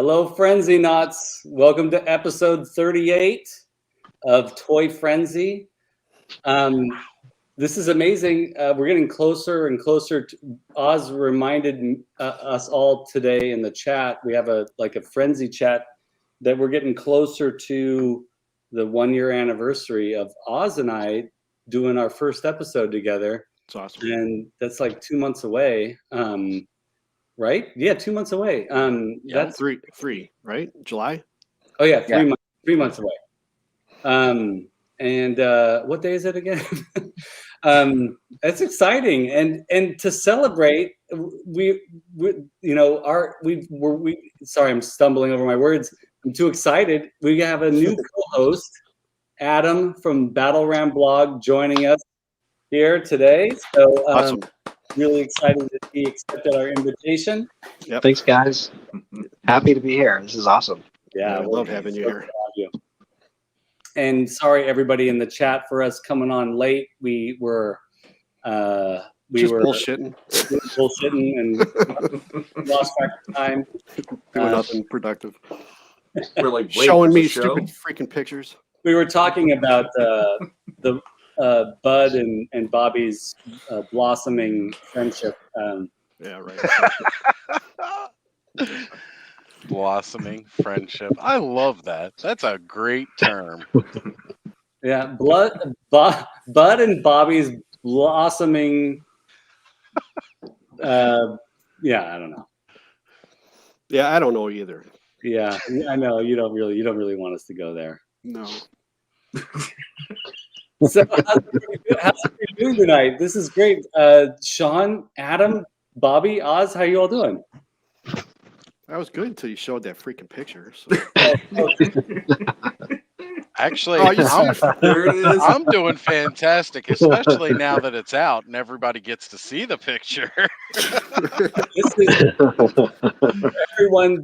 Hello, Frenzy Knots. Welcome to episode 38 of Toy Frenzy. This is amazing. We're getting closer and closer. Oz reminded us all today in the chat. We have a frenzy chat that we're getting closer to the 1-year anniversary of Oz and I doing our first episode together. It's awesome. And that's like 2 months away. Right? Yeah, 2 months away. That's three, right? July? Oh yeah, 3 months away. And what day is it again? That's exciting, and to celebrate, sorry, I'm stumbling over my words. I'm too excited. We have a new co-host, Adam from Battle Ram Blog, joining us here today. So Awesome. really excited that he accepted our invitation. Yep. Thanks, guys. Happy to be here. This is awesome. Yeah, I love having you here. And sorry, everybody in the chat, for us coming on late. We were bullshitting and lost track of time. Doing nothing productive. We're like showing me stupid freaking pictures. We were talking about the Bud and Bobby's blossoming friendship. Yeah, right. Blossoming friendship. I love that. That's a great term. Yeah, Bud and Bobby's blossoming. I don't know. Yeah, I don't know either. Yeah, I know you don't really want us to go there. No. So how's everybody doing tonight? This is great. Shawn, Adam, Bobby, Oz, how you all doing? That was good until you showed that freaking picture. So. Actually, there it is. I'm doing fantastic, especially now that it's out and everybody gets to see the picture.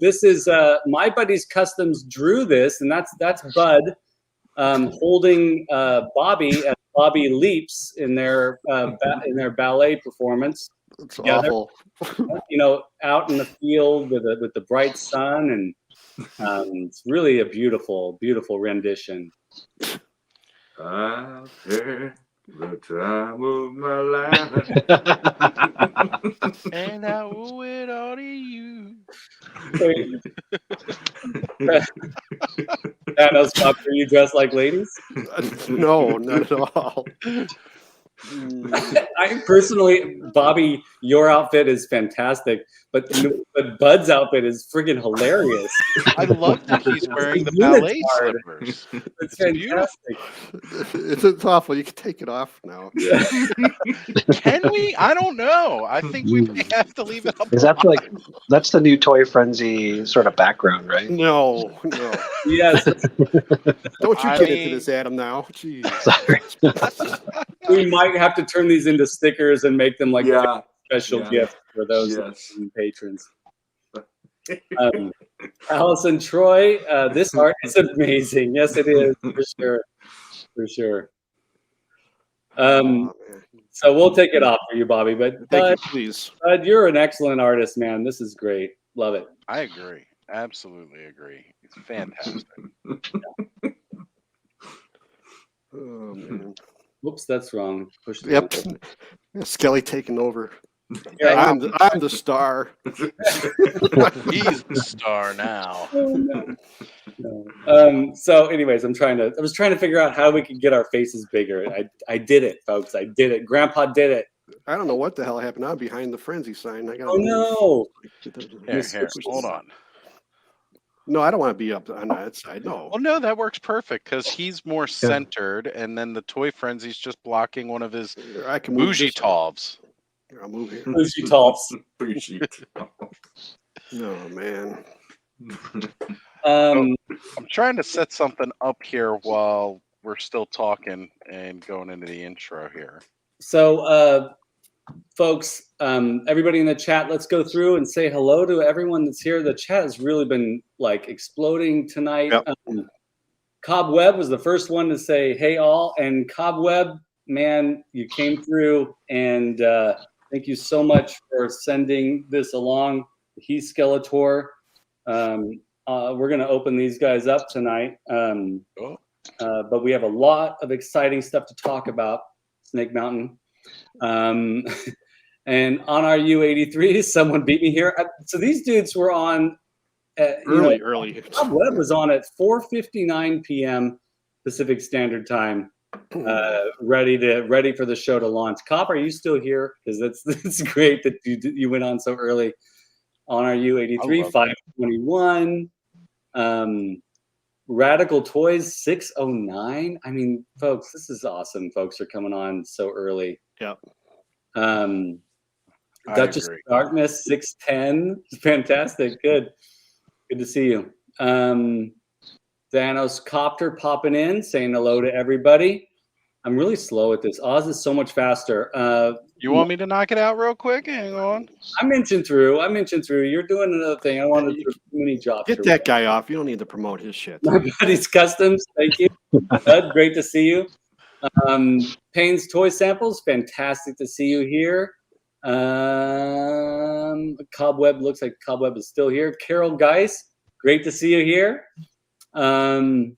This is My Buddies Customs drew this, and that's Bud holding Bobby as Bobby leaps in their ballet performance. It's together. awful. Out in the field with the bright sun, and it's really a beautiful, beautiful rendition. I've had the time of my life, and I owe it all to you. Thanos, are you dressed like ladies? No, not at all. I personally, Bobby, your outfit is fantastic, but Bud's outfit is friggin' hilarious. I love that he's wearing the ballet slippers. It's fantastic. It's awful. You can take it off now. Can we? I don't know. I think we may have to leave it up. Is that that's the new Toy Frenzy sort of background, right? No. Yes. Don't you get into this, Adam, now. Jeez. Sorry. We might have to turn these into stickers and make them like special gifts for those patrons. Allison Troy, this art is amazing. Yes, it is, for sure. So we'll take it off for you, Bobby. But thank you, please. Bud, you're an excellent artist, man. This is great. Love it. I agree. Absolutely agree. It's fantastic. Oh, man. Whoops, that's wrong. Push the Yep. Skelly taking over. Yeah, I'm the star. He's the star now. So anyways, I was trying to figure out how we could get our faces bigger. I did it, folks. I did it. Grandpa did it. I don't know what the hell happened. I'm behind the frenzy sign. Oh no. Here, hold on. No, I don't want to be up on that side. No. Well, no, that works perfect because he's more centered, and then the Toy Frenzy's just blocking one of his bougie tolves. I'll move here. Bougie tolves. No, man. I'm trying to set something up here while we're still talking and going into the intro here. So, folks, everybody in the chat, let's go through and say hello to everyone that's here. The chat has really been like exploding tonight. Yep. Cobweb was the first one to say hey all, and Cobweb, man, you came through, and thank you so much for sending this along. He's Skeletor. We're going to open these guys up tonight. Oh. But we have a lot of exciting stuff to talk about, Snake Mountain. And on our U83, someone beat me here. So these dudes were on Early. Bob Webb was on at 4:59 p.m. Pacific Standard Time, ready for the show to launch. Cop, are you still here? Because that's great that you went on so early. On our U83, 521. Radical Toys 609. I mean, folks, this is awesome. Folks are coming on so early. Yep. Duchess of Darkness 610. Fantastic. Good to see you. Thanos Copter popping in, saying hello to everybody. I'm really slow at this. Oz is so much faster. You want me to knock it out real quick? Hang on. I'm inching through. You're doing another thing. I wanted to do too many jobs. Get that guy off. You don't need to promote his shit. My buddy's Customs. Thank you. Bud, great to see you. Payne's Toy Samples. Fantastic to see you here. Cobweb, looks like Cobweb is still here. Carol Geis, great to see you here. And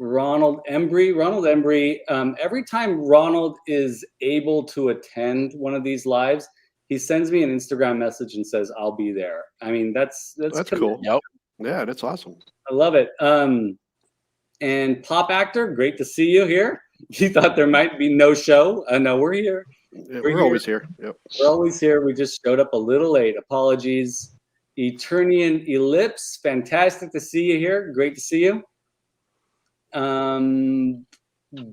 Ronald Embry. Every time Ronald is able to attend one of these lives, he sends me an Instagram message and says, "I'll be there." I mean, that's cool. Yep. Yeah, that's awesome. I love it. And Pop Actor, great to see you here. You thought there might be no show? No, we're here. Yeah, we're always here. Yep. We're always here. We just showed up a little late. Apologies. Eternian Ellipse, fantastic to see you here. Great to see you. Don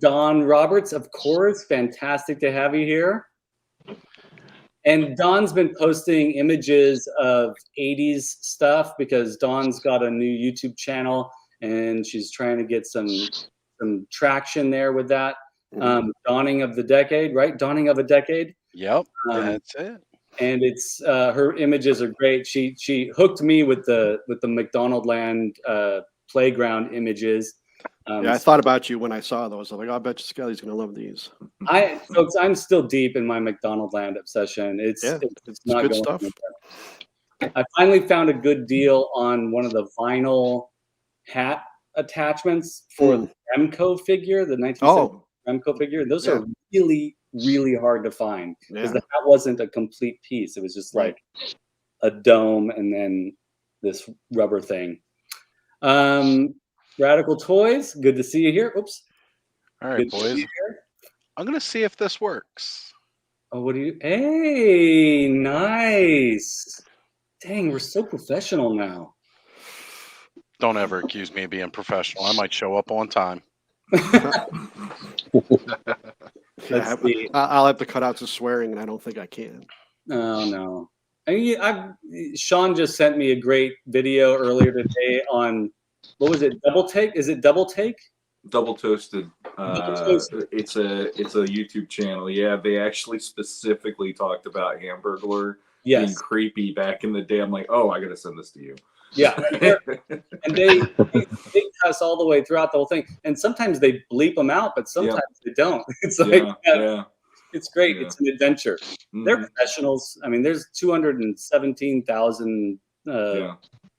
Roberts, of course, fantastic to have you here. And Dawn's been posting images of 80s stuff because Dawn's got a new YouTube channel and she's trying to get some traction there with that. Dawning of the Decade, right? Dawning of a Decade. Yep, that's it. And it's her images are great. She hooked me with the McDonald Land playground images. Yeah, I thought about you when I saw those. I'm like, I bet you Skelly's gonna love these. Folks, I'm still deep in my McDonald Land obsession. It's not good going stuff. anywhere. I finally found a good deal on one of the vinyl hat attachments for the Remco figure, the 1970 Remco figure. Those are really, really hard to find because the hat wasn't a complete piece. It was just like a dome and then this rubber thing. Radical Toys, good to see you here. Oops. All right, boys. I'm going to see if this works. Oh, what do you? Hey, nice. Dang, we're so professional now. Don't ever accuse me of being professional. I might show up on time. I'll have to cut out the swearing, and I don't think I can. Oh, no. Shawn just sent me a great video earlier today on, what was it, Double Take? Is it Double Take? Double Toasted. It's a YouTube channel. Yeah, they actually specifically talked about Hamburglar being creepy back in the day. I'm like, oh, I gotta send this to you. Yeah, and they cuss all the way throughout the whole thing, and sometimes they bleep them out, but sometimes they don't. It's like, it's great. Yeah. It's an adventure. They're professionals. I mean, there's 217,000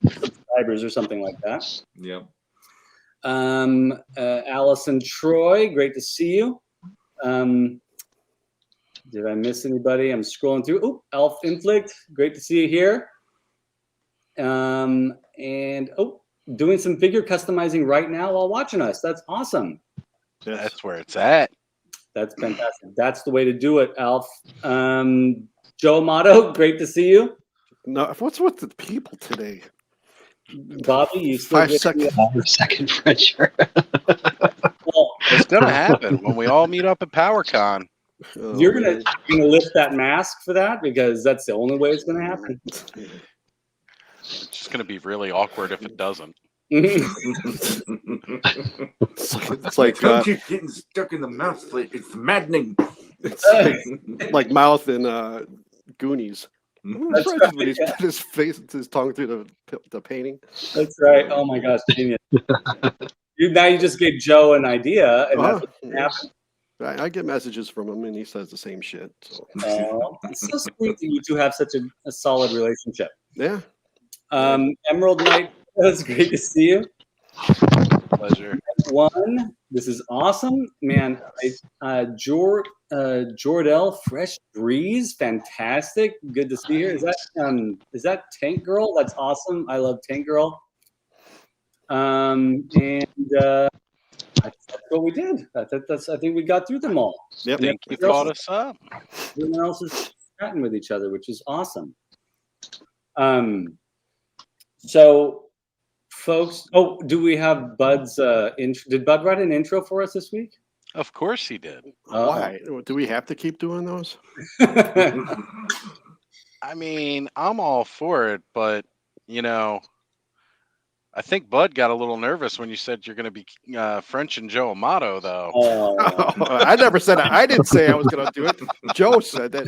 subscribers or something like that. Yeah. Allison Troy, great to see you. Did I miss anybody? I'm scrolling through. Oh, Elf Inflict, great to see you here. And doing some figure customizing right now while watching us. That's awesome. That's where it's at. That's fantastic. That's the way to do it, Alf. Joe Amato, great to see you. No, what's with the people today? Bobby, you still 5 seconds. 5 second pressure. Well, it's gonna happen when we all meet up at PowerCon. You're gonna lift that mask for that because that's the only way it's gonna happen. It's just gonna be really awkward if it doesn't. It's like don't keep getting stuck in the mouth. It's maddening. It's like mouth in Goonies. That's right, when he's put his face, his tongue through the painting. That's right. Oh my gosh, genius! Now you just gave Joe an idea, and that's what happened. I get messages from him, and he says the same shit. So. It's so sweet that you two have such a solid relationship. Yeah. Emerald Knight, it was great to see you. Pleasure. One, this is awesome, man. Jordell, Fresh Breeze, fantastic. Good to see her. Is that Tank Girl? That's awesome. I love Tank Girl. That's what we did. I think we got through them all. Yep. Think you caught us up. Everyone else is chatting with each other, which is awesome. So, folks, do we have Bud's intro? Did Bud write an intro for us this week? Of course he did. Why? Do we have to keep doing those? I mean, I'm all for it, but I think Bud got a little nervous when you said you're going to be French and Joe Amato, though. I never said I didn't say I was going to do it. Joe said that.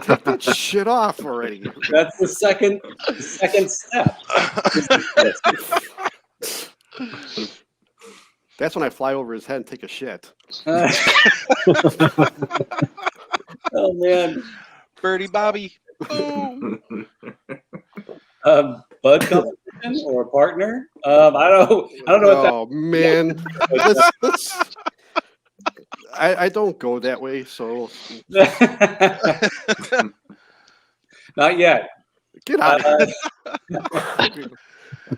Take that shit off already. That's the second step. That's when I fly over his head and take a shit. Oh man, Birdie Bobby. Boom. Bud competition or a partner? I don't know. Oh man, I don't go that way, so not yet. Get out of here.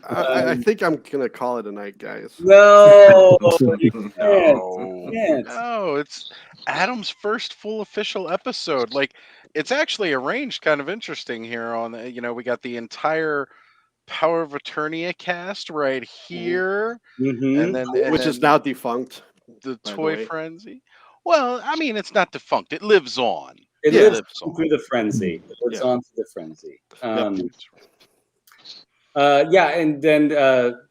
I think I'm gonna call it a night, guys. No, you can't. No, it's Adam's first full official episode. Like, it's actually arranged kind of interesting here. On we got the entire Power of Attorney cast right here, and then which is now defunct. The Toy Frenzy. Well, I mean, it's not defunct. It lives on. It lives on through the frenzy. It lives on through the frenzy. And then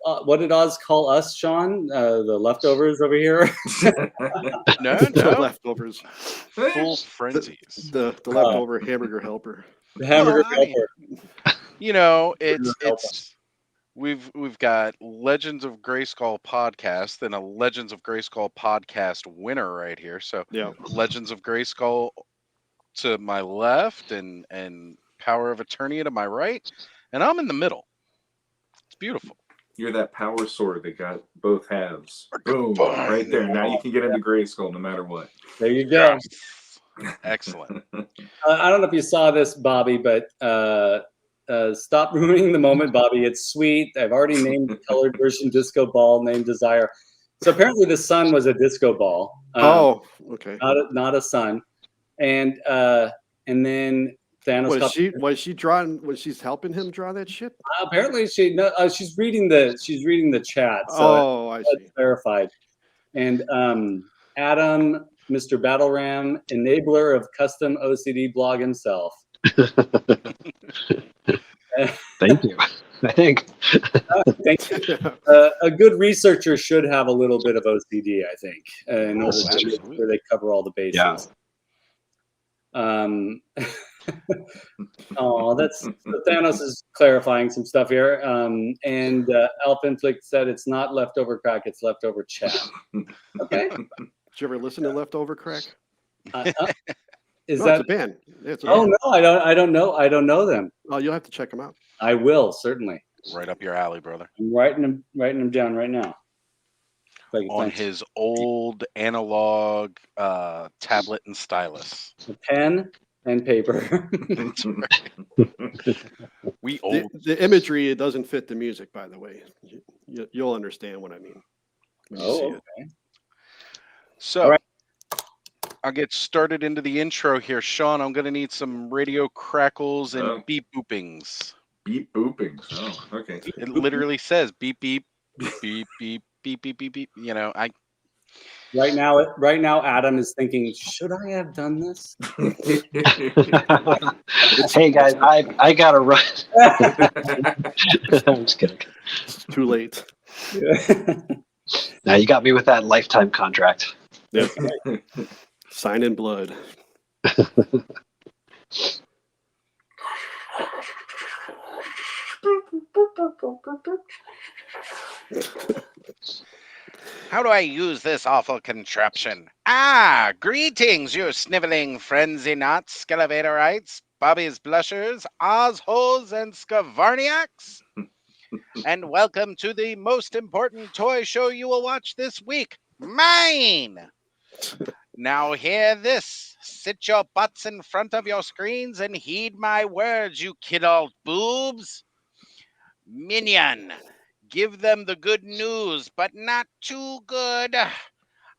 what did Oz call us, Shawn? The leftovers over here? No, leftovers. Full frenzies. The leftover hamburger helper. The hamburger helper. It's we've got Legends of Grayskull podcast and a Legends of Grayskull podcast winner right here. So Legends of Grayskull to my left and Power of Attorney to my right, and I'm in the middle. It's beautiful. You're that power sword that got both halves. Boom, right there. Now you can get into Grayskull no matter what. There you go. Excellent. I don't know if you saw this, Bobby, but stop ruining the moment, Bobby. It's sweet. I've already named the colored version disco ball named Desire. So apparently the sun was a disco ball. Okay. Not a sun. And then Thanos was she drawing? Was she helping him draw that shit? Apparently she's reading the chat. So I see. Clarified. And Adam, Mr. Battleram, enabler of custom OCD blog himself. Thank you. I think. Thank you. A good researcher should have a little bit of OCD, I think, in order to make sure they cover all the bases. Yeah. That's Thanos is clarifying some stuff here. And Alpinflick said it's not leftover crack, it's leftover chat. Okay. Did you ever listen to Leftover Crack? Is that it's a band? It's a band. No, I don't know them. Oh, you'll have to check them out. I will, certainly. Right up your alley, brother. I'm writing them down right now. On his old analog tablet and stylus. A pen and paper. That's right. The imagery, it doesn't fit the music, by the way. You'll understand what I mean. Okay. So I'll get started into the intro here. Shawn, I'm going to need some radio crackles and beep boopings. Beep boopings. Oh, okay. It literally says beep beep beep beep beep beep beep beep. Right now, Adam is thinking, should I have done this? Hey guys, I gotta run. I'm just kidding. It's too late. Now you got me with that lifetime contract. Yep. Sign in blood. How do I use this awful contraption? Greetings, you sniveling frenzy nuts, Skelevaderites. Bobby's Blushers, Ozholes, and Skavarniaks. And welcome to the most important toy show you will watch this week, mine. Now hear this. Sit your butts in front of your screens and heed my words, you kid-old boobs. Minion, give them the good news, but not too good.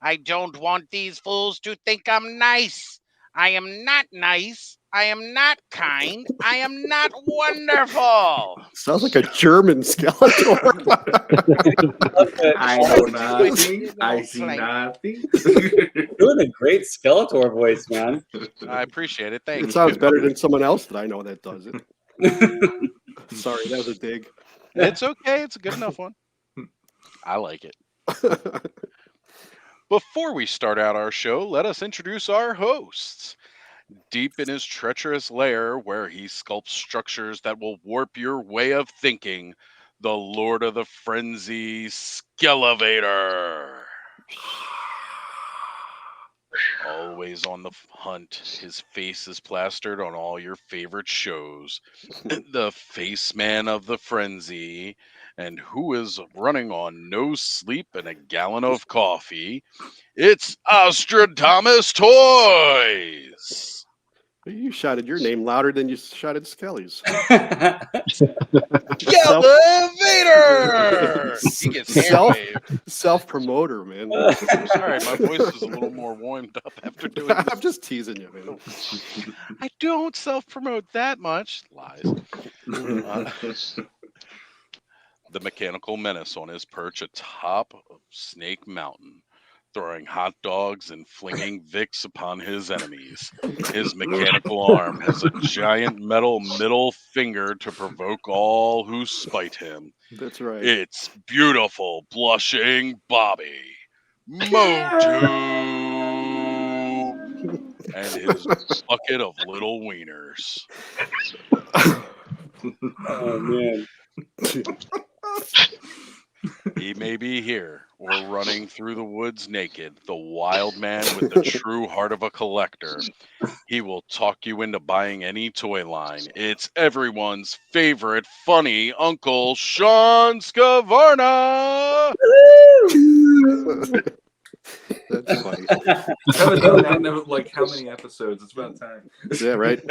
I don't want these fools to think I'm nice. I am not nice. I am not kind. I am not wonderful. Sounds like a German Skeletor. I know nothing. I see nothing. Doing a great Skeletor voice, man. I appreciate it. Thank you. It sounds better than someone else that I know that does it. Sorry, that was a dig. It's okay. It's a good enough one. I like it. Before we start out our show, let us introduce our hosts. Deep in his treacherous lair, where he sculpts structures that will warp your way of thinking, the Lord of the Frenzy, Skele Vader. Always on the hunt, his face is plastered on all your favorite shows. The face man of the frenzy, and who is running on no sleep and a gallon of coffee. It's Ostradamus Toys. You shouted your name louder than you shouted Skelly's. Skele Vader! He gets hand-waved. Self-promoter, man. Sorry, my voice is a little more warmed up after doing this. I'm just teasing you, man. I don't self-promote that much. Lies. The mechanical menace on his perch atop of Snake Mountain, throwing hot dogs and flinging Vicks upon his enemies. His mechanical arm has a giant metal middle finger to provoke all who spite him. That's right. It's beautiful, blushing Bobby. Motu! And his bucket of little wieners. Oh, man. He may be here or running through the woods naked, the wild man with the true heart of a collector. He will talk you into buying any toy line. It's everyone's favorite funny Uncle Shawn Skavarna. That's funny. Haven't done that in like how many episodes? It's about time. Yeah, right.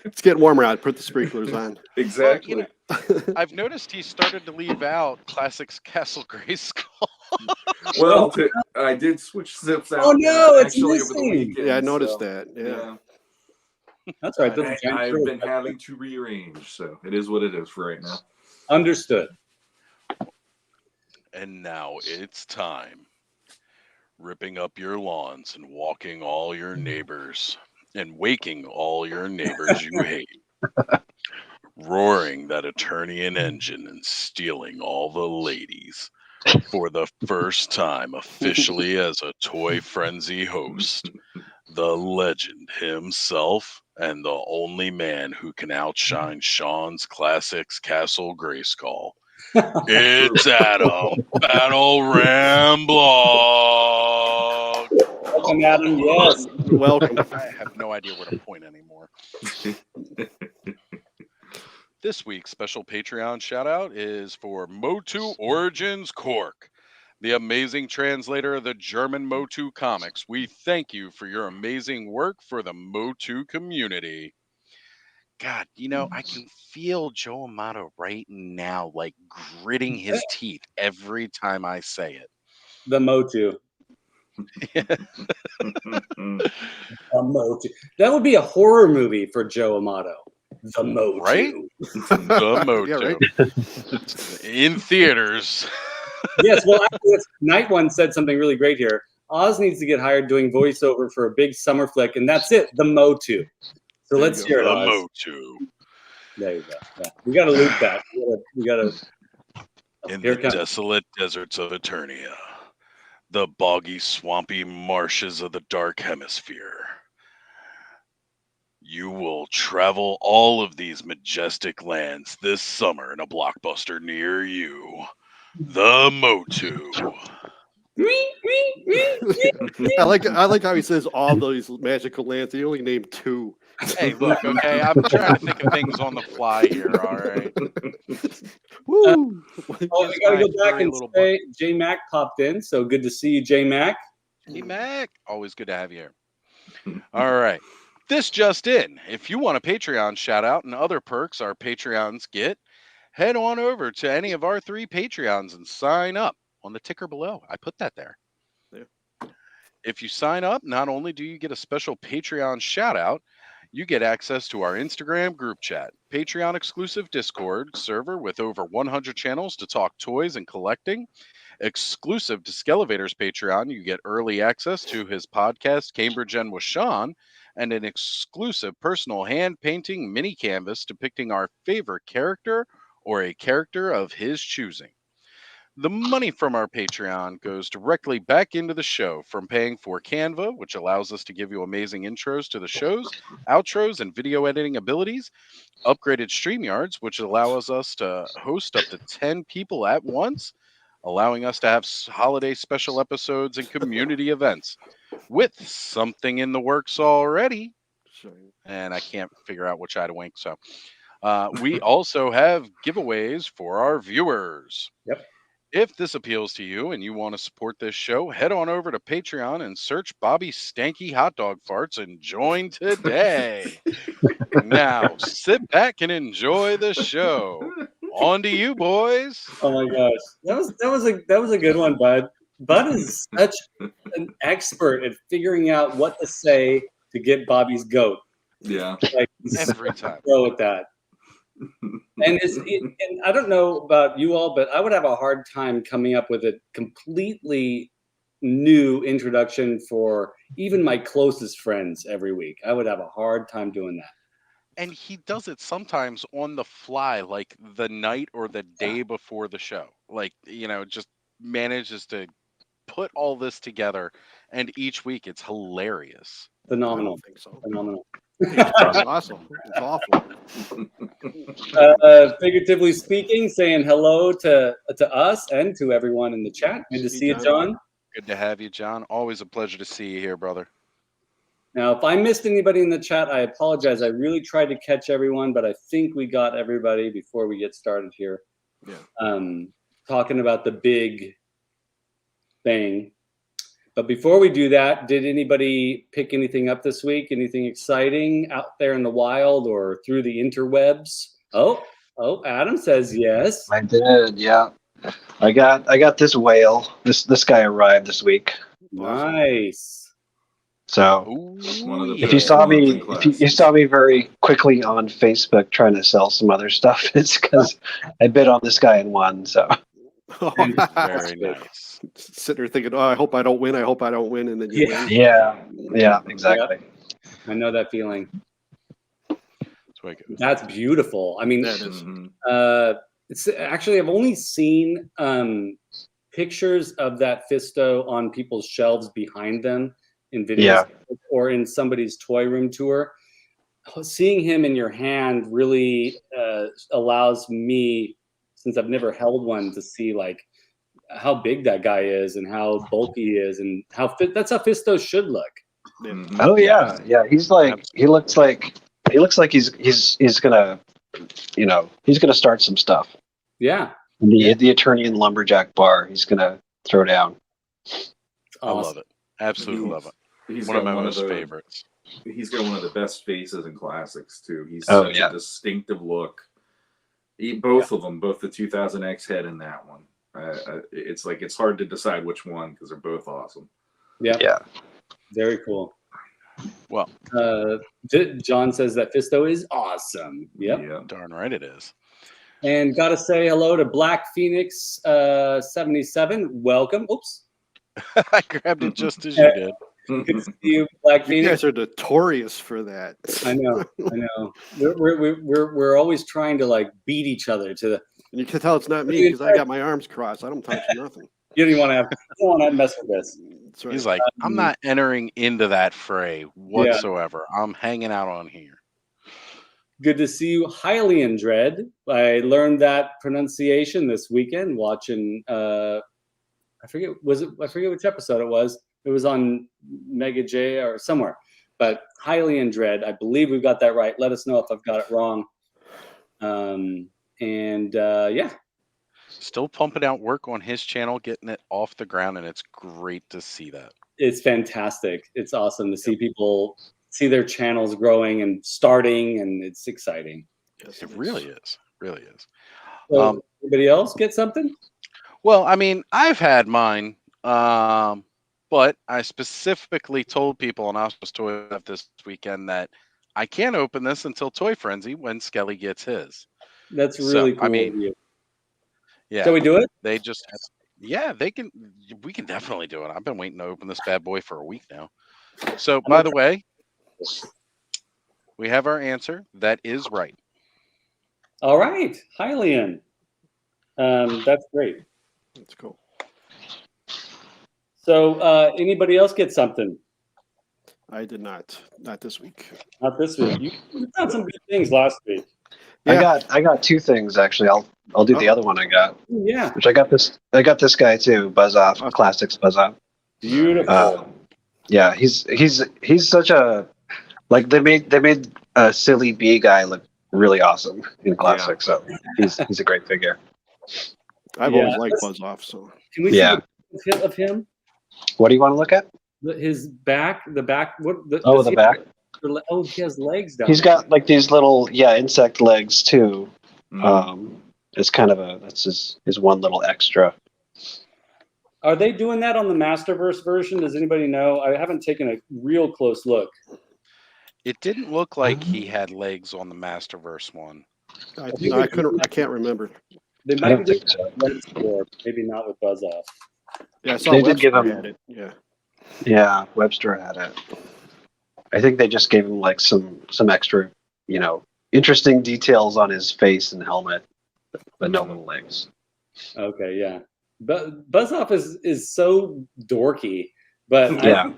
It's getting warmer out. Put the sprinklers on. Exactly. Well, I've noticed he started to leave out Classics Castle Grayskull. Well, I did switch zips out. Oh no, it's actually over the missing. weekend. Yeah, I noticed that. Yeah. That's right. I've been having to rearrange, so it is what it is for right now. Understood. And now it's time. Ripping up your lawns and walking all your neighbors and waking all your neighbors you hate. Roaring that Eternian engine and stealing all the ladies. For the first time officially as a Toy Frenzy host, the legend himself and the only man who can outshine Shawn's Classics Castle Grayskull. It's Adam Battle Ramblog. Welcome, Adam. Yes. Welcome. I have no idea where to point anymore. This week's special Patreon shout out is for Motu Origins Cork, the amazing translator of the German Motu comics. We thank you for your amazing work for the Motu community. God, you know, I can feel Joe Amato right now, like gritting his teeth every time I say it. The Motu. The Motu. That would be a horror movie for Joe Amato. The Motu. Right? The Motu. Yeah, right. In theaters. Yes, well, actually, Night One said something really great here. Oz needs to get hired doing voiceover for a big summer flick, and that's it, the Motu. So let's hear it, The Oz. Motu. There you go. Yeah. We got to loop that. We got to. In the desolate deserts of Eternia, the boggy, swampy marshes of the Dark Hemisphere, you will travel all of these majestic lands this summer in a blockbuster near you. The Motu. I like how he says all those magical lands. He only named 2. Hey, look, okay, I'm trying to think of things on the fly here. All right. Woo! Oh, we gotta go back and say J Mac popped in, so good to see you, J Mac. Hey, Mac, always good to have you here. All right. This just in. If you want a Patreon shout out and other perks our Patreons get, head on over to any of our 3 Patreons and sign up on the ticker below. I put that there. If you sign up, not only do you get a special Patreon shout out, you get access to our Instagram group chat, Patreon exclusive Discord server with over 100 channels to talk toys and collecting. Exclusive to Skelevator's Patreon, you get early access to his podcast, Cambridge End with Shawn, and an exclusive personal hand painting mini canvas depicting our favorite character or a character of his choosing. The money from our Patreon goes directly back into the show from paying for Canva, which allows us to give you amazing intros to the shows, outros, and video editing abilities, upgraded StreamYards, which allows us to host up to 10 people at once, allowing us to have holiday special episodes and community events with something in the works already. And I can't figure out which eye to wink. So we also have giveaways for our viewers. Yep. If this appeals to you and you want to support this show, head on over to Patreon and search Bobby Stanky Hot Dog Farts and join today. Now, sit back and enjoy the show. On to you, boys. Oh my gosh, that was a good one, Bud. Bud is such an expert at figuring out what to say to get Bobby's goat. Yeah, like every time. Go with that. And I don't know about you all, but I would have a hard time coming up with a completely new introduction for even my closest friends every week. I would have a hard time doing that. And he does it sometimes on the fly, like the night or the day before the show. Like, just manages to put all this together. And each week it's hilarious. Phenomenal. I don't think so. Phenomenal. It's awesome. It's awful. Figuratively speaking, saying hello to us and to everyone in the chat. Good to see you, John. Good to have you, John. Always a pleasure to see you here, brother. Now, if I missed anybody in the chat, I apologize. I really tried to catch everyone, but I think we got everybody before we get started here. Yeah. Talking about the big thing. But before we do that, did anybody pick anything up this week? Anything exciting out there in the wild or through the interwebs? Oh, Adam says yes. I did, yeah. I got this whale. This guy arrived this week. Nice. So if you saw me very quickly on Facebook trying to sell some other stuff, it's because I bid on this guy and won. So very nice. Sitting there thinking, I hope I don't win. I hope I don't win, and then you win. Yeah, exactly. Yep. I know that feeling. That's beautiful. I mean, that is. It's actually, I've only seen pictures of that Fisto on people's shelves behind them in videos or in somebody's toy room tour. Seeing him in your hand really allows me, since I've never held one, to see like how big that guy is and how bulky he is and that's how Fisto should look. Oh yeah. He's like he looks like he's gonna he's gonna start some stuff. Yeah. The attorney in lumberjack bar. He's gonna throw down. I love it. Absolutely love it. He's one of my most favorites. He's got one of the best faces in classics too. He's such a distinctive look. Both of them, both the 2000X head and that one. It's like it's hard to decide which one because they're both awesome. Yeah. Very cool. Well, John says that Fisto is awesome. Yep. Darn right it is. And gotta say hello to Black Phoenix 77. Welcome. Oops. I grabbed it just as you did. Good to see you, Black Phoenix. You guys are notorious for that. I know. We're always trying to like beat each other to the. And you can tell it's not me because I got my arms crossed. I don't touch nothing. You don't want to mess with this. Right. He's like, I'm not entering into that fray whatsoever. Yeah. I'm hanging out on here. Good to see you, Hylian Dread. I learned that pronunciation this weekend watching. I forget which episode it was. It was on Mega J or somewhere. but highly in dread. I believe we've got that right. Let us know if I've got it wrong. Yeah. Still pumping out work on his channel, getting it off the ground, and it's great to see that. It's fantastic. It's awesome to see people see their channels growing and starting, and it's exciting. Yes, it really is. Really is. So, anybody else get something? Well, I mean, I've had mine, but I specifically told people on Oscar's Toy Up this weekend that I can't open this until Toy Frenzy when Skele gets his. That's really cool. I mean, yeah. Shall we do it? They just, yeah, they can. We can definitely do it. I've been waiting to open this bad boy for a week now. So, by the way, we have our answer. That is right. All right. Hi, Leon. That's great. That's cool. So, anybody else get something? I did not. Not this week. Not this week. You got some good things last week. Yeah. I got 2 things actually. I'll do the other one I got. Yeah. Which I got this guy too, Buzz Off, Classics Buzz Off. Beautiful. Yeah, he's such a, like, they made a silly bee guy look really awesome in Classics. So he's a great figure. I've always liked Buzz Off. So can we see a hit of him? What do you want to look at? His back. The back. What? The back. Oh, he has legs down. He's got like these little insect legs too. It's kind of that's his one little extra. Are they doing that on the Masterverse version? Does anybody know? I haven't taken a real close look. It didn't look like he had legs on the Masterverse one. I can't remember. They might be doing so. Maybe not with Buzz Off. Yeah, I saw they Webster did give him. had it. Yeah. Yeah, Webster had it. I think they just gave him like some extra, interesting details on his face and helmet, but no little legs. Okay, yeah. But Buzz Off is so dorky, but yeah.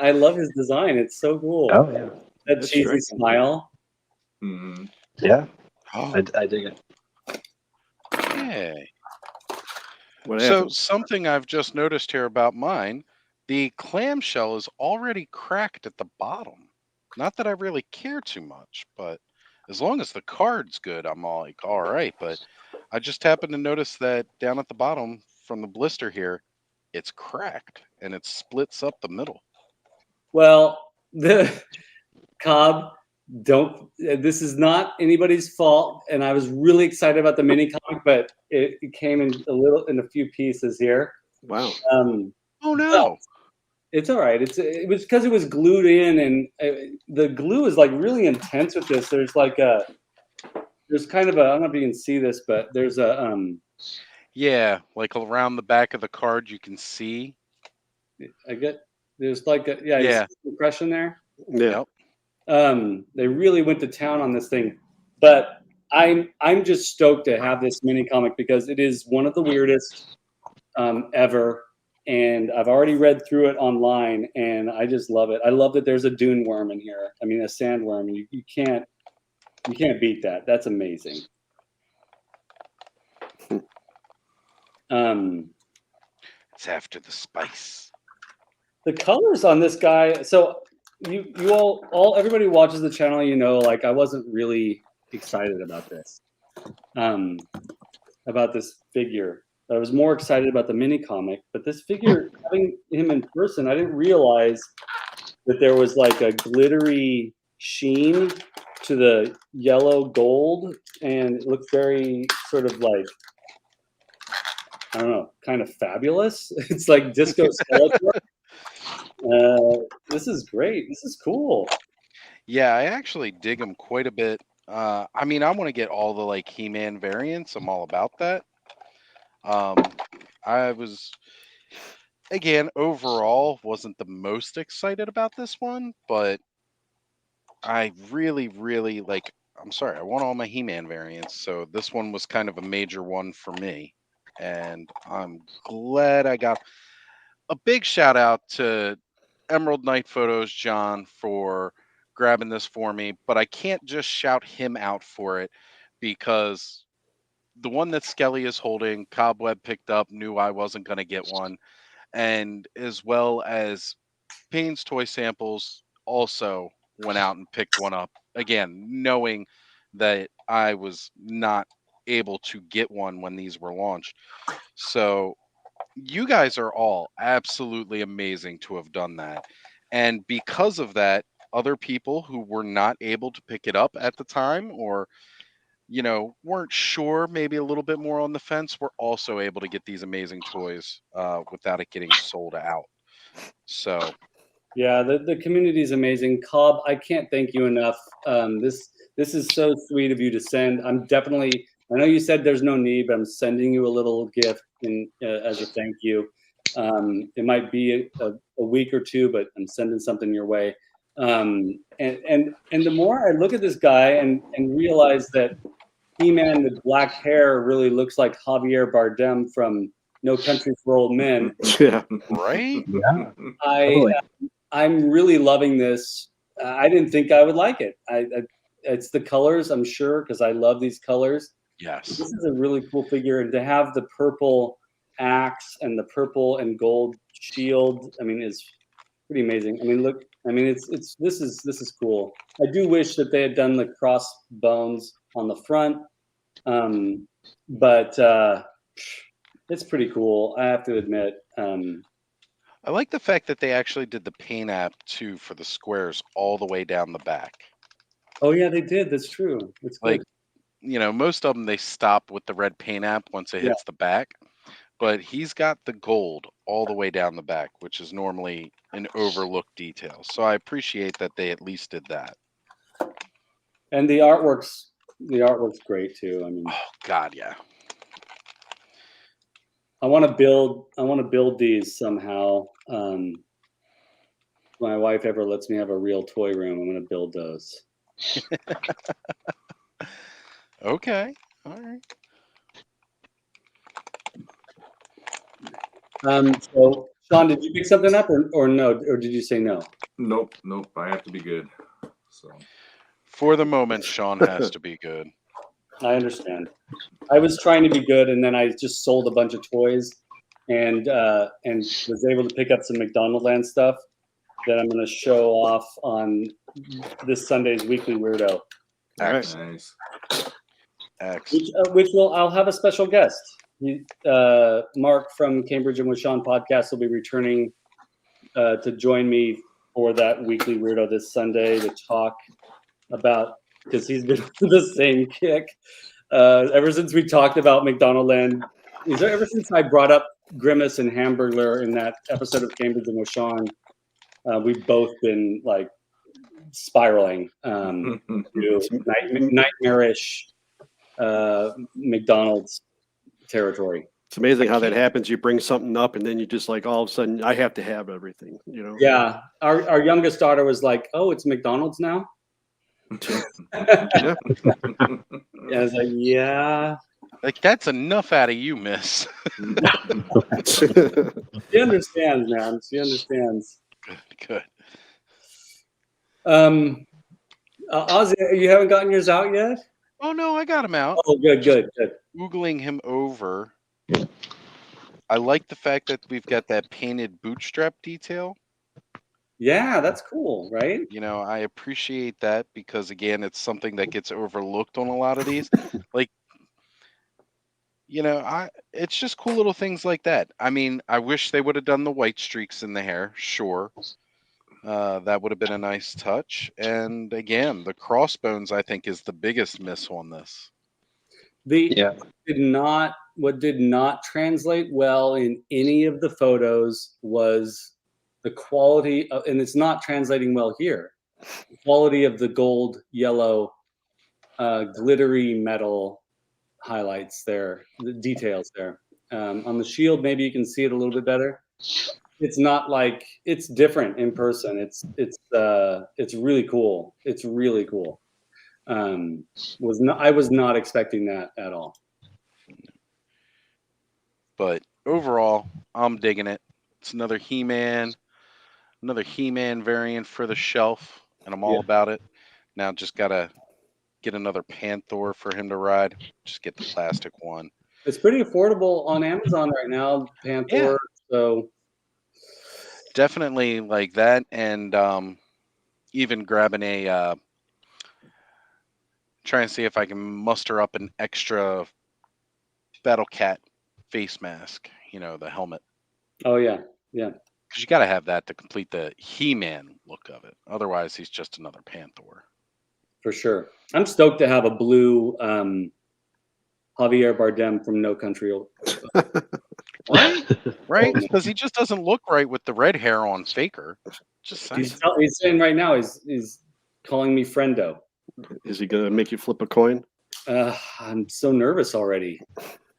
I love his design. It's so cool. Oh yeah, that cheesy smile. Mm-hmm. Yeah, I dig it. Hey. So something I've just noticed here about mine, the clamshell is already cracked at the bottom. Not that I really care too much, but as long as the card's good, I'm all right. But I just happened to notice that down at the bottom from the blister here, it's cracked and it splits up the middle. Well, the Cobb, this is not anybody's fault, and I was really excited about the mini comic, but it came in a few pieces here. Wow. Oh no. It's all right. It was because it was glued in, and the glue is like really intense with this. There's kind of a, I don't know if you can see this, but there's a yeah, like around the back of the card you can see. There's like a impression there. Yeah. They really went to town on this thing, but I'm just stoked to have this mini comic because it is one of the weirdest ever. And I've already read through it online, and I just love it. I love that there's a dune worm in here. I mean, a sandworm. You can't beat that. That's amazing. It's after the spice. The colors on this guy. So you all everybody who watches the channel, like I wasn't really excited about this figure. I was more excited about the mini comic, but this figure, having him in person, I didn't realize that there was like a glittery sheen to the yellow gold, and it looks very sort of like, I don't know, kind of fabulous. It's like disco Skeletor. This is great. This is cool. Yeah, I actually dig him quite a bit. I mean, I want to get all the like He-Man variants. I'm all about that. I was, again, overall wasn't the most excited about this one, but I really, really I want all my He-Man variants, so this one was kind of a major one for me, and I'm glad I got. A big shout out to Emerald Knight Photos, John, for grabbing this for me, but I can't just shout him out for it because the one that Skele is holding, Cobweb picked up, knew I wasn't going to get one, and as well as Payne's Toy Samples also went out and picked one up again, knowing that I was not able to get one when these were launched. So you guys are all absolutely amazing to have done that. And because of that, other people who were not able to pick it up at the time, or weren't sure, maybe a little bit more on the fence, were also able to get these amazing toys without it getting sold out. So yeah, the community is amazing. Cobb, I can't thank you enough. This is so sweet of you to send. I know you said there's no need, but I'm sending you a little gift as a thank you. It might be a week or two, but I'm sending something your way. And the more I look at this guy and realize that He-Man with black hair really looks like Javier Bardem from No Country for Old Men. Yeah. right? Yeah. I'm really loving this. I didn't think I would like it. It's the colors, I'm sure, because I love these colors. Yes. This is a really cool figure, and to have the purple axe and the purple and gold shield, I mean, is pretty amazing. I mean, look, I mean, this is cool. I do wish that they had done the crossbones on the front, but it's pretty cool. I have to admit. I like the fact that they actually did the paint app too for the squares all the way down the back. Oh yeah, they did. That's true. It's Like, good. most of them, they stop with the red paint app once it hits the back, but he's got the gold all the way down the back, which is normally an overlooked detail. So I appreciate that they at least did that. And the artwork's great too. I mean, oh God, yeah. I want to build these somehow. If my wife ever lets me have a real toy room, I'm going to build those. Okay. All right. So Shawn, did you pick something up or no? Or did you say no? Nope. I have to be good. So for the moment, Shawn has to be good. I understand. I was trying to be good, and then I just sold a bunch of toys, and was able to pick up some McDonaldland stuff that I'm going to show off on this Sunday's Weekly Weirdo. Excellent. Nice. Excellent. I'll have a special guest. Mark from Cambridge and with Shawn podcast will be returning to join me for that Weekly Weirdo this Sunday to talk about, because he's been the same kick ever since we talked about McDonaldland. Ever since I brought up Grimace and Hamburglar in that episode of Cambridge and with Shawn, we've both been like spiraling to nightmarish McDonald's territory. It's amazing how that happens. You bring something up, and then you just like all of a sudden, I have to have everything. Yeah, our youngest daughter was like, "Oh, it's McDonald's now." Yeah. I was like, "Yeah." Like, that's enough out of you, miss. She understands, man. She understands. Good. Ozzy, you haven't gotten yours out yet? Oh no, I got him out. Oh, good. Googling him over. I like the fact that we've got that painted bootstrap detail. Yeah, that's cool, right? I appreciate that because, again, it's something that gets overlooked on a lot of these. Like, it's just cool little things like that. I mean, I wish they would have done the white streaks in the hair. Sure. That would have been a nice touch. And again, the crossbones, I think, is the biggest miss on this. What did not translate well in any of the photos was the quality of, and it's not translating well here, the quality of the gold, yellow, glittery metal highlights there, the details there. On the shield, maybe you can see it a little bit better. It's not like, it's different in person. It's really cool. It's really cool. I was not expecting that at all. But overall, I'm digging it. It's another He-Man variant for the shelf, and I'm all about it. Now just gotta get another Panther for him to ride. Just get the plastic one. It's pretty affordable on Amazon right now, Panther. Yeah. So definitely like that, and even grabbing a trying to see if I can muster up an extra Battle Cat face mask. You know, the helmet. Oh yeah, yeah. Because you got to have that to complete the He-Man look of it. Otherwise, he's just another Panther. For sure. I'm stoked to have a blue Javier Bardem from No Country. Right? Right? Because he just doesn't look right with the red hair on Faker. Just saying. He's saying right now he's calling me friendo. Is he gonna make you flip a coin? I'm so nervous already.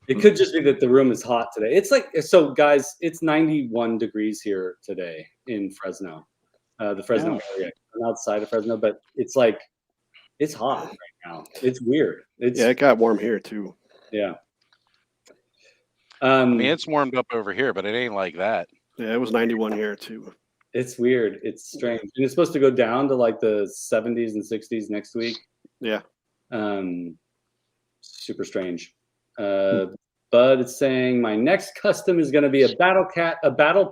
It could just be that the room is hot today. It's like, so guys, it's 91 degrees here today in Fresno, the Fresno area. I'm outside of Fresno, but it's like, it's hot right now. It's weird. It got warm here too. Yeah. I mean, it's warmed up over here, but it ain't like that. Yeah, it was 91 here too. It's weird. It's strange. And it's supposed to go down to like the 70s and 60s next week. Yeah. Super strange. Bud is saying my next custom is going to be a battle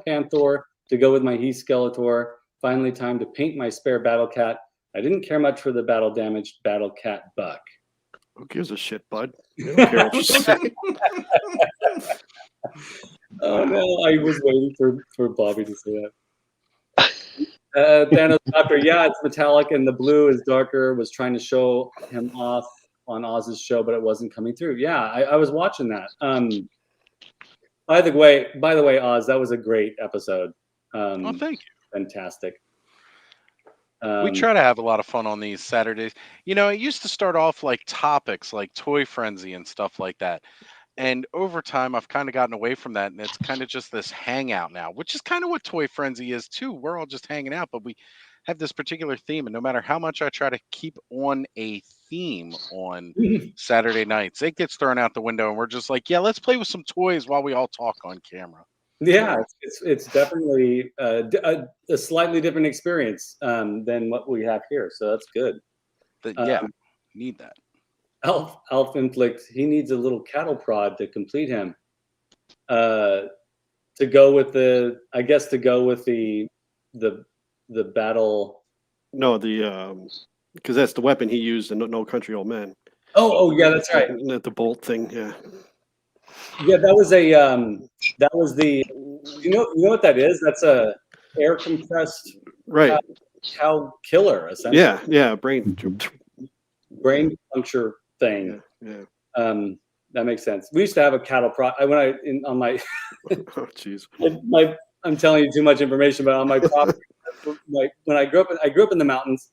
panther to go with my He Skeletor. Finally, time to paint my spare battle cat. I didn't care much for the battle damaged battle cat buck. Who gives a shit, Bud? You don't care what you say. Oh no, I was waiting for Bobby to say that. Thanos Doctor, yeah, it's metallic and the blue is darker. Was trying to show him off on Oz's show, but it wasn't coming through. Yeah, I was watching that. By the way, Oz, that was a great episode. Oh, thank you. Fantastic. We try to have a lot of fun on these Saturdays. You know, it used to start off like topics like Toy Frenzy and stuff like that. And over time, I've kind of gotten away from that. And it's kind of just this hangout now, which is kind of what Toy Frenzy is too. We're all just hanging out, but we have this particular theme. And no matter how much I try to keep on a theme on Saturday nights, it gets thrown out the window. And we're just like, yeah, let's play with some toys while we all talk on camera. Yeah, it's definitely a slightly different experience than what we have here. So that's good. Yeah, need that. Elf Inflict, he needs a little cattle prod to complete him. To go with the battle. No, because that's the weapon he used in No Country Old Men. Oh yeah, that's right. The bolt thing, yeah. Yeah, that was the you know what that is? That's a air compressed cow killer, essentially. Yeah, brain puncture thing. Yeah. That makes sense. We used to have a cattle prod. On my oh jeez. I'm telling you too much information, but on my property, when I grew up in the mountains,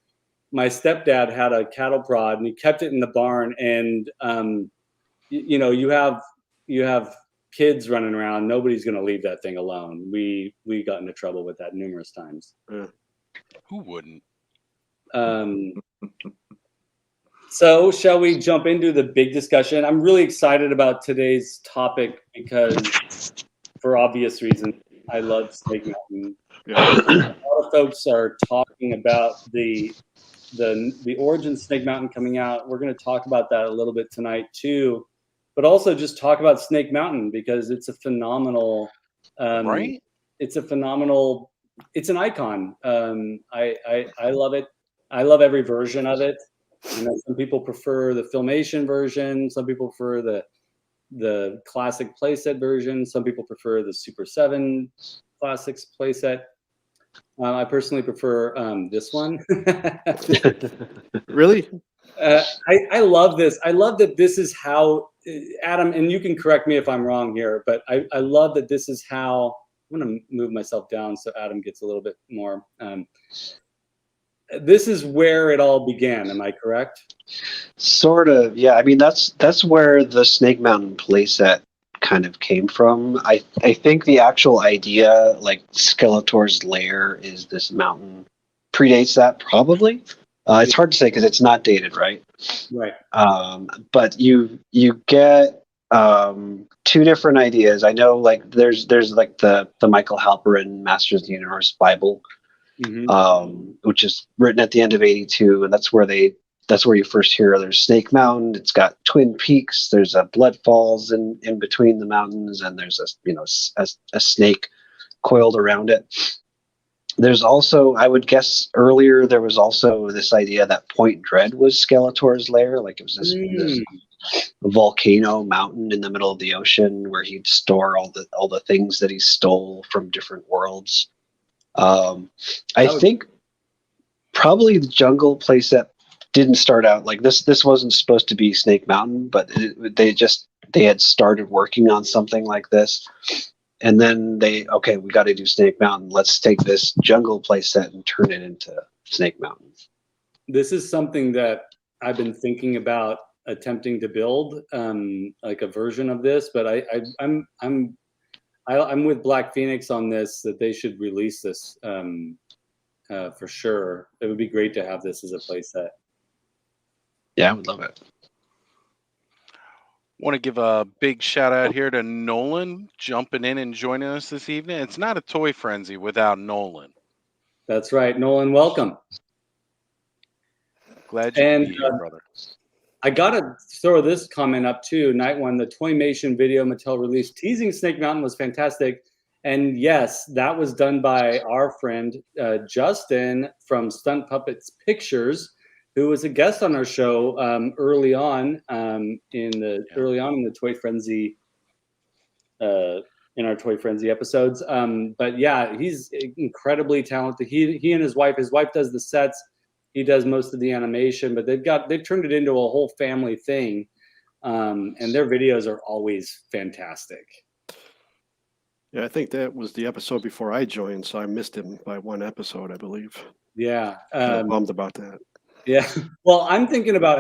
my stepdad had a cattle prod and he kept it in the barn. And you have kids running around. Nobody's going to leave that thing alone. We got into trouble with that numerous times. Yeah. Who wouldn't? So shall we jump into the big discussion? I'm really excited about today's topic because, for obvious reasons, I love Snake Mountain. Yeah. A lot of folks are talking about the origin of Snake Mountain coming out. We're going to talk about that a little bit tonight too, but also just talk about Snake Mountain because it's a phenomenal. Right. It's a phenomenal. It's an icon. I love it. I love every version of it. You know, some people prefer the Filmation version. Some people prefer the classic playset version. Some people prefer the Super 7 Classics playset. I personally prefer this one. Really? I love this. I love that this is how, Adam, and you can correct me if I'm wrong here, but I love that this is how, I'm going to move myself down so Adam gets a little bit more. This is where it all began. Am I correct? Sort of, yeah. I mean, that's where the Snake Mountain playset kind of came from. I think the actual idea, like Skeletor's lair, is this mountain, predates that probably. It's hard to say because it's not dated, right? Right. But you get two different ideas. I know, like there's like the Michael Halperin Masters of the Universe Bible. Mm-hmm. Which is written at the end of '82, and that's where you first hear there's Snake Mountain. It's got twin peaks. There's a blood falls in between the mountains, and there's a snake coiled around it. There's also, I would guess earlier, there was also this idea that Point Dread was Skeletor's lair. Like it was this volcano mountain in the middle of the ocean where he'd store all the things that he stole from different worlds. I think probably the jungle playset didn't start out like this. This wasn't supposed to be Snake Mountain, but they had started working on something like this. And then we got to do Snake Mountain. Let's take this jungle playset and turn it into Snake Mountain. This is something that I've been thinking about attempting to build, like a version of this. But I'm with Black Phoenix on this, that they should release this for sure. It would be great to have this as a playset. Yeah, I would love it. Want to give a big shout out here to Nolan jumping in and joining us this evening. It's not a Toy Frenzy without Nolan. That's right. Nolan, welcome. Glad you be here, brother. I got to throw this comment up too. Night one, the Toymation video Mattel released teasing Snake Mountain was fantastic. And yes, that was done by our friend Justin from Stunt Puppets Pictures, who was a guest on our show early on in the Toy Frenzy, in our Toy Frenzy episodes. But yeah, he's incredibly talented. He and his wife does the sets, he does most of the animation, but they've turned it into a whole family thing, and their videos are always fantastic. Yeah, I think that was the episode before I joined, so I missed him by one episode, I believe. Yeah, I'm bummed about that. Yeah, well, I'm thinking about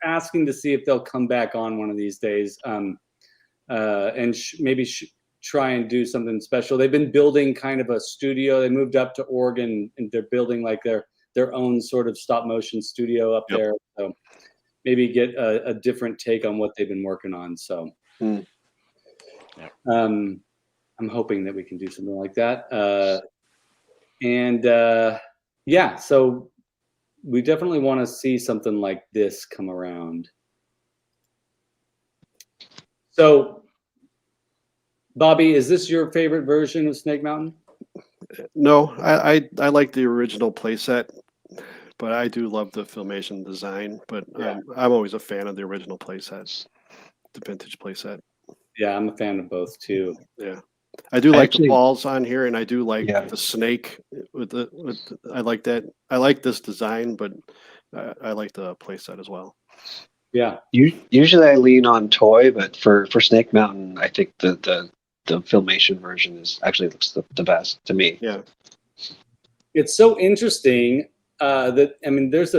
asking to see if they'll come back on one of these days, and maybe try and do something special. They've been building kind of a studio. They moved up to Oregon, and they're building like their own sort of stop motion studio up there. So maybe get a different take on what they've been working on. So I'm hoping that we can do something like that. Yeah, so we definitely want to see something like this come around. So, Bobby, is this your favorite version of Snake Mountain? No, I like the original playset, but I do love the Filmation design. But yeah. I'm always a fan of the original playsets, the vintage playset. Yeah, I'm a fan of both too. Yeah. I do like the balls on here, and I do like the snake I like that. I like this design, but I like the playset as well. Yeah. Usually I lean on toy, but for Snake Mountain, I think the Filmation version looks the best to me. Yeah. It's so interesting that there's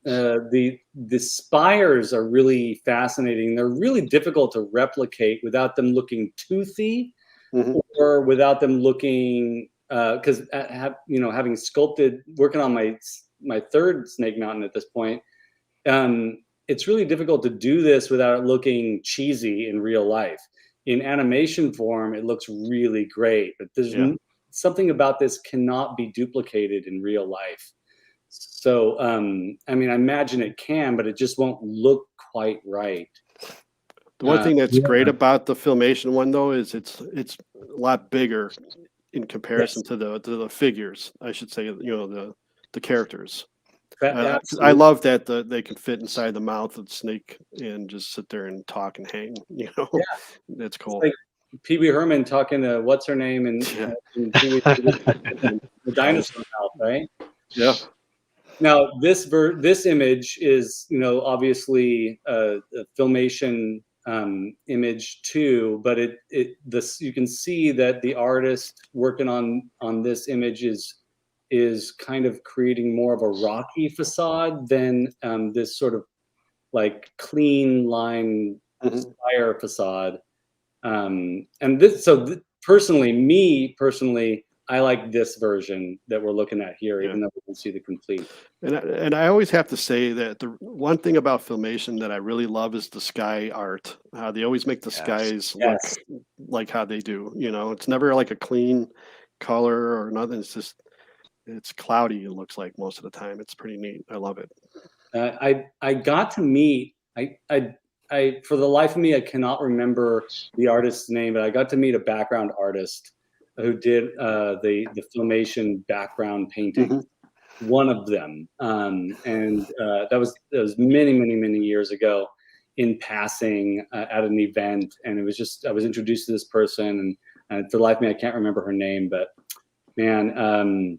the spires are really fascinating. They're really difficult to replicate without them looking toothy. Mm-hmm. Or without them looking, because having sculpted, working on my third Snake Mountain at this point, it's really difficult to do this without it looking cheesy in real life. In animation form, it looks really great, but there's something about this cannot be duplicated in real life. So, I imagine it can, but it just won't look quite right. The one thing that's great about the Filmation one, though, is it's a lot bigger in comparison to the figures. I should say, the characters. I love that they can fit inside the mouth of the snake and just sit there and talk and hang. That's cool. It's like Pee Wee Herman talking to what's her name in the dinosaur mouth, right? Yeah. Now this image is obviously a Filmation image too, but you can see that the artist working on this image is kind of creating more of a rocky facade than this sort of like clean line spire facade. Personally, I like this version that we're looking at here, even though we can see the complete. And I always have to say that the one thing about Filmation that I really love is the sky art. How they always make the skies look like how they do. It's never like a clean color or nothing. It's cloudy. It looks like most of the time. It's pretty neat. I love it. I got to meet. I for the life of me, I cannot remember the artist's name, but I got to meet a background artist who did the Filmation background painting. Mm-hmm. One of them, and that was many years ago, in passing at an event, and it was just I was introduced to this person, and for the life of me I can't remember her name, but man,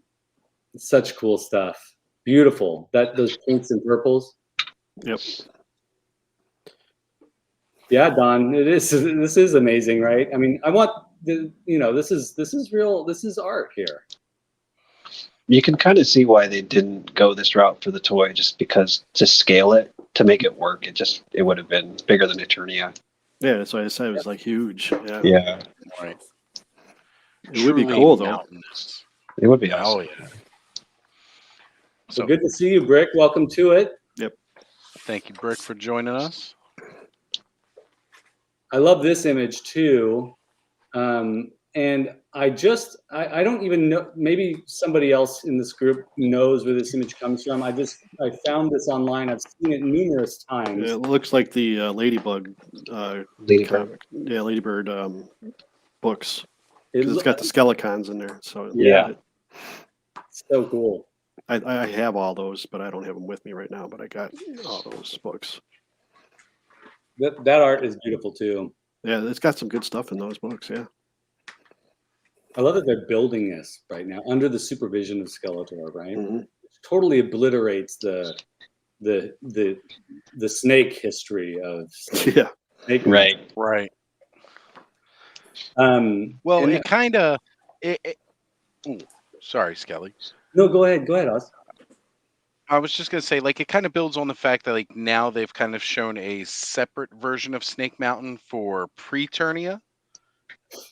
such cool stuff. Beautiful. Those pinks and purples. Yep. Yeah, Don, this is amazing, right? I mean, I want this is real. This is art here. You can kind of see why they didn't go this route for the toy, just because to scale it, to make it work, it would have been bigger than Eternia. Yeah, that's why I said it was like huge. Yeah. Right. It would be cool though. It would be awesome. Oh yeah. So good to see you, Brick. Welcome to it. Yep. Thank you, Brick, for joining us. I love this image too. And I don't even know, maybe somebody else in this group knows where this image comes from. I found this online. I've seen it numerous times. Yeah, it looks like the Ladybug Ladybird. Yeah, Ladybird books. Because it's got the skeletons in there. So yeah. It's so cool. I have all those, but I don't have them with me right now, but I got all those books. That art is beautiful too. Yeah, it's got some good stuff in those books, yeah. I love that they're building this right now under the supervision of Skeletor, right? Mm-hmm. It totally obliterates the snake history of Snake. Yeah. Snake right. Right. Well, it kind of sorry, Skelly. No, go ahead, Oz. I was just gonna say, like, it kind of builds on the fact that, like, now they've kind of shown a separate version of Snake Mountain for pre-Eternia,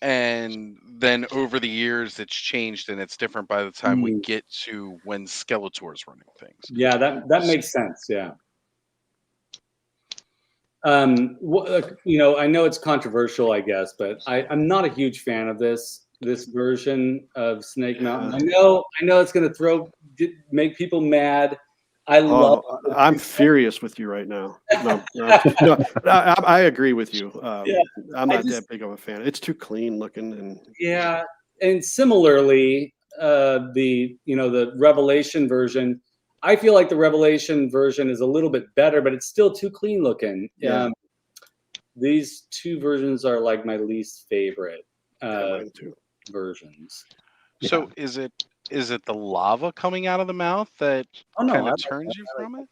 and then over the years it's changed and it's different by the time we get to when Skeletor's running things. Yeah, that makes sense. Yeah. I know it's controversial, I guess, but I'm not a huge fan of this version of Snake Mountain. I know it's going to make people mad. I'm furious with you right now. No, I agree with you. I'm not that big of a fan. It's too clean looking, and similarly, the Revelation version. I feel like the Revelation version is a little bit better, but it's still too clean looking. Yeah. These two versions are like my least favorite versions. So is it the lava coming out of the mouth that kind of turns you from it?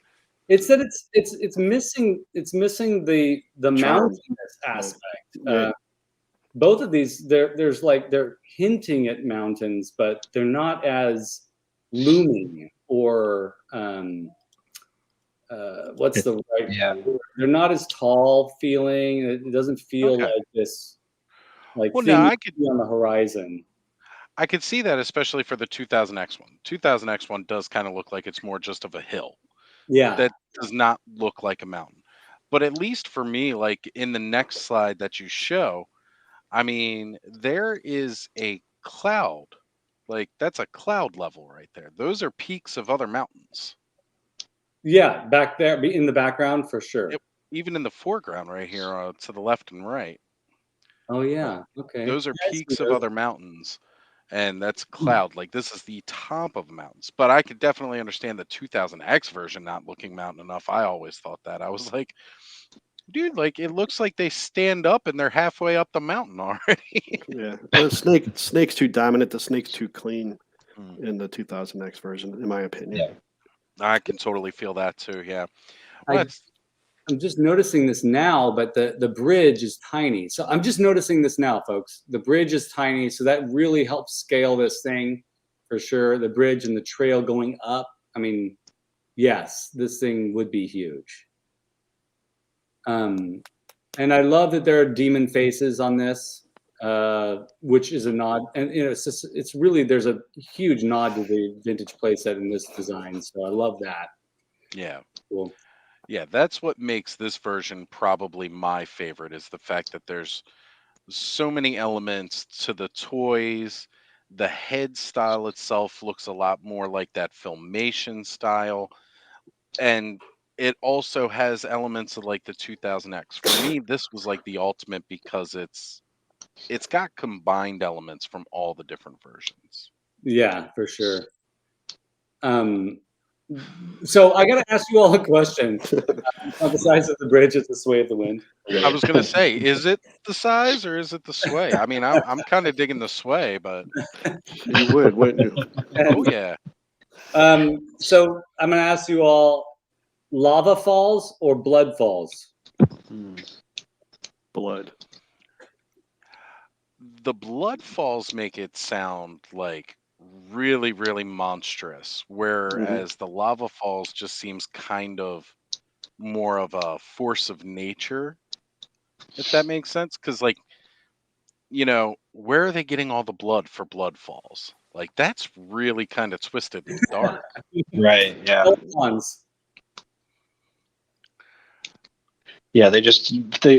It's that it's missing the mountainous aspect. Right. Both of these they're hinting at mountains, but they're not as looming or what's the right word? They're not as tall feeling. It doesn't feel like this I could be on the horizon. I could see that, especially for the 2000X one. 2000X one does kind of look like it's more just of a hill. Yeah. That does not look like a mountain. But at least for me, like in the next slide that you show, I mean, there is a cloud. Like, that's a cloud level right there. Those are peaks of other mountains. Yeah, back there in the background for sure. Even in the foreground right here to the left and right. Oh, yeah. Okay. Those are peaks of other mountains. And that's cloud. Like, this is the top of the mountains. But I could definitely understand the 2000X version not looking mountain enough. I always thought that. I was like, dude, like, it looks like they stand up and they're halfway up the mountain already. Yeah. The snake's too dominant. The snake's too clean in the 2000X version, in my opinion. Yeah. I can totally feel that too. Yeah. I'm just noticing this now, but the bridge is tiny. So I'm just noticing this now, folks. The bridge is tiny, so that really helps scale this thing for sure. The bridge and the trail going up. I mean, yes, this thing would be huge. And I love that there are demon faces on this, which is a nod. And it's really, there's a huge nod to the vintage playset in this design. So I love that. Yeah. Cool. Yeah, that's what makes this version probably my favorite, is the fact that there's so many elements to the toys. The head style itself looks a lot more like that Filmation style. And it also has elements of like the 2000X. For me, this was like the ultimate because it's it's got combined elements from all the different versions. Yeah, for sure. So I got to ask you all a question. It's not the size of the bridge; it's the sway of the wind. I was gonna say, is it the size or is it the sway? I mean, I'm kind of digging the sway, but you would, wouldn't you? oh yeah. So I'm gonna ask you all: lava falls or blood falls? Blood. The blood falls make it sound like really, really monstrous, whereas the lava falls just seems kind of more of a force of nature, if that makes sense. Because, like, you know, where are they getting all the blood for blood falls? Like, that's really kind of twisted and dark. Right. Yeah. Ones. Yeah. They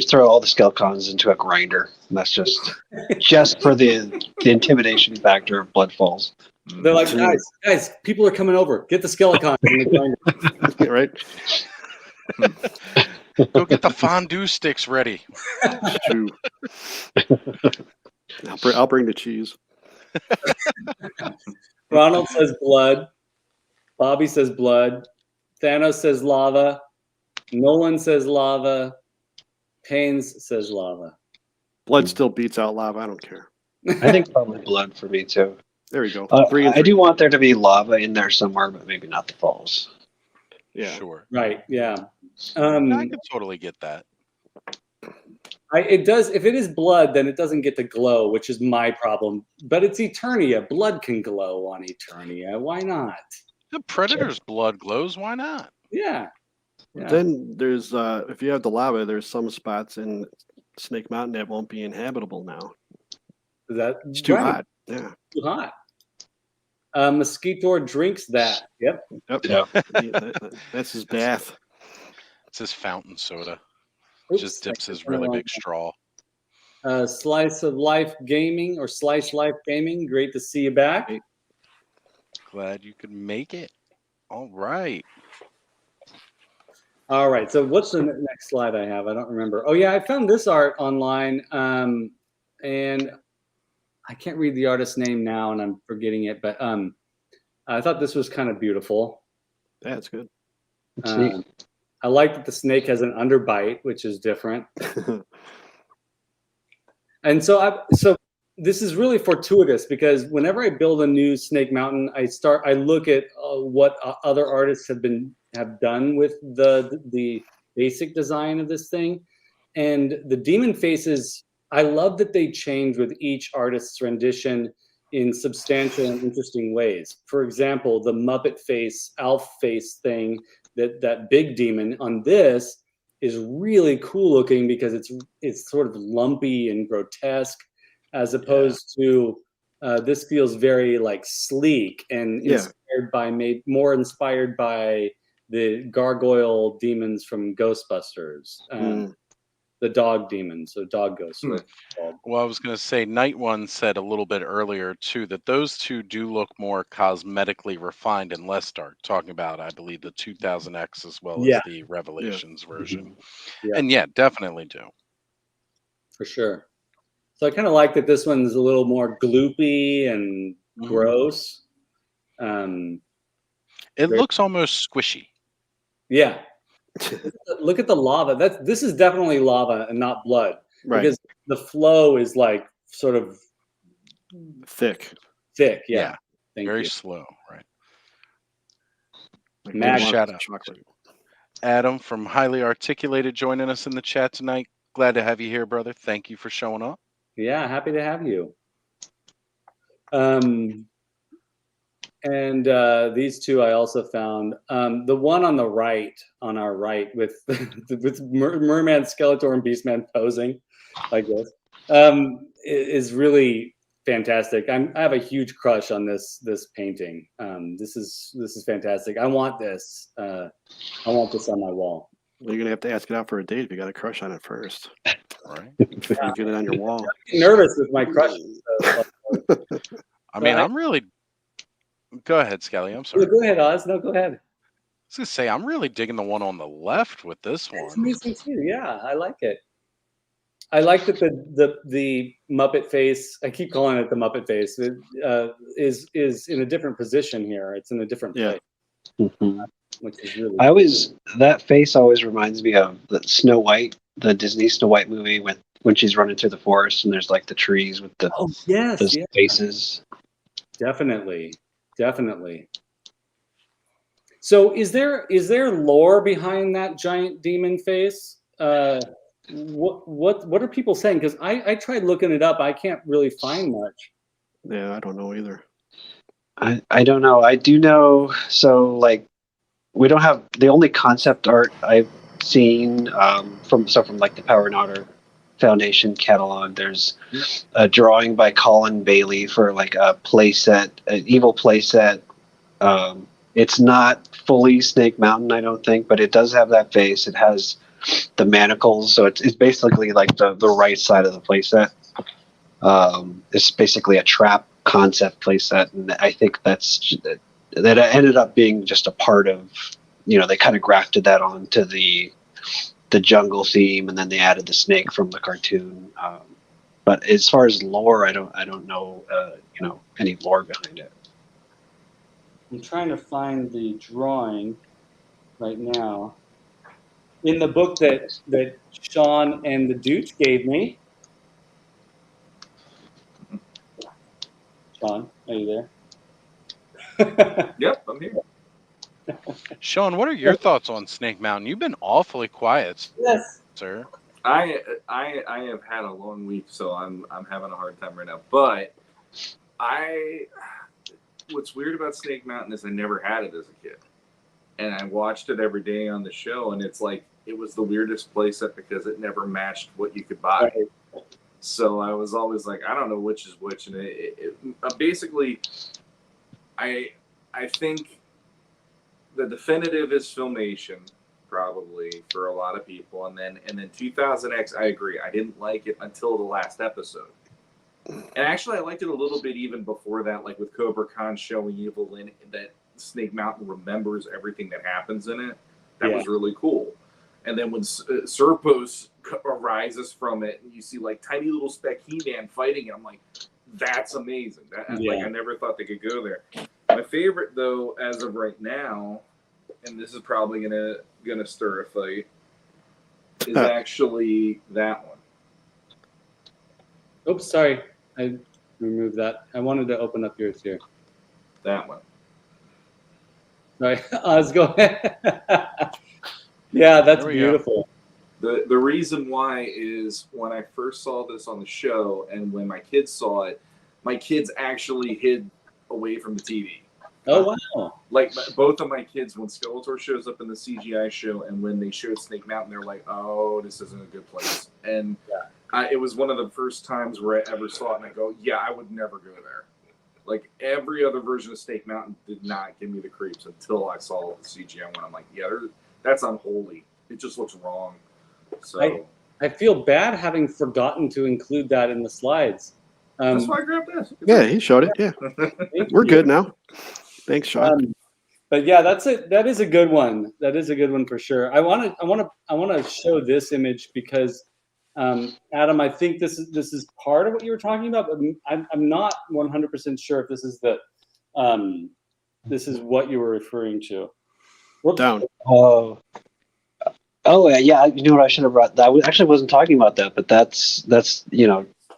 throw all the Skelecons into a grinder, and that's just for the intimidation factor of blood falls. They're like, guys, people are coming over. Get the Skelecons in the grinder. Right. Go get the fondue sticks ready. True. I'll bring the cheese. Ronald says blood. Bobby says blood. Thanos says lava. Nolan says lava. Pains says lava. Blood still beats out lava. I don't care. I think probably blood for me too. There we go. I do want there to be lava in there somewhere, but maybe not the falls. Yeah. Sure. Right. Yeah. I can totally get that. It does. If it is blood, then it doesn't get to glow, which is my problem. But it's Eternia. Blood can glow on Eternia. Why not? The Predator's blood glows. Why not? Yeah. Then there's if you have the lava, there's some spots in Snake Mountain that won't be inhabitable now. It's too hot. Yeah. Too hot. Mosquito drinks that. Yep. That's his bath. It's his fountain soda. Oops, just dips his really big straw. Slice of Life Gaming or Slice Life Gaming. Great to see you back. Glad you could make it. All right. All right. So what's the next slide I have? I don't remember. Oh yeah, I found this art online, and I can't read the artist's name now, and I'm forgetting it. But I thought this was kind of beautiful. That's good. I like that the snake has an underbite, which is different. And so this is really fortuitous because whenever I build a new Snake Mountain, I look at what other artists have done with the basic design of this thing, and the demon faces. I love that they change with each artist's rendition in substantial and interesting ways. For example, the Muppet face, Alf face thing, that big demon on this is really cool looking because it's sort of lumpy and grotesque, as opposed to this feels very like sleek and more inspired by the gargoyle demons from Ghostbusters. The dog demon, so dog ghost. Well, I was going to say, Night One said a little bit earlier, too, that those two do look more cosmetically refined and less dark, talking about, I believe, the 2000X as well as the Revelations version. Yeah. And definitely do. For sure. So I kind of like that this one's a little more gloopy and gross. It looks almost squishy. Yeah. Look at the lava. This is definitely lava and not blood, because the flow is like sort of thick. Yeah. Very slow, right? Shout out Adam from Highly Articulated joining us in the chat tonight. Glad to have you here, brother. Thank you for showing up. Yeah, happy to have you. And these two I also found. The one on our right, with Merman, Skeletor, and Beastman posing like this, is really fantastic. I have a huge crush on this painting. This is fantastic. I want this. I want this on my wall. Well, you're gonna have to ask it out for a date if you got a crush on it first. All right. Before you get it on your wall. I'm nervous with my crushes. I mean, I'm really. Go ahead, Skelly. I'm sorry. No, go ahead, Oz. No, go ahead. I was gonna say, I'm really digging the one on the left with this one. It's amazing too. Yeah, I like it. I like that the Muppet face. I keep calling it the Muppet face. Is in a different position here. It's in a different place, which is really. That face always reminds me of the Snow White, the Disney Snow White movie when she's running through the forest and there's like the trees with the faces. Definitely. So is there lore behind that giant demon face? What are people saying? Because I tried looking it up. I can't really find much. Yeah, I don't know either. I don't know. I do know. So like, we don't have the only concept art I've seen from like the Power and Otter Foundation catalog. There's a drawing by Colin Bailey for like a playset, an evil playset. It's not fully Snake Mountain, I don't think, but it does have that face. It has the manacles, so it's basically like the right side of the playset. It's basically a trap concept playset, and I think that ended up being just a part of, they kind of grafted that onto the jungle theme, and then they added the snake from the cartoon. But as far as lore, I don't know any lore behind it. I'm trying to find the drawing right now in the book that Shawn and the Dooch gave me. Shawn, are you there? Yep, I'm here. Shawn, what are your thoughts on Snake Mountain? You've been awfully quiet, sir. I have had a long week, so I'm having a hard time right now. But what's weird about Snake Mountain is I never had it as a kid, and I watched it every day on the show, and it's like it was the weirdest playset because it never matched what you could buy. Right. So I was always like, I don't know which is which, and basically, I think the definitive is Filmation, probably for a lot of people, and then 2000X. I agree. I didn't like it until the last episode. And actually, I liked it a little bit even before that, like with Cobra Khan showing Evil Lynn that Snake Mountain remembers everything that happens in it. That was really cool. And then when Serpos arises from it, and you see like tiny little speck He-Man fighting it, I'm like, that's amazing. Like I never thought they could go there. My favorite, though, as of right now, and this is probably gonna stir a fight, is actually that one. Oops, sorry. I removed that. I wanted to open up yours here. That one. Sorry, Oz, go ahead. Yeah, that's beautiful. The reason why is when I first saw this on the show, and when my kids saw it, my kids actually hid away from the TV. Oh, wow. Like both of my kids, when Skeletor shows up in the CGI show and when they showed Snake Mountain, they're like, oh, this isn't a good place. And it was one of the first times where I ever saw it, and I go, yeah, I would never go there. Like every other version of Snake Mountain did not give me the creeps until I saw the CGI one. I'm like, yeah, that's unholy. It just looks wrong. So I feel bad having forgotten to include that in the slides. That's why I grabbed this. Yeah, he showed it. Yeah, we're good now. Thanks, Shawn. But yeah, that's it. That is a good one. That is a good one for sure. I want to show this image because, Adam, I think this is part of what you were talking about, but I'm not 100% sure if this is this is what you were referring to. Whoops. Down. Oh yeah. You know what? I should have brought that. I actually wasn't talking about that, but that's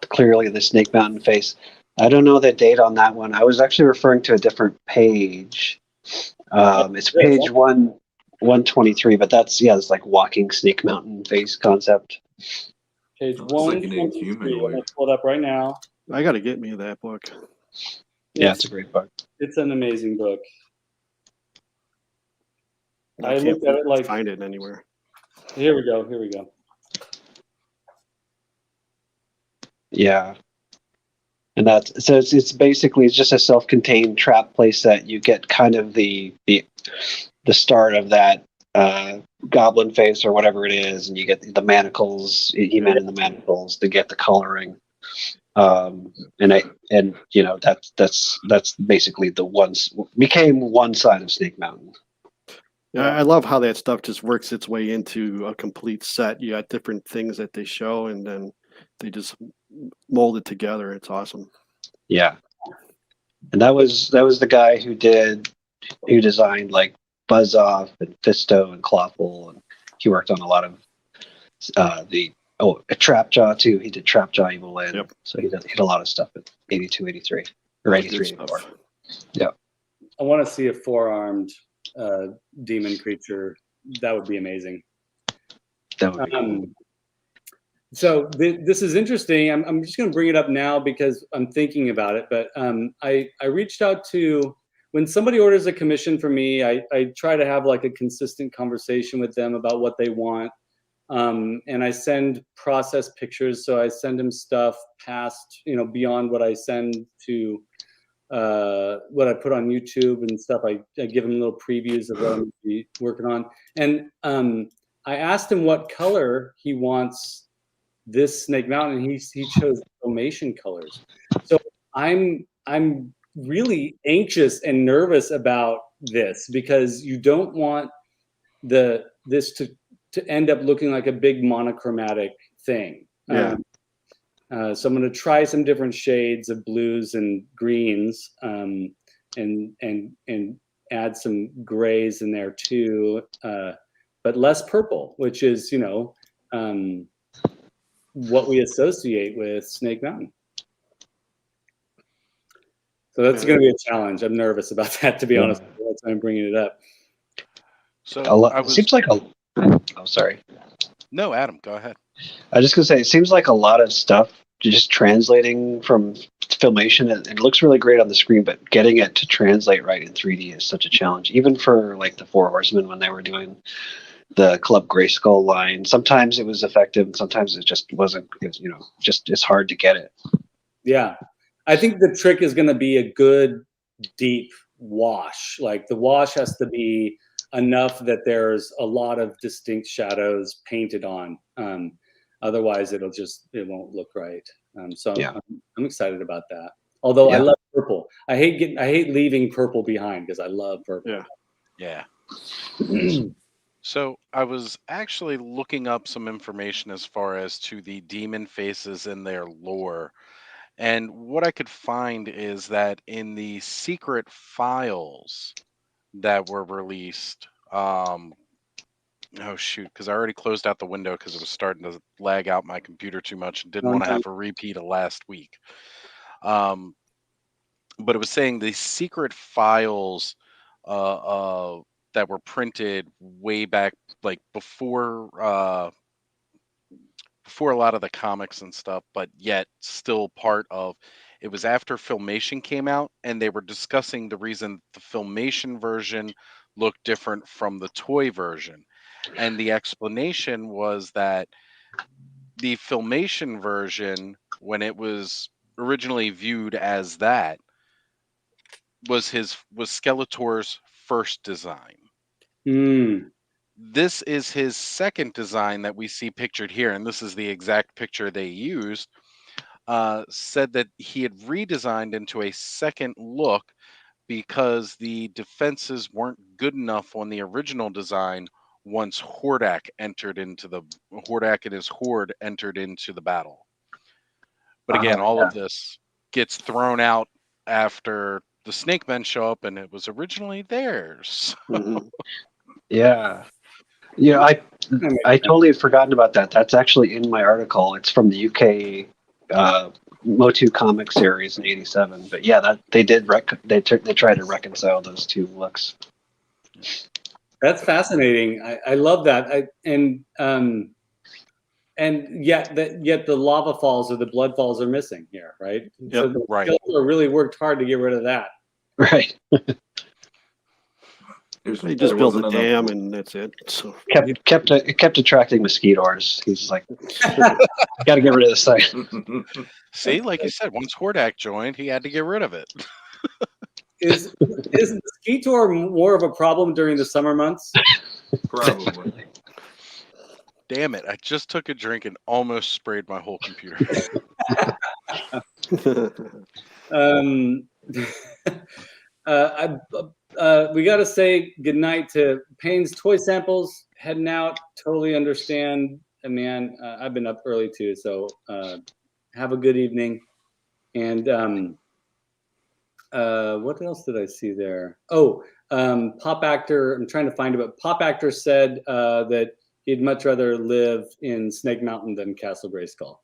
clearly the Snake Mountain face. I don't know the date on that one. I was actually referring to a different page. It's page 123, but it's like walking Snake Mountain face concept. Page 123. I'm going to pull it up right now. I got to get me that book. Yeah, it's a great book. It's an amazing book. I looked at it like find it anywhere. Here we go. Yeah. And it's basically just a self-contained trap playset. You get kind of the start of that goblin face or whatever it is, and you get the manacles, He-Man and the manacles to get the coloring. That's basically became one side of Snake Mountain. Yeah, I love how that stuff just works its way into a complete set. You got different things that they show, and then they just mold it together. It's awesome. Yeah, and that was the guy who designed like Buzz Off and Fisto and Clawful, and he worked on a lot of Trapjaw too. He did Trapjaw Evil Land. Yep. So he did a lot of stuff in 82, 83, or 83, 84. Yeah. I want to see a 4-armed demon creature. That would be amazing. That would be cool. So this is interesting. I'm just going to bring it up now because I'm thinking about it. But I reached out to, when somebody orders a commission from me, I try to have like a consistent conversation with them about what they want. And I send process pictures. So I send them stuff past, beyond what I send to what I put on YouTube and stuff. I give him little previews of what I'm going to be working on. And I asked him what color he wants this Snake Mountain, and he chose Filmation colors. So I'm really anxious and nervous about this because you don't want this to end up looking like a big monochromatic thing. Yeah. So I'm going to try some different shades of blues and greens, and add some grays in there too, but less purple, which is what we associate with Snake Mountain. So that's going to be a challenge. I'm nervous about that, to be honest. That's why I'm bringing it up. So seems like oh, sorry. No, Adam, go ahead. I was just gonna say, it seems like a lot of stuff just translating from Filmation. It looks really great on the screen, but getting it to translate right in 3D is such a challenge. Even for like the Four Horsemen when they were doing the Club Grayskull line, sometimes it was effective, and sometimes it just wasn't. It's hard to get it. Yeah, I think the trick is going to be a good deep wash. Like the wash has to be enough that there's a lot of distinct shadows painted on. Otherwise, it won't look right. So yeah. I'm excited about that. Although I love purple. I hate leaving purple behind because I love purple. Yeah. So I was actually looking up some information as far as to the demon faces and their lore. And what I could find is that in the secret files that were released, oh shoot, because I already closed out the window because it was starting to lag out my computer too much and didn't want to have a repeat of last week. But it was saying the secret files that were printed way back, like before a lot of the comics and stuff, but yet still part of. It was after Filmation came out, and they were discussing the reason the Filmation version looked different from the toy version. And the explanation was that the Filmation version, when it was originally viewed as that, was Skeletor's first design. This is his second design that we see pictured here, and this is the exact picture they used. Said that he had redesigned into a second look because the defenses weren't good enough on the original design once Hordak and his horde entered into the battle. But again, all of this gets thrown out after the Snake Men show up, and it was originally theirs. Yeah. I totally had forgotten about that. That's actually in my article. It's from the UK Motu comic series in '87. But yeah, that they did. They tried to reconcile those two looks. That's fascinating. I love that. And yet the lava falls or the blood falls are missing here, right? Yep. So the Skeletor really worked hard to get rid of that. Right. He just built a dam and that's it. So it kept attracting mosquitoes. He's like, got to get rid of this thing. See, like you said, once Hordak joined, he had to get rid of it. Is Skeletor more of a problem during the summer months? Probably. Damn it! I just took a drink and almost sprayed my whole computer. We got to say goodnight to Payne's Toy Samples. Heading out. Totally understand. man, I've been up early too. So have a good evening. And what else did I see there? Oh, pop actor. I'm trying to find it, but pop actor said that he'd much rather live in Snake Mountain than Castle Grayskull.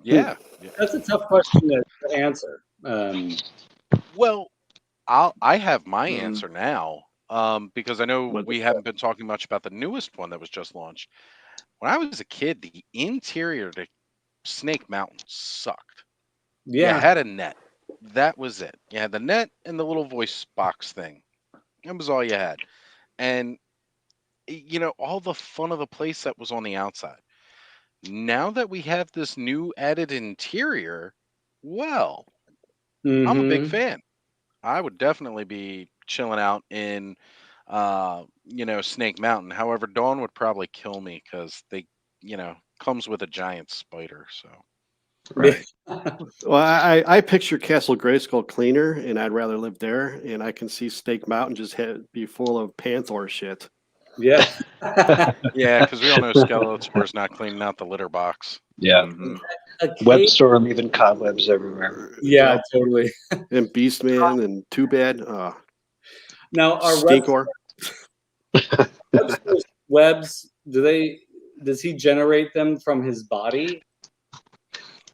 Yeah. That's a tough question to answer. Well, I have my answer now, because I know we haven't been talking much about the newest one that was just launched. When I was a kid, the interior to Snake Mountain sucked. Yeah. You had a net. That was it. You had the net and the little voice box thing. That was all you had. And, all the fun of the place that was on the outside. Now that we have this new added interior, well, I'm a big fan. I would definitely be chilling out in, Snake Mountain. However, Dawn would probably kill me because they, comes with a giant spider. So, Right. Well, I picture Castle Grayskull cleaner, and I'd rather live there. And I can see Snake Mountain just be full of Panther shit. Yeah. Yeah, because we all know Skeletor's not cleaning out the litter box. Yeah. Web store leaving cobwebs everywhere. Yeah, totally. And Beastman and Too Bad. Now, our webs, does he generate them from his body?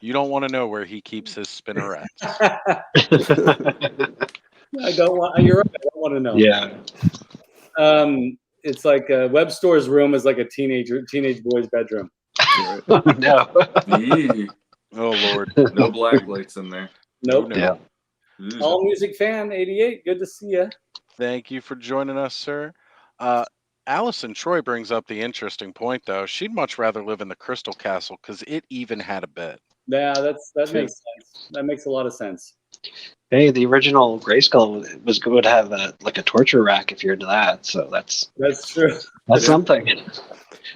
You don't want to know where he keeps his spinnerets. I don't want. You're right. I don't want to know. Yeah. It's like a web store's room is like a teenage boy's bedroom. No. Oh Lord. No black lights in there. Nope. Yeah. All Music Fan 88. Good to see you. Thank you for joining us, sir. Allison Troy brings up the interesting point, though. She'd much rather live in the Crystal Castle because it even had a bed. Yeah, that makes sense. That makes a lot of sense. Hey, the original Grayskull was good to have a torture rack if you're into that. So that's true. That's something.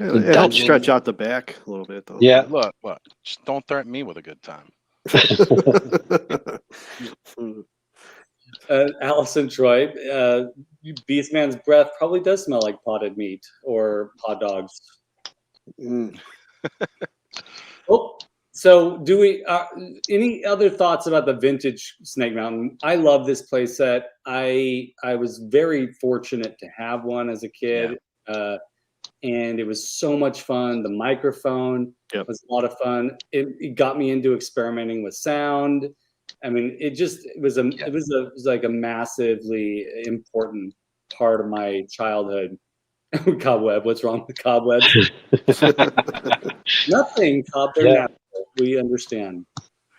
It helps stretch out the back a little bit, though. Yeah. Look, just don't threaten me with a good time. Allison Troy, Beastman's breath probably does smell like potted meat or hot dogs. Oh, so do we? Any other thoughts about the vintage Snake Mountain? I love this play set. I was very fortunate to have one as a kid, and it was so much fun. The microphone was a lot of fun. It got me into experimenting with sound. I mean, it was like a massively important part of my childhood. Cobweb, what's wrong with cobwebs? Nothing, Cobb. They're natural. We understand.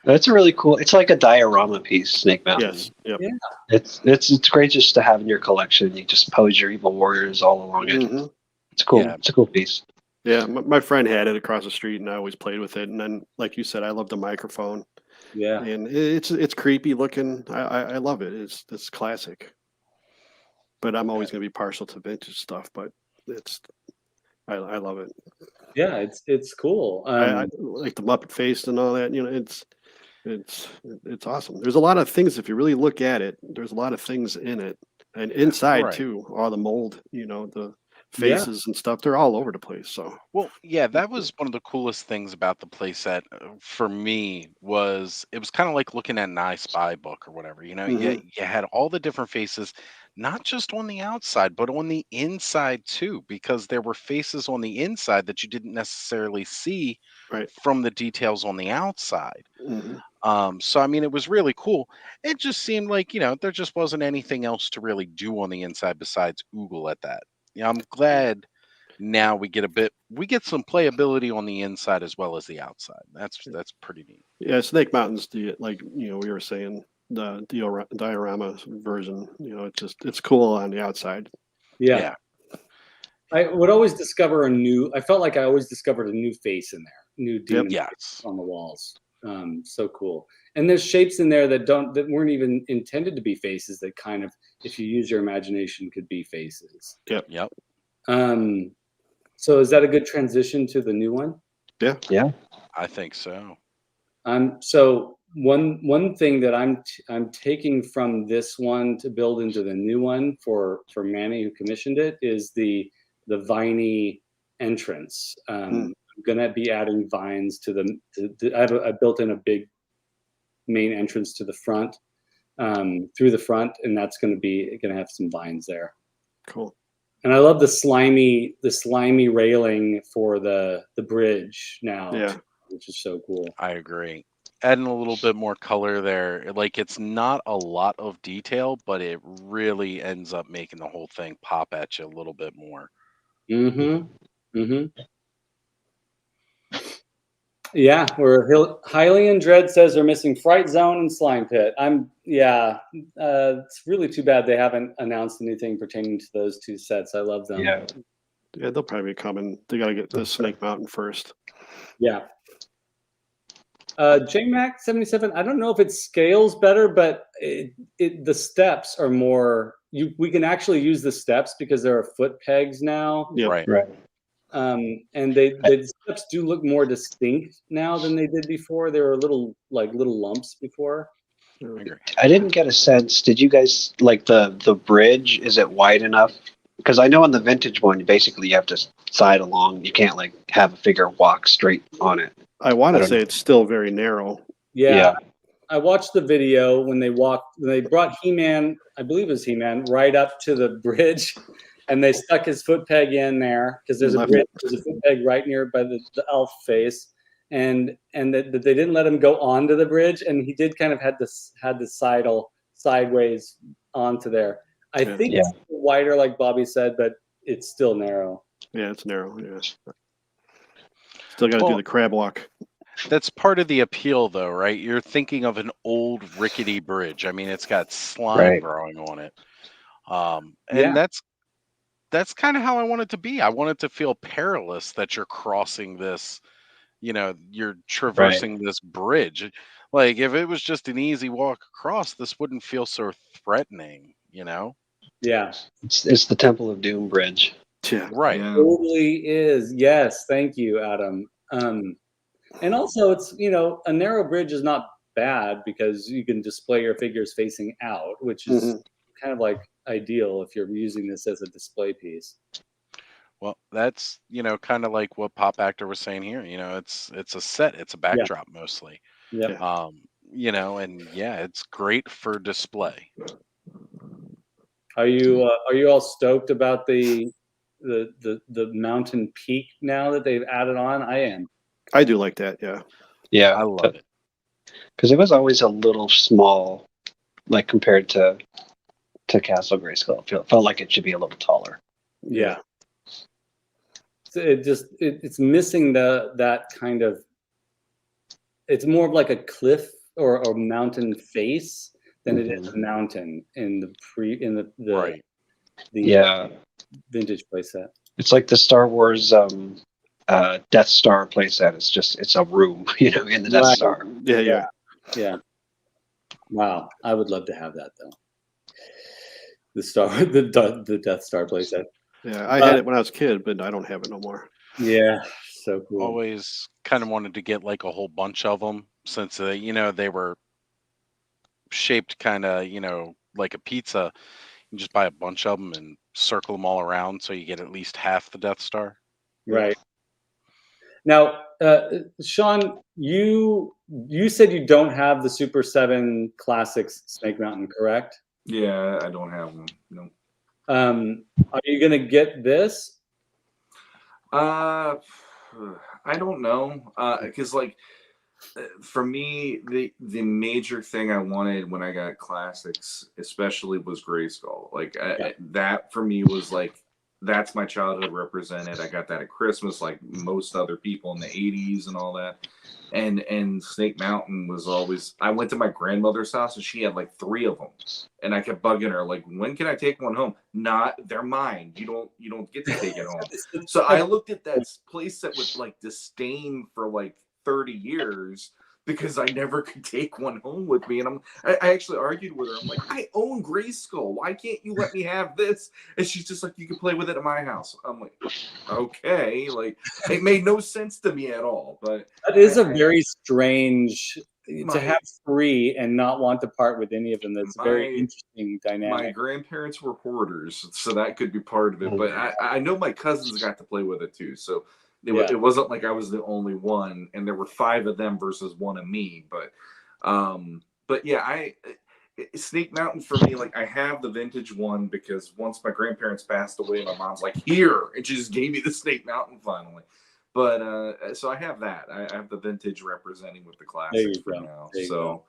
That's a really cool. It's like a diorama piece, Snake Mountain. Yes. Yep. Yeah. It's great just to have in your collection. You just pose your evil warriors all along it. Mm-hmm. It's cool. Yeah. It's a cool piece. Yeah, my friend had it across the street, and I always played with it. And then, like you said, I love the microphone. Yeah, and it's creepy looking. I love it. It's classic. But I'm always going to be partial to vintage stuff. But I love it. Yeah, it's cool. I like the Muppet face and all that. It's awesome. There's a lot of things if you really look at it. There's a lot of things in it, and inside too. All the mold, the faces and stuff. They're all over the place. So that was one of the coolest things about the playset for me. Was it was kind of like looking at an I Spy book or whatever. You had all the different faces, not just on the outside, but on the inside too, because there were faces on the inside that you didn't necessarily see from the details on the outside. So I mean, it was really cool. It just seemed like there just wasn't anything else to really do on the inside besides oogle at that. I'm glad now we get some playability on the inside as well as the outside. That's pretty neat. Yeah, Snake Mountain's we were saying the diorama version. It's cool on the outside. Yeah. I would always discover I felt like I always discovered a new face in there, new demon face on the walls. So cool. And there's shapes in there that weren't even intended to be faces that kind of, if you use your imagination, could be faces. Yep. So is that a good transition to the new one? Yeah. I think so. So one thing that I'm taking from this one to build into the new one for Manny who commissioned it is the viney entrance. I'm gonna be adding vines to I built in a big main entrance to the front, through the front, and that's gonna have some vines there. Cool. And I love the slimy railing for the bridge now, which is so cool. I agree. Adding a little bit more color there. Like, it's not a lot of detail, but it really ends up making the whole thing pop at you a little bit more. Yeah, where Hylian Dread says they're missing Fright Zone and Slime Pit. It's really too bad they haven't announced anything pertaining to those two sets. I love them. Yeah, they'll probably be coming. They got to get the Snake Mountain first. Yeah. JMac77, I don't know if it scales better, but the steps are more. We can actually use the steps because there are foot pegs now. Yep. right. And the steps do look more distinct now than they did before. They were little lumps before. I didn't get a sense. Did you guys like the bridge? Is it wide enough? Because I know on the vintage one, basically you have to side along. You can't like have a figure walk straight on it. I want to say it's still very narrow. Yeah. I watched the video when they brought He-Man, I believe it was He-Man, right up to the bridge, and they stuck his foot peg in there because there's a foot peg right near by the elf face, and that they didn't let him go onto the bridge, and he did kind of had the sidle sideways onto there. I think it's wider, like Bobby said, but it's still narrow. Yeah, it's narrow. Yeah. Still got to do the crab walk. That's part of the appeal, though, right? You're thinking of an old rickety bridge. I mean, it's got slime growing on it, and that's kind of how I want it to be. I want it to feel perilous that you're crossing this, you're traversing this bridge. Like, if it was just an easy walk across, this wouldn't feel so threatening, Yeah. It's the Temple of Doom bridge. Yeah. Right. It totally is. Yes. Thank you, Adam. And also it's, a narrow bridge is not bad because you can display your figures facing out, which is kind of like ideal if you're using this as a display piece. Well, that's, kind of like what Pop Actor was saying here. It's a set, it's a backdrop mostly. Yeah. And it's great for display. Are you all stoked about the mountain peak now that they've added on? I am. I do like that. Yeah, I love it because it was always a little small, like compared to Castle Grayskull. It felt like it should be a little taller. Yeah. So it's missing that kind of. It's more of like a cliff or mountain face than it is a mountain in the vintage playset. It's like the Star Wars Death Star playset. It's a room, in the Death Star. Yeah. Wow, I would love to have that though. The Death Star playset. Yeah, I had it when I was a kid, but I don't have it no more. Yeah, so cool. Always kind of wanted to get like a whole bunch of them since they were shaped kind of like a pizza. You just buy a bunch of them and circle them all around so you get at least half the Death Star. Right. Now, Shawn, you said you don't have the Super 7 Classics Snake Mountain, correct? Yeah, I don't have one. No. Are you gonna get this? I don't know. Because for me, the major thing I wanted when I got Classics, especially, was Grayskull. That for me was that's my childhood represented. I got that at Christmas, like most other people in the 80s and all that. And Snake Mountain was always. I went to my grandmother's house and she had 3 of them, and I kept bugging her when can I take one home? They're mine. You don't get to take it home. So I looked at that playset with disdain for 30 years because I never could take one home with me. And I actually argued with her. I'm like, I own Grayskull. Why can't you let me have this? And she's just like, you can play with it at my house. I'm like, okay. It made no sense to me at all. But that is a very strange to have 3 and not want to part with any of them. That's a very interesting dynamic. My grandparents were hoarders, so that could be part of it. But I know my cousins got to play with it too. So it wasn't like I was the only one, and there were 5 of them versus 1 of me. But yeah, Snake Mountain for me, like I have the vintage one because once my grandparents passed away, my mom's like, here, and she just gave me the Snake Mountain finally. But so I have that. I have the vintage representing with the classics for now. So,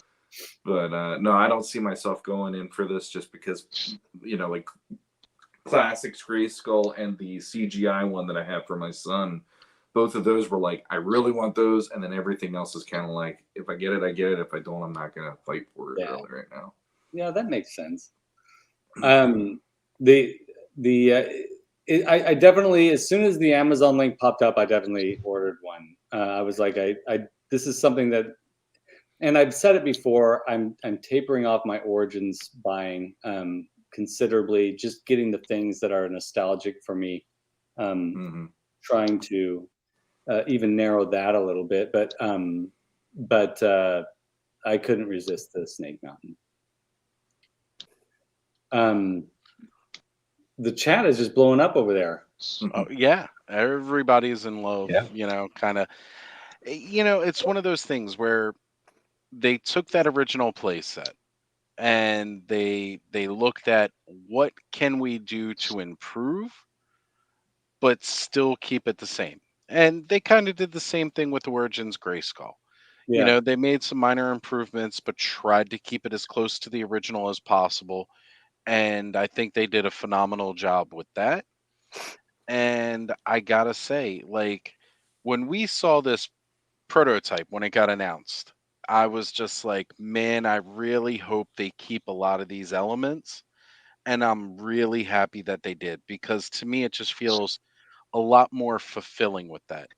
but no, I don't see myself going in for this just because, like classics Grayskull and the CGI one that I have for my son, both of those were like, I really want those, and then everything else is kind of like, if I get it, I get it. If I don't, I'm not gonna fight for it really right now. Yeah, that makes sense. I definitely, as soon as the Amazon link popped up, I definitely ordered one. I was like, this is something that, and I've said it before, I'm tapering off my Origins buying considerably, just getting the things that are nostalgic for me, trying to even narrow that a little bit, but I couldn't resist the Snake Mountain. The chat is just blowing up over there. Oh, yeah, everybody's in love. Kind of. It's one of those things where they took that original play set and they looked at what can we do to improve, but still keep it the same. And they kind of did the same thing with Origins Grayskull. They made some minor improvements, but tried to keep it as close to the original as possible. And I think they did a phenomenal job with that. And I gotta say, like, when we saw this prototype, when it got announced, I was just like, man, I really hope they keep a lot of these elements. And I'm really happy that they did, because to me, it just feels a lot more fulfilling with that.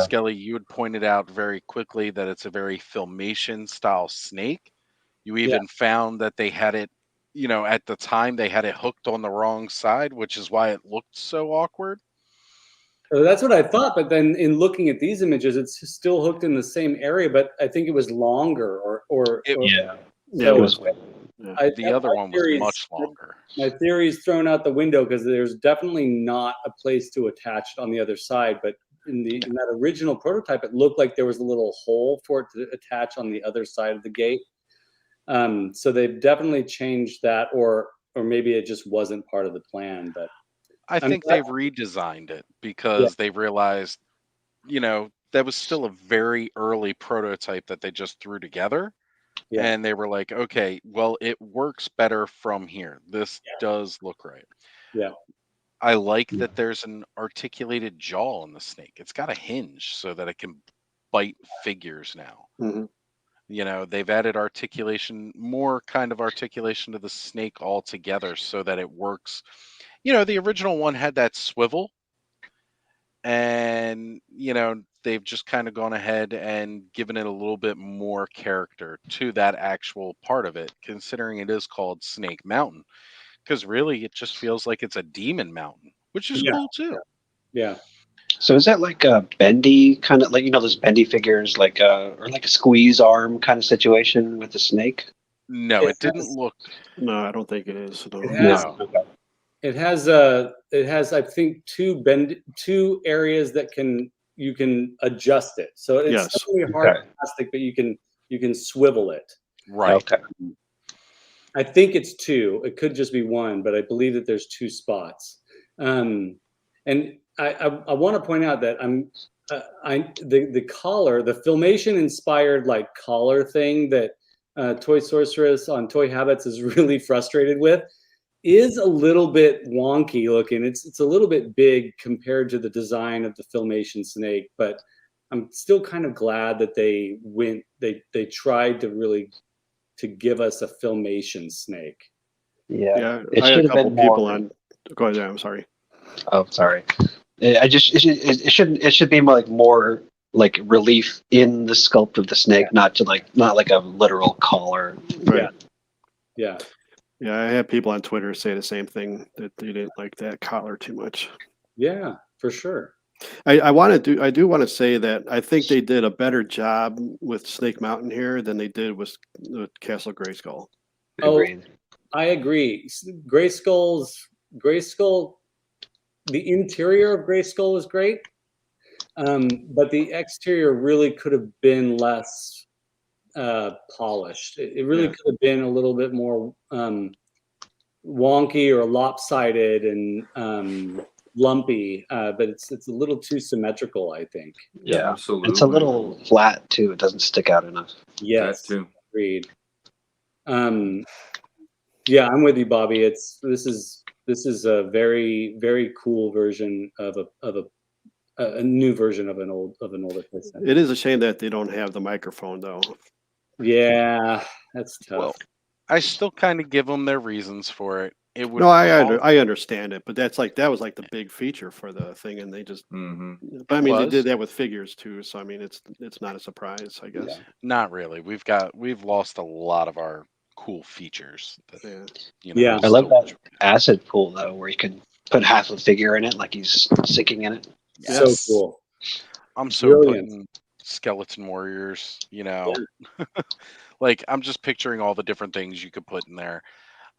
Skelly, you had pointed out very quickly that it's a very Filmation style snake. You even found that they had it, at the time they had it hooked on the wrong side, which is why it looked so awkward. So that's what I thought, but then in looking at these images, it's still hooked in the same area, but I think it was longer, It was. The other one was much longer. My theory's thrown out the window because there's definitely not a place to attach it on the other side, but in that original prototype, it looked like there was a little hole for it to attach on the other side of the gate. So they've definitely changed that, or maybe it just wasn't part of the plan. But I think they've redesigned it because they realized, that was still a very early prototype that they just threw together. Yeah. And they were like, okay, well, it works better from here. This does look right. Yeah. I like that there's an articulated jaw on the snake. It's got a hinge so that it can bite figures now. Mm-hmm. They've added more kind of articulation to the snake altogether so that it works. The original one had that swivel, and, they've just kind of gone ahead and given it a little bit more character to that actual part of it, considering it is called Snake Mountain, because really it just feels like it's a demon mountain, which is cool too. Yeah. So is that like a bendy kind of, like, those bendy figures, like or like a squeeze arm kind of situation with the snake? No, it didn't look. No, I don't think it is. No. It has I think two areas that you can adjust it. So it's definitely hard plastic, but you can swivel it. Right. Okay. I think it's 2. It could just be 1, but I believe that there's 2 spots. And I want to point out that the collar, the Filmation inspired like collar thing that Toy Sorceress on Toy Habits is really frustrated with, is a little bit wonky looking. It's a little bit big compared to the design of the Filmation snake, but I'm still kind of glad that they tried to give us a Filmation snake. Yeah. I had a couple people on. Go ahead. I'm sorry. Oh, sorry. It should be more like relief in the sculpt of the snake, not like a literal collar. Right. Yeah. Yeah, I had people on Twitter say the same thing, that they didn't like that collar too much. Yeah, for sure. I do want to say that I think they did a better job with Snake Mountain here than they did with Castle Grayskull. Agreed. I agree. Grayskull, the interior of Grayskull is great, but the exterior really could have been less polished. It really could have been a little bit more wonky or lopsided and lumpy, but it's a little too symmetrical, I think. Yeah, absolutely. It's a little flat too. It doesn't stick out enough. Yes, that too. agreed. Yeah, I'm with you, Bobby. This is a very, very cool version of a new version of an older person. It is a shame that they don't have the microphone though. Yeah, that's tough. Well, I still kind of give them their reasons for it. It would. No, I understand it, but that was like the big feature for the thing, and they just. But I mean, they did that with figures too, so I mean, it's not a surprise, I guess. Yeah. Not really. We've lost a lot of our cool features. I love that acid pool though, where you can put half a figure in it, like he's sinking in it. Yes. So cool. I'm so putting skeleton warriors. Like I'm just picturing all the different things you could put in there.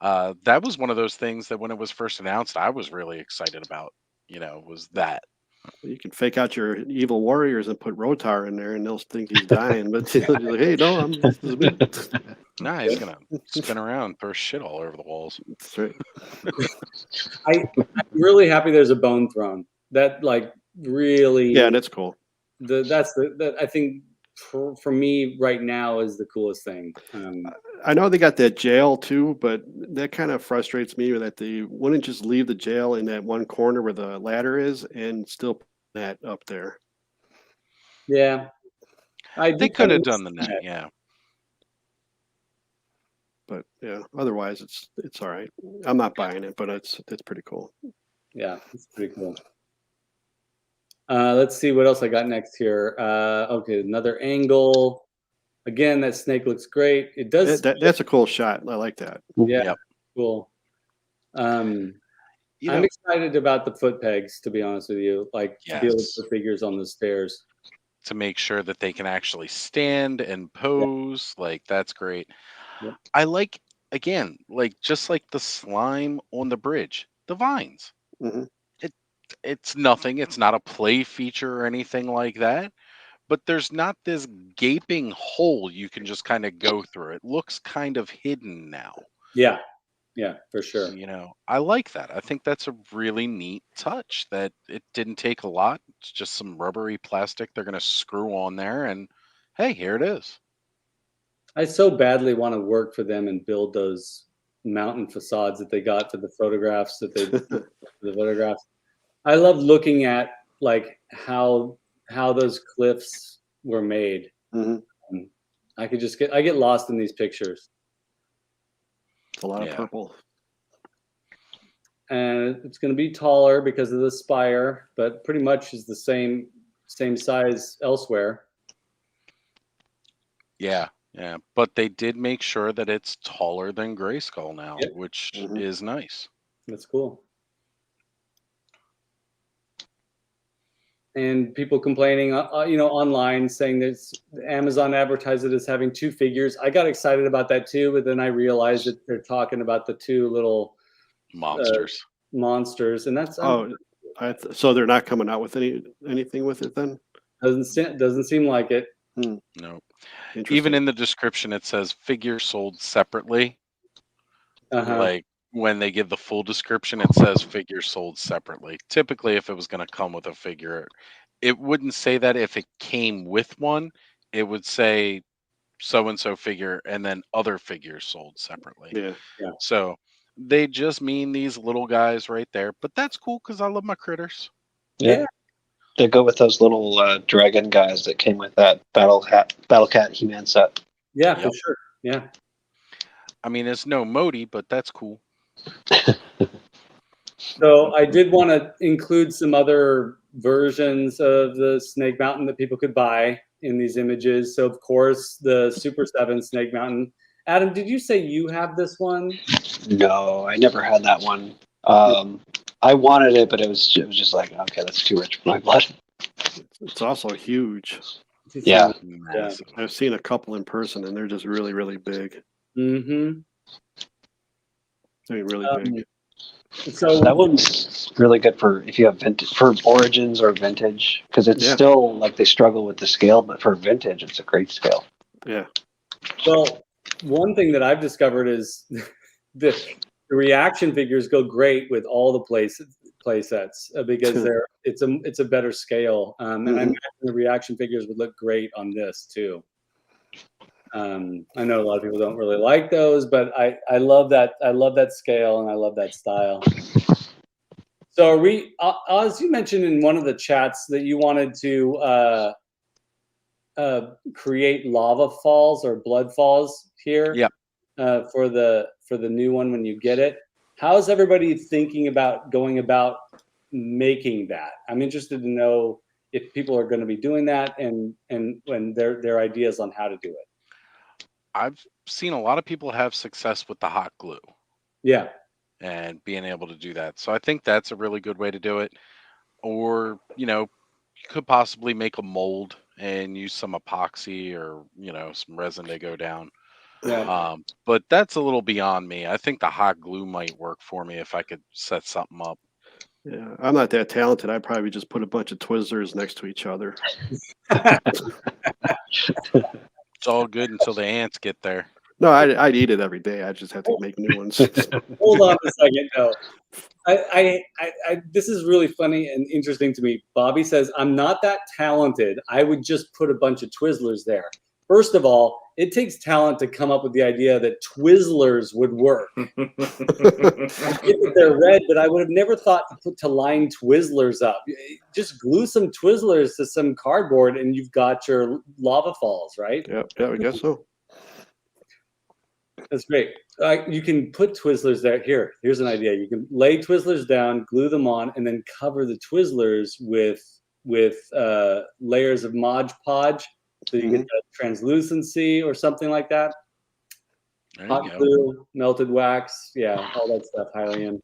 That was one of those things that when it was first announced, I was really excited about. Was that. You can fake out your evil warriors and put Rotar in there, and they'll think he's dying. But like, hey, no, Nah, he's gonna spin around, throw shit all over the walls. That's right. I'm really happy there's a bone throne. That really. Yeah, that's cool. That I think for me right now is the coolest thing. I know they got that jail too, but that kind of frustrates me that they wouldn't just leave the jail in that one corner where the ladder is and still put that up there. Yeah, they could have done the net. Yeah, but yeah, otherwise it's all right. I'm not buying it, but it's pretty cool. Yeah, it's pretty cool. Let's see what else I got next here. Okay, another angle. Again, that snake looks great. It does. That's a cool shot. I like that. Yeah, cool. I'm excited about the foot pegs, to be honest with you. To be able to put figures on the stairs. To make sure that they can actually stand and pose. That's great. Yep. I like, again, just like the slime on the bridge, the vines. Mm-hmm. It's nothing. It's not a play feature or anything like that. But there's not this gaping hole you can just kind of go through. It looks kind of hidden now. Yeah, for sure. I like that. I think that's a really neat touch that it didn't take a lot. It's just some rubbery plastic they're going to screw on there. And hey, here it is. I so badly want to work for them and build those mountain facades that they got for the photographs the photographs. I love looking at how those cliffs were made. Mm-hmm. I get lost in these pictures. It's a lot of purple. And it's going to be taller because of the spire, but pretty much is the same size elsewhere. Yeah. But they did make sure that it's taller than Grayskull now, which is nice. That's cool. And people complaining, online saying that Amazon advertised it as having two figures. I got excited about that too, but then I realized that they're talking about the two little monsters, and that's so they're not coming out with anything with it then. Doesn't seem like it. No. Even in the description, it says figure sold separately. When they give the full description, it says figure sold separately. Typically, if it was going to come with a figure, it wouldn't say that. If it came with one, it would say so-and-so figure and then other figures sold separately. Yeah. So they just mean these little guys right there. But that's cool because I love my critters. Yeah. They go with those little dragon guys that came with that Battle Cat He-Man set. Yeah, for sure. Yeah. I mean, it's no Modi, but that's cool. So I did want to include some other versions of the Snake Mountain that people could buy in these images. So of course the Super 7 Snake Mountain. Adam, did you say you have this one? No, I never had that one. I wanted it, but it was just like, okay, that's too rich for my blood. It's also huge. Yeah. Massive. I've seen a couple in person, and they're just really, really big. Mm-hmm. I mean, really big. So that one's really good for if you have vintage, for Origins or Vintage, because it's still like they struggle with the scale, but for Vintage, it's a great scale. Yeah. Well, one thing that I've discovered is the reaction figures go great with all the play sets because it's a better scale, and I imagine the reaction figures would look great on this too. I know a lot of people don't really like those, but I love that. I love that scale and I love that style. So are we, Oz, you mentioned in one of the chats that you wanted to create lava falls or blood falls here. Yeah. For the new one when you get it. How's everybody thinking about going about making that? I'm interested to know if people are going to be doing that and when their ideas on how to do it. I've seen a lot of people have success with the hot glue. Yeah. And being able to do that. So I think that's a really good way to do it. Or, you could possibly make a mold and use some epoxy or, some resin to go down. Yeah. But that's a little beyond me. I think the hot glue might work for me if I could set something up. Yeah, I'm not that talented. I'd probably just put a bunch of Twizzlers next to each other. It's all good until the ants get there. No, I'd eat it every day. I just have to make new ones. Hold on a second. No, I this is really funny and interesting to me. Bobby says, I'm not that talented. I would just put a bunch of Twizzlers there. First of all, it takes talent to come up with the idea that Twizzlers would work. I get that they're red, but I would have never thought to line Twizzlers up. Just glue some Twizzlers to some cardboard and you've got your lava falls, right? Yeah, I guess so. That's great. You can put Twizzlers there. Here's an idea. You can lay Twizzlers down, glue them on, and then cover the Twizzlers with layers of Mod Podge, so you get the translucency or something like that. Hot glue, melted wax, all that stuff. Hylium.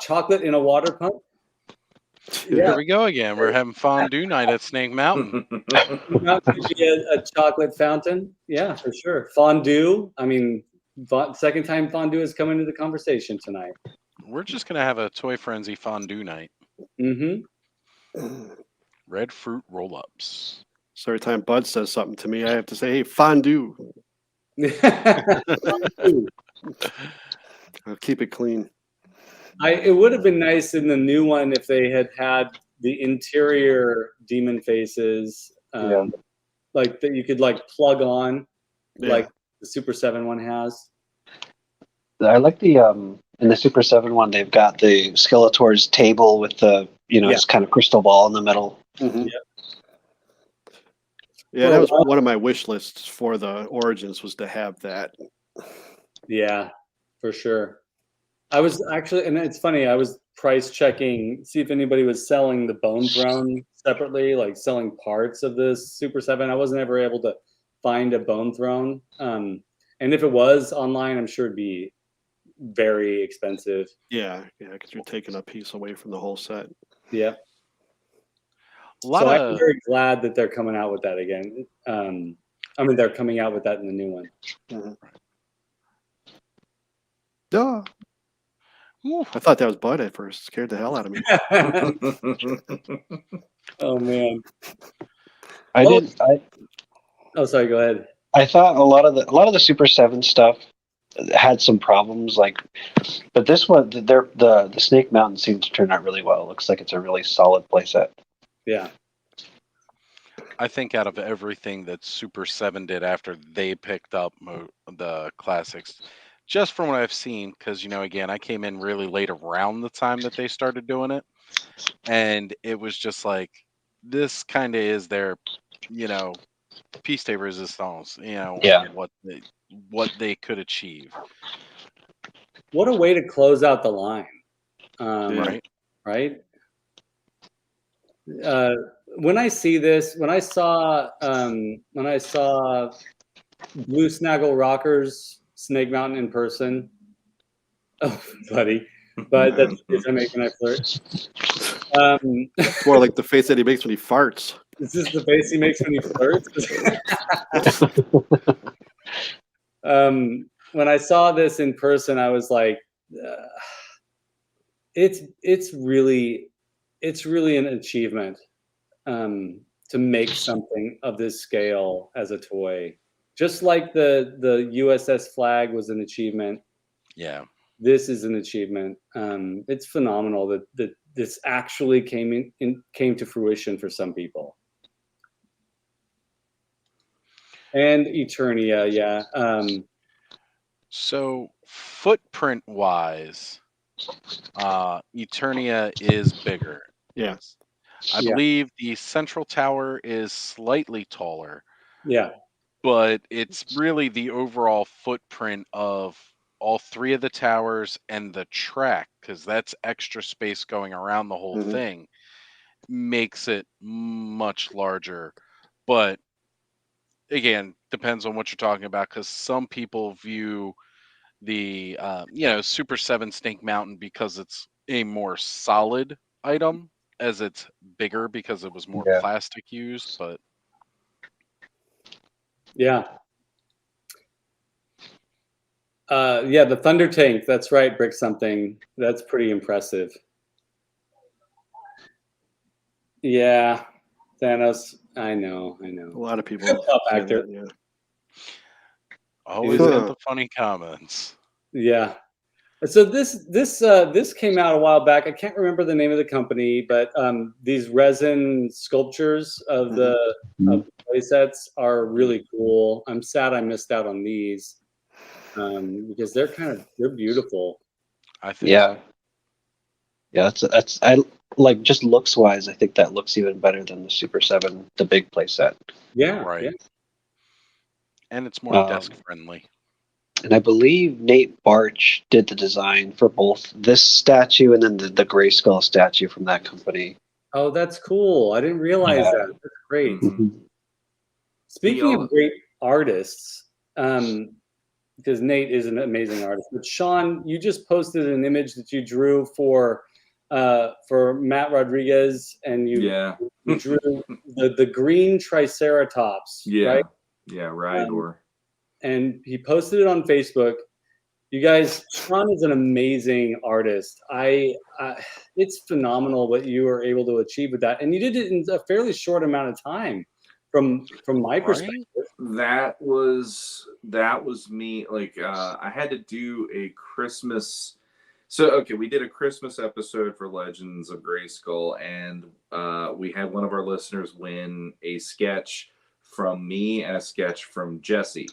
Chocolate in a water pump. Here we go again. We're having fondue night at Snake Mountain. That could be a chocolate fountain. Yeah, for sure. Fondue. I mean, second time fondue is coming to the conversation tonight. We're just going to have a Toy Frenzy fondue night. Mm-hmm. Red fruit roll-ups. So every time Bud says something to me, I have to say, hey, fondue. I'll keep it clean. It would have been nice in the new one if they had the interior demon faces, like that you could plug on, like the Super 7 one has. I like the in the Super 7 one, they've got the Skeletor's table with the this kind of crystal ball in the middle. Mm-hmm. Yeah, that was one of my wish lists for the Origins, was to have that. Yeah, for sure. I was actually, and it's funny, I was price checking, see if anybody was selling the Bone Throne separately, like selling parts of this Super 7. I wasn't ever able to find a Bone Throne. And if it was online, I'm sure it'd be very expensive. Yeah, because you're taking a piece away from the whole set. Yeah. I'm very glad that they're coming out with that again. I mean, they're coming out with that in the new one. Mm-hmm. Duh. I thought that was Bud at first. Scared the hell out of me. Oh man. Oh, sorry. Go ahead. I thought a lot of the Super 7 stuff had some problems, but this one, the Snake Mountain seemed to turn out really well. It looks like it's a really solid playset. Yeah. I think out of everything that Super 7 did after they picked up the classics, just from what I've seen, because, again, I came in really late around the time that they started doing it. And it was just like, this kind of is their, piece de resistance, what they could achieve. What a way to close out the line. Right? When I see this, when I saw Blue Snaggle Rockers Snake Mountain in person, Oh, buddy. But that's the face I make when I flirt. It's more like the face that he makes when he farts. Is this the face he makes when he flirts? When I saw this in person, I was like, it's really an achievement to make something of this scale as a toy. Just like the USS Flag was an achievement. Yeah. This is an achievement. It's phenomenal that this actually came to fruition for some people. And Eternia, yeah. So footprint wise, Eternia is bigger. Yes. I believe the central tower is slightly taller. Yeah. But it's really the overall footprint of all three of the towers and the track, because that's extra space going around the whole thing, makes it much larger. But again, depends on what you're talking about, because some people view the Super 7 Snake Mountain, because it's a more solid item, as it's bigger because it was more plastic used. But yeah, the Thunder Tank, that's right, Brick Something, that's pretty impressive. Yeah, Thanos, I know. A lot of people actor. That, yeah. Always got the funny comments. Yeah. So this came out a while back. I can't remember the name of the company, but these resin sculptures of the play sets are really cool. I'm sad I missed out on these because they're beautiful. I think. Yeah. Yeah, that's I like, just looks wise, I think that looks even better than the Super 7, the big play set. Yeah. Right. Yeah. And it's more desk friendly. And I believe Nate Barch did the design for both this statue and then the Grayskull statue from that company. Oh, that's cool. I didn't realize that. That's great. Speaking of great artists, because Nate is an amazing artist, but Shawn, you just posted an image that you drew for Matt Rodriguez, and you drew the green Triceratops. Right? Yeah, Rydor. And he posted it on Facebook. You guys, Shawn is an amazing artist. It's phenomenal what you were able to achieve with that, and you did it in a fairly short amount of time. From my perspective, that was me. Like, I had to do a Christmas. So okay, we did a Christmas episode for Legends of Grayskull, and we had one of our listeners win a sketch from me and a sketch from Jesse.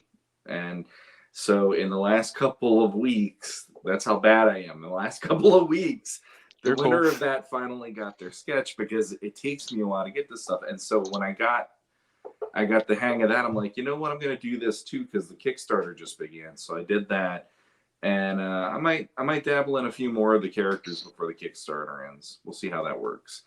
And so in the last couple of weeks, that's how bad I am. In the last couple of weeks, the winner of that finally got their sketch, because it takes me a while to get this stuff. And so when I got the hang of that, I'm like, you know what, I'm going to do this too, because the Kickstarter just began. So I did that. And I might dabble in a few more of the characters before the Kickstarter ends. We'll see how that works.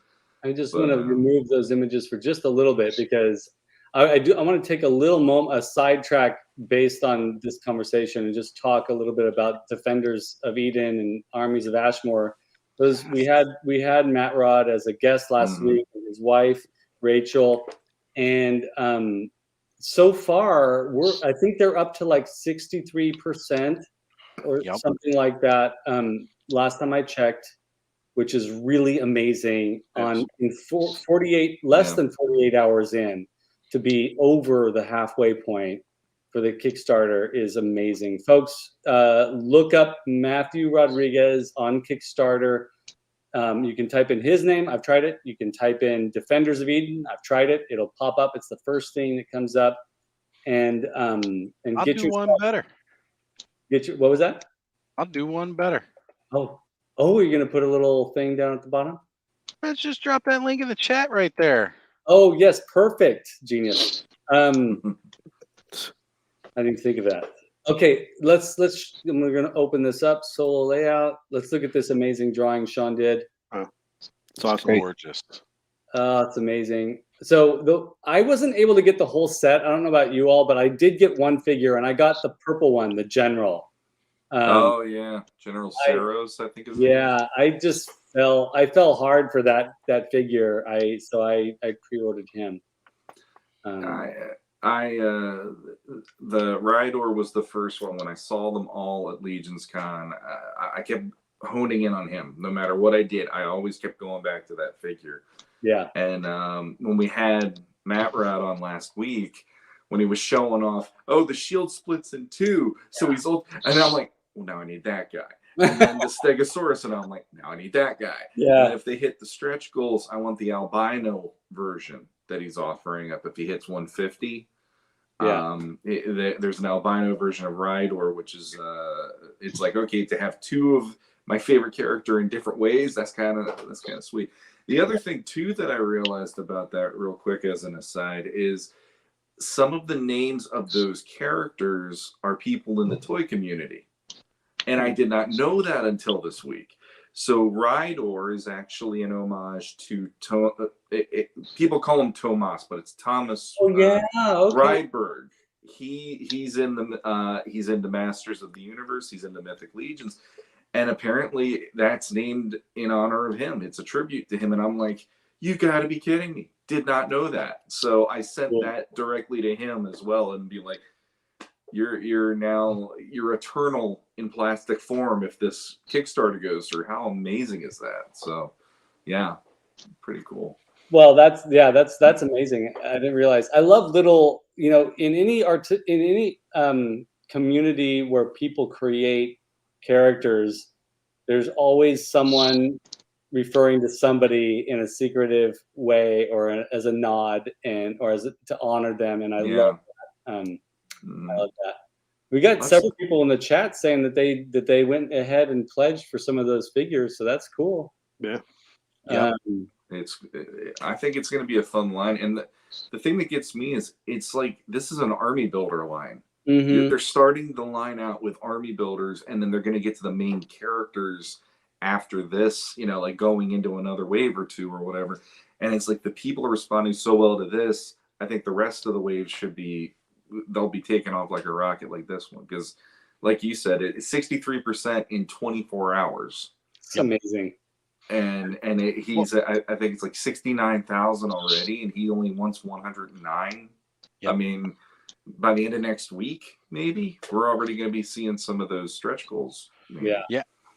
I just want to remove those images for just a little bit, because I want to take a sidetrack based on this conversation and just talk a little bit about Defenders of Eden and Armies of Ashmore. Because we had Matt Rod as a guest last week, and his wife Rachel, and so far I think they're up to like 63% or something like that. Last time I checked, which is really amazing. In 48 less than 48 hours in, to be over the halfway point for the Kickstarter is amazing. Folks, look up Matthew Rodriguez on Kickstarter. You can type in his name. I've tried it. You can type in Defenders of Eden. I've tried it. It'll pop up. It's the first thing that comes up. And I'll get do one better. What was that? I'll do one better. Oh, you're gonna put a little thing down at the bottom? Let's just drop that link in the chat right there. Oh yes, perfect, genius. I didn't think of that. Okay, we're gonna open this up. Solo layout. Let's look at this amazing drawing Shawn did. It's awesome. Gorgeous. It's amazing. So I wasn't able to get the whole set. I don't know about you all, but I did get one figure, and I got the purple one, the General. Oh yeah, General Saros, I think is. Yeah, I fell hard for that figure. I pre-ordered him. The Rhydor was the first one. When I saw them all at Legion's Con, I kept honing in on him. No matter what I did, I always kept going back to that figure. Yeah. And when we had Matt Rad on last week, when he was showing off, oh, the shield splits in two, so he's old, and I'm like, well, now I need that guy. And then the Stegosaurus, and I'm like, now I need that guy. Yeah. And if they hit the stretch goals, I want the albino version that he's offering up if he hits 150. Yeah. There's an albino version of Rhydor, which is it's like, okay, to have two of my favorite character in different ways, that's kind of sweet. The other thing too that I realized about that, real quick as an aside, is some of the names of those characters are people in the toy community, and I did not know that until this week. So Rhydor is actually an homage to people call him Tomas, but it's Thomas okay. Rydberg. He's into Masters of the Universe. He's into Mythic Legions, and apparently that's named in honor of him. It's a tribute to him, and I'm like, you got to be kidding me! Did not know that. So I sent that directly to him as well, and be like, you're eternal in plastic form if this Kickstarter goes through. How amazing is that? So yeah, pretty cool. Well, that's amazing. I didn't realize. I love little, in any community where people create characters, there's always someone referring to somebody in a secretive way or as a nod or to honor them, and I love that. I love that. We got several people in the chat saying that they went ahead and pledged for some of those figures, so that's cool. Yeah. I think it's going to be a fun line, and the thing that gets me is it's like this is an army builder line. Mm-hmm. They're starting the line out with army builders, and then they're going to get to the main characters after this, like going into another wave or two or whatever. And it's like the people are responding so well to this. I think the rest of the waves they'll be taken off like a rocket, like this one, because like you said, it's 63% in 24 hours. It's amazing. And he's I think it's like 69,000 already, and he only wants 109. Yep. I mean, by the end of next week, maybe we're already going to be seeing some of those stretch goals. Maybe.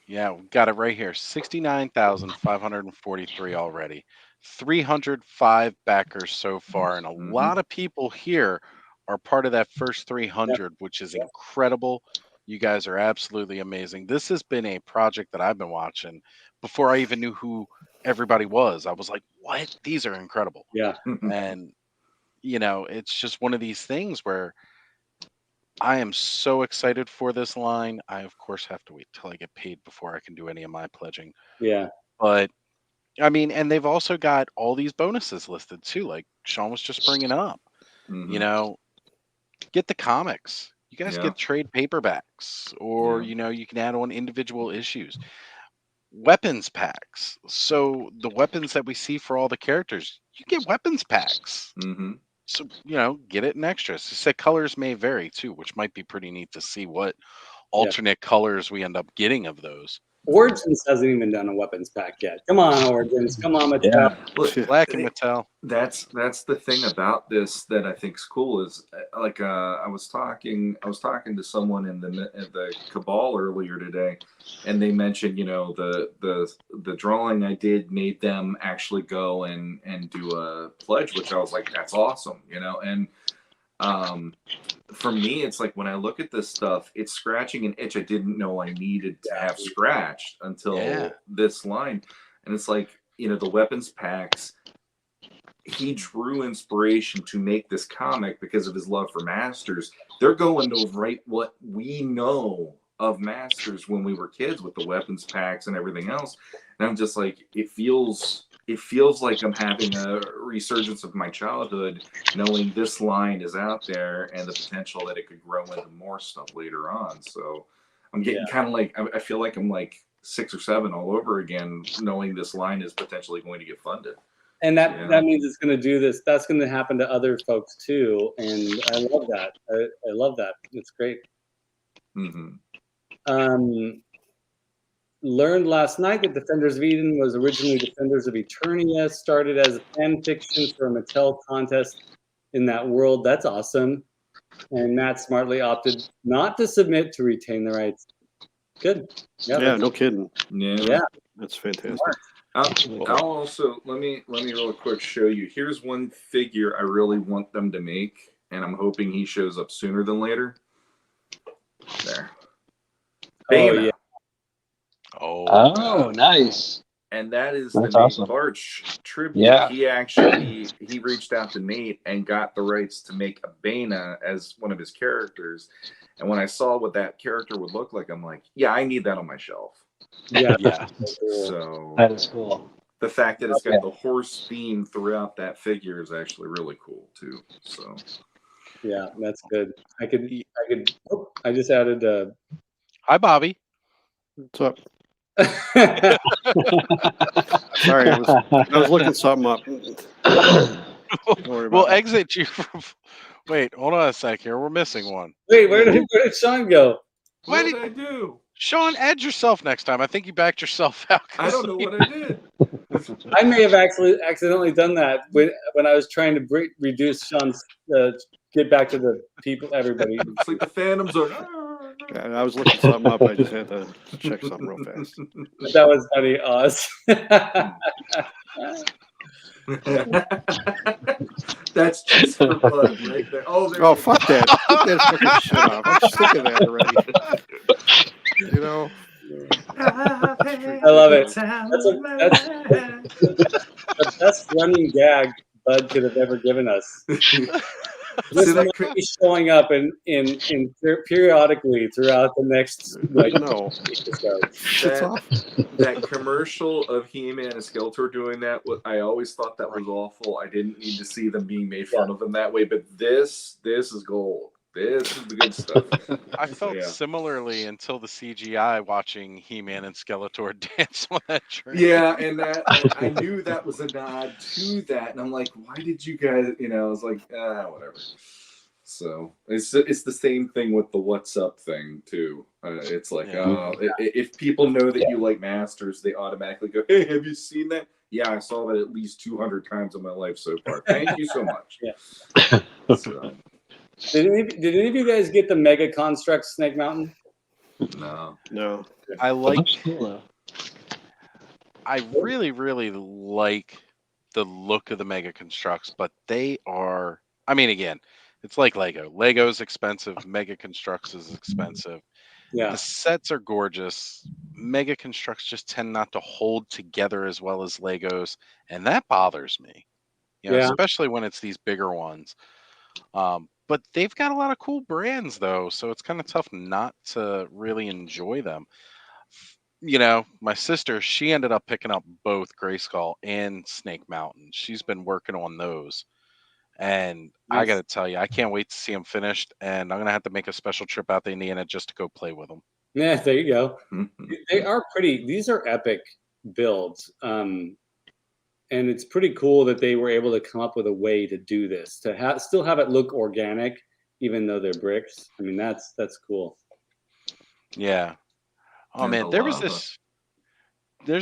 Yeah, we got it right here. 69,543 already. 305 backers so far, and a lot of people here are part of that first 300, which is incredible. You guys are absolutely amazing. This has been a project that I've been watching before I even knew who everybody was. I was like, what? These are incredible. Yeah. And, it's just one of these things where I am so excited for this line. I, of course, have to wait till I get paid before I can do any of my pledging. Yeah. But, I mean, and they've also got all these bonuses listed, too, like Shawn was just bringing up. Get the comics. You guys get trade paperbacks, or, you can add on individual issues. Weapons packs. So the weapons that we see for all the characters, you get weapons packs. So, get it in extras. They said colors may vary, too, which might be pretty neat to see what alternate colors we end up getting of those. Origins hasn't even done a weapons pack yet. Come on, Origins. Come on, Mattel. Look, Black and Mattel. That's the thing about this that I think is cool is like I was talking to someone in the Cabal earlier today, and they mentioned the drawing I did made them actually go and do a pledge, which I was like, that's awesome, and for me, it's like when I look at this stuff, it's scratching an itch I didn't know I needed to have scratched until this line. And it's like, the weapons packs, he drew inspiration to make this comic because of his love for Masters. They're going to write what we know of Masters when we were kids with the weapons packs and everything else. And I'm just like, it feels like I'm having a resurgence of my childhood, knowing this line is out there and the potential that it could grow into more stuff later on. So I'm getting kind of like, I feel like I'm like 6 or 7 all over again, knowing this line is potentially going to get funded. And that means it's going to do this. That's going to happen to other folks too. And I love that. I love that. It's great. Learned last night that Defenders of Eden was originally Defenders of Eternia, started as fan fiction for a Mattel contest in that world. That's awesome. And Matt smartly opted not to submit to retain the rights. Good. Yeah, no kidding. Yeah. That's fantastic. I'll also let me real quick show you. Here's one figure I really want them to make, and I'm hoping he shows up sooner than later. There. Oh, yeah. Oh, nice. And that is That's the Nate awesome. Barch tribute. Yeah. He reached out to Nate and got the rights to make Abena as one of his characters. And when I saw what that character would look like, I'm like, yeah, I need that on my shelf. Yeah. So that is cool. The fact that it's got the horse theme throughout that figure is actually really cool too. So yeah, that's good. I just added Hi, Bobby. What's up? Sorry, I was looking something up. Don't worry about We'll it. exit you from. Wait, hold on a sec here. We're missing one. Wait, where did Shawn go? what did I do? Shawn, add yourself next time. I think you backed yourself out. I don't know what I did. I may have actually accidentally done that when I was trying to reduce Shawn's get back to the people, everybody. It's like the Phantoms are. I was looking something up. I just had to check something real fast. That was funny, Oz. That's just for fun right there. Oh, fuck that. Get that fucking shit off. I'm sick of that already. You know? I love it. That's the best running gag Bud could have ever given us. This is showing up in periodically throughout the next episode. That commercial of He-Man and Skeletor doing that, I always thought that was awful. I didn't need to see them being made fun of them that way, but this is gold. This is the good stuff. I felt similarly until the CGI watching He-Man and Skeletor dance on that train. Yeah, and that I knew that was a nod to that, and I'm like, why did you guys? I was like, whatever. So it's the same thing with the "What's Up" thing too. It's like, if people know that you like Masters, they automatically go, "Hey, have you seen that?" Yeah, I saw that at least 200 times in my life so far. Thank you so much. Yeah. So. Did any of you guys get the Mega Construct Snake Mountain? No. I really, really like the look of the Mega Constructs, but they are. I mean, again, it's like Lego. Lego's expensive. Mega Constructs is expensive. Yeah. The sets are gorgeous. Mega Constructs just tend not to hold together as well as Legos, and that bothers me. Especially when it's these bigger ones. But they've got a lot of cool brands, though, so it's kind of tough not to really enjoy them. My sister, she ended up picking up both Grayskull and Snake Mountain. She's been working on those. And I got to tell you, I can't wait to see them finished. And I'm going to have to make a special trip out to Indiana just to go play with them. Yeah, there you go. They are pretty. These are epic builds. And it's pretty cool that they were able to come up with a way to do this, to still have it look organic, even though they're bricks. I mean, that's cool. Yeah. Oh, man, there's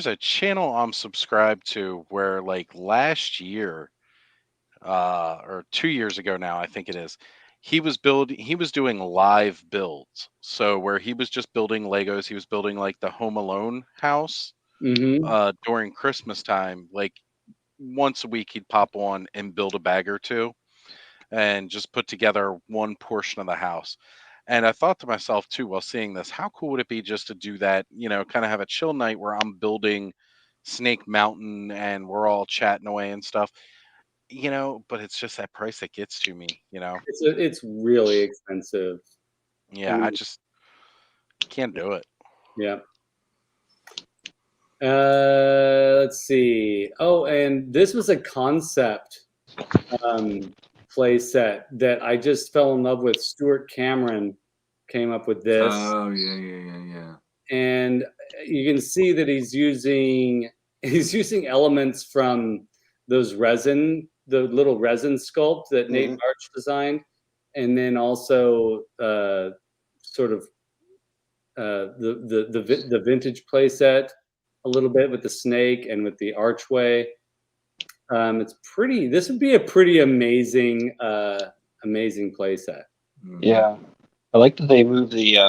a channel I'm subscribed to where, like, last year, or 2 years ago now, I think it is, he was doing live builds. So where he was just building Legos, he was building, like, the Home Alone house during Christmas time, like, once a week he'd pop on and build a bag or two and just put together one portion of the house. And I thought to myself too, while seeing this, how cool would it be just to do that, kind of have a chill night where I'm building Snake Mountain and we're all chatting away and stuff, but it's just that price that gets to me, It's really expensive. Yeah. I just can't do it. Yeah. Let's see. Oh, and this was a concept play set that I just fell in love with. Stuart Cameron came up with this. Oh, yeah. And you can see that he's using elements from those the little resin sculpt that Nate Barch designed, and then also sort of the vintage playset a little bit with the snake and with the archway. It's pretty. This would be a pretty amazing playset. Yeah, I like that they moved the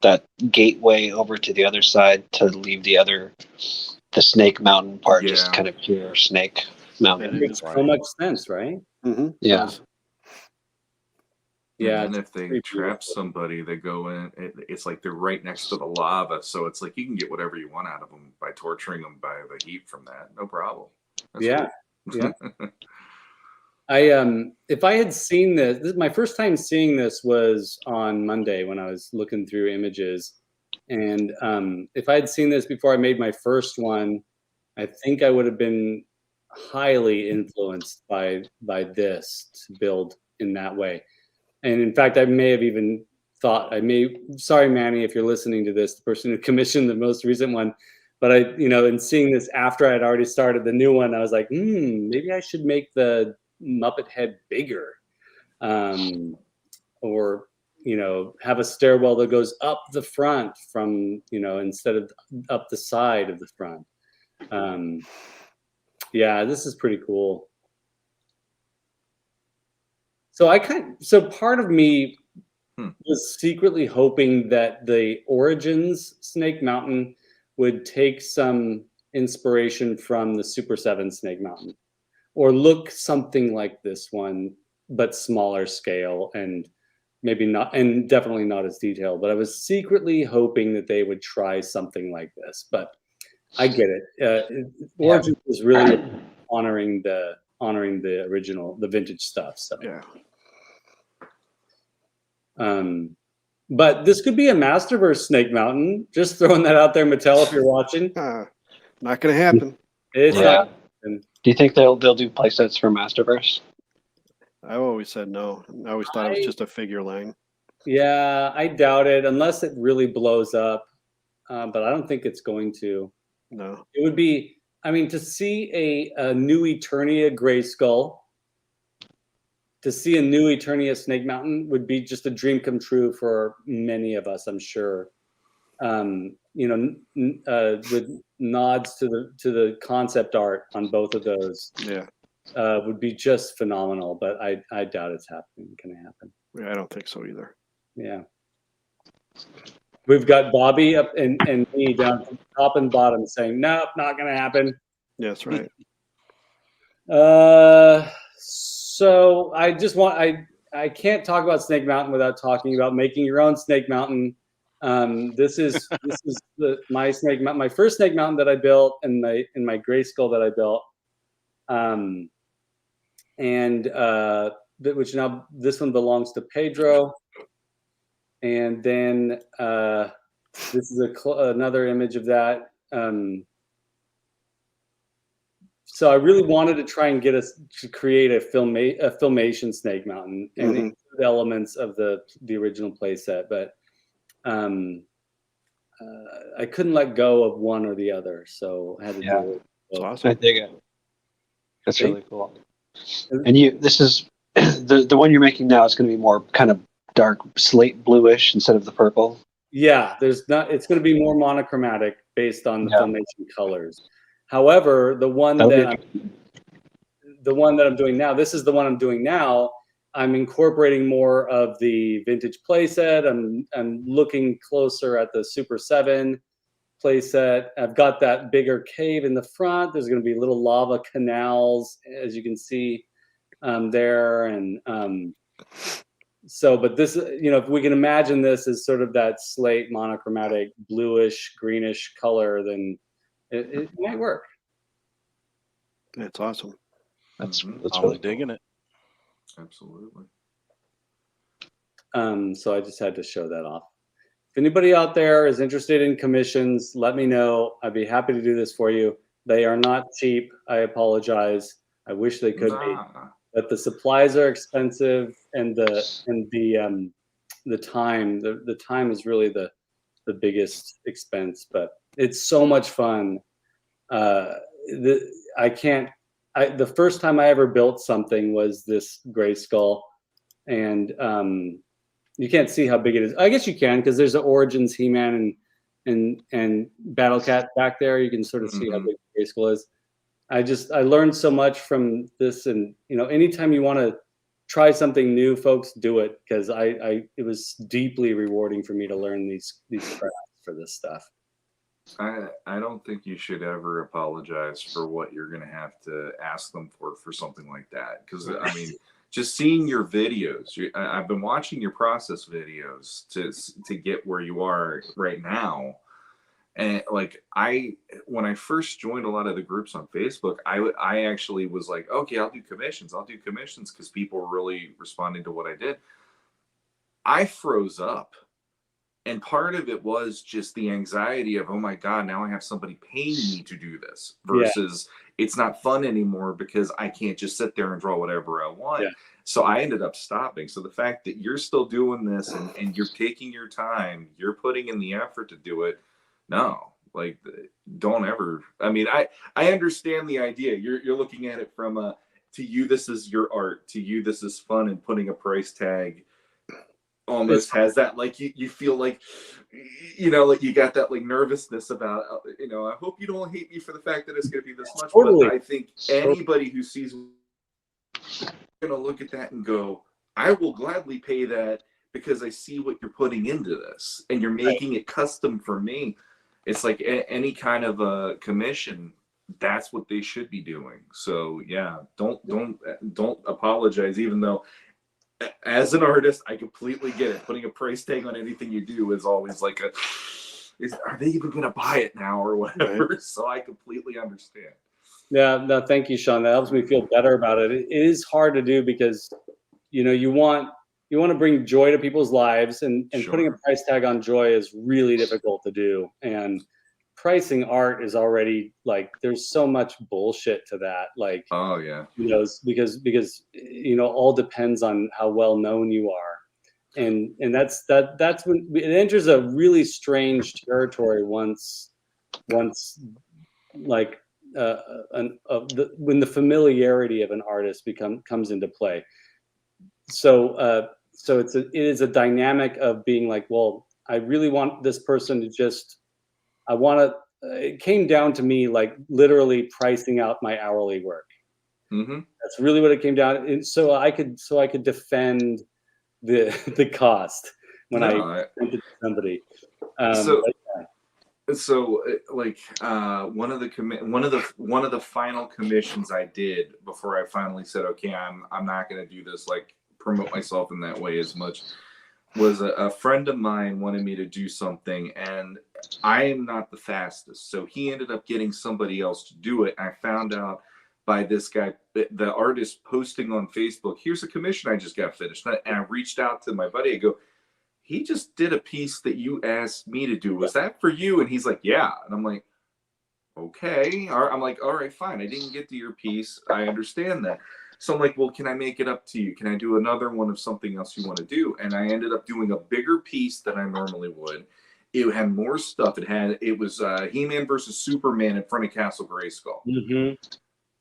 that gateway over to the other side to leave the Snake Mountain part just kind of pure Snake Mountain. It makes so much sense, right? Mm-hmm. Yeah. Yeah. And then if they trap somebody, they go in. It's like they're right next to the lava, so it's like you can get whatever you want out of them by torturing them by the heat from that. No problem. That's cool. Yeah. If I had seen this, my first time seeing this was on Monday when I was looking through images, and if I had seen this before I made my first one, I think I would have been highly influenced by this to build in that way. And in fact, I may have even thought sorry, Manny, if you're listening to this, the person who commissioned the most recent one, but in seeing this after I had already started the new one, I was like, maybe I should make the Muppet head bigger, or have a stairwell that goes up the front from instead of up the side of the front. Yeah, this is pretty cool. So part of me was secretly hoping that the Origins Snake Mountain would take some inspiration from the Super 7 Snake Mountain, or look something like this one, but smaller scale, and maybe not, and definitely not as detailed. But I was secretly hoping that they would try something like this. But I get it. Origins was really honoring the original, the vintage stuff. So yeah. But this could be a Masterverse Snake Mountain. Just throwing that out there, Mattel, if you're watching. Not gonna happen. It's not. Do you think they'll do playsets for Masterverse? I always said no. I always thought it was just a figure line. Yeah, I doubt it, unless it really blows up. But I don't think it's going to. No. It would be, to see a new Eternia Grayskull, to see a new Eternia Snake Mountain would be just a dream come true for many of us, I'm sure. With nods to the concept art on both of those, would be just phenomenal. But I doubt it's going to happen. Yeah, I don't think so either. Yeah, we've got Bobby up and me down from top and bottom saying nope, not going to happen. Yeah, that's right. So I just I can't talk about Snake Mountain without talking about making your own Snake Mountain. This is my first Snake Mountain that I built, in my Grayskull that I built, which now this one belongs to Pedro, and then this is another image of that. So I really wanted to try and get us to create a filmation Snake Mountain and include elements of the original playset, but I couldn't let go of one or the other, so I had to do it. That's awesome. I dig it. That's really cool. And this is the one you're making now is going to be more kind of dark slate bluish instead of the purple. Yeah, it's going to be more monochromatic based on the filmation colors. However, the one that I'm doing now, this is the one I'm doing now. I'm incorporating more of the vintage playset. I'm looking closer at the Super 7 playset. I've got that bigger cave in the front. There's going to be little lava canals, as you can see there. And but this, if we can imagine this as sort of that slate monochromatic bluish, greenish color, then it might work. It's awesome. That's really digging it. Absolutely. So I just had to show that off. If anybody out there is interested in commissions, let me know. I'd be happy to do this for you. They are not cheap. I apologize. I wish they could be, but the supplies are expensive, and the time is really the biggest expense. But it's so much fun. The first time I ever built something was this Grayskull, and You can't see how big it is. I guess you can, because there's the Origins He-Man and Battle Cat back there. You can sort of see how big Grayskull is. I learned so much from this, and anytime you want to try something new, folks, do it, because it was deeply rewarding for me to learn these crafts for this stuff. I don't think you should ever apologize for what you're going to have to ask them for something like that. Because, I mean, just seeing your videos, I've been watching your process videos to get where you are right now. And like when I first joined a lot of the groups on Facebook, I actually was like, okay, I'll do commissions because people were really responding to what I did. I froze up. And part of it was just the anxiety of, oh my God, now I have somebody paying me to do this versus it's not fun anymore because I can't just sit there and draw whatever I want. Yeah. So I ended up stopping. So the fact that you're still doing this and you're taking your time, you're putting in the effort to do it. No, like, don't ever. I mean, I understand the idea. You're looking at it from to you, this is your art. To you, this is fun, and putting a price tag almost has that, like, you feel like, like you got that like nervousness about, I hope you don't hate me for the fact that it's going to be this much. Totally. But I think anybody who sees going to look at that and go, I will gladly pay that because I see what you're putting into this and you're making it custom for me. It's like any kind of a commission. That's what they should be doing. So yeah, don't apologize, even though as an artist, I completely get it. Putting a price tag on anything you do is always like are they even going to buy it now or whatever? Right. So I completely understand. Yeah, no, thank you, Shawn. That helps me feel better about it. It is hard to do because, you want to bring joy to people's lives, and putting a price tag on joy is really difficult to do. And pricing art is already, like, there's so much bullshit to that. Like, oh yeah, because all depends on how well known you are, and that's when it enters a really strange territory once like when the familiarity of an artist comes into play. So it is a dynamic of being like, well, I really want this person to just, it came down to me, like, literally pricing out my hourly work. Mm-hmm. That's really what it came down to. And so I could defend the cost when I presented to somebody. So like one of the final commissions I did before I finally said, okay, I'm not going to do this, like, promote myself in that way as much, was a friend of mine wanted me to do something, and I am not the fastest, so he ended up getting somebody else to do it. I found out by this guy, the artist, posting on Facebook, here's a commission I just got finished, and I reached out to my buddy. I go, he just did a piece that you asked me to do. Was that for you? And he's like, yeah. And I'm like, okay. I'm like, all right, fine. I didn't get to your piece. I understand that. So I'm like, well, can I make it up to you? Can I do another one of something else you want to do? And I ended up doing a bigger piece than I normally would. It had more stuff. It was He-Man versus Superman in front of Castle Grayskull. Mm-hmm.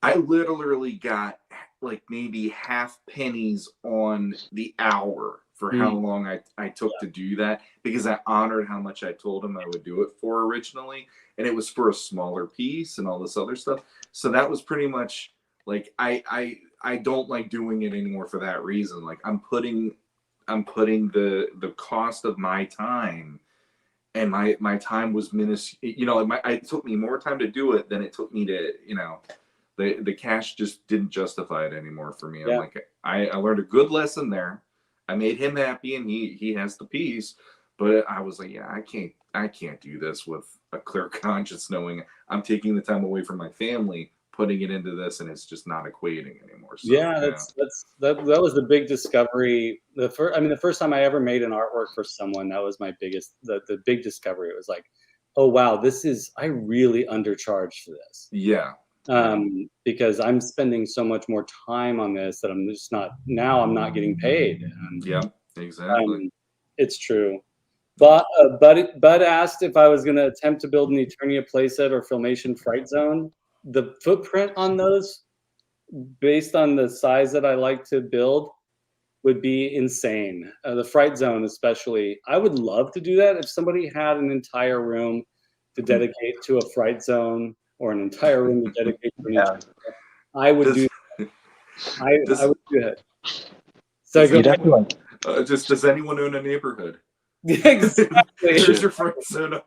I literally got like maybe half pennies on the hour for how long I took to do that, because I honored how much I told him I would do it for originally. And it was for a smaller piece and all this other stuff. So that was pretty much like, I don't like doing it anymore for that reason. Like, I'm putting the cost of my time, and my time was it took me more time to do it than it took me to, the cash just didn't justify it anymore for me. Yeah. I'm like, I learned a good lesson there. I made him happy, and he has the piece, but I was like, yeah, I can't do this with a clear conscience, knowing I'm taking the time away from my family, putting it into this, and it's just not equating anymore. So, that was the big discovery. The first time I ever made an artwork for someone, that was my biggest, the big discovery. It was like, oh wow, I really undercharged for this. Yeah. Because I'm spending so much more time on this that I'm not getting paid. Yeah, exactly. It's true. But Bud asked if I was going to attempt to build an Eternia playset or Filmation Fright Zone. The footprint on those, based on the size that I like to build, would be insane. The Fright Zone, especially. I would love to do that if somebody had an entire room to dedicate to a Fright Zone, or an entire room to dedicate to an Yeah. I would do. I would do that. So You definitely does anyone own a neighborhood? Exactly. There's your Fright Zone.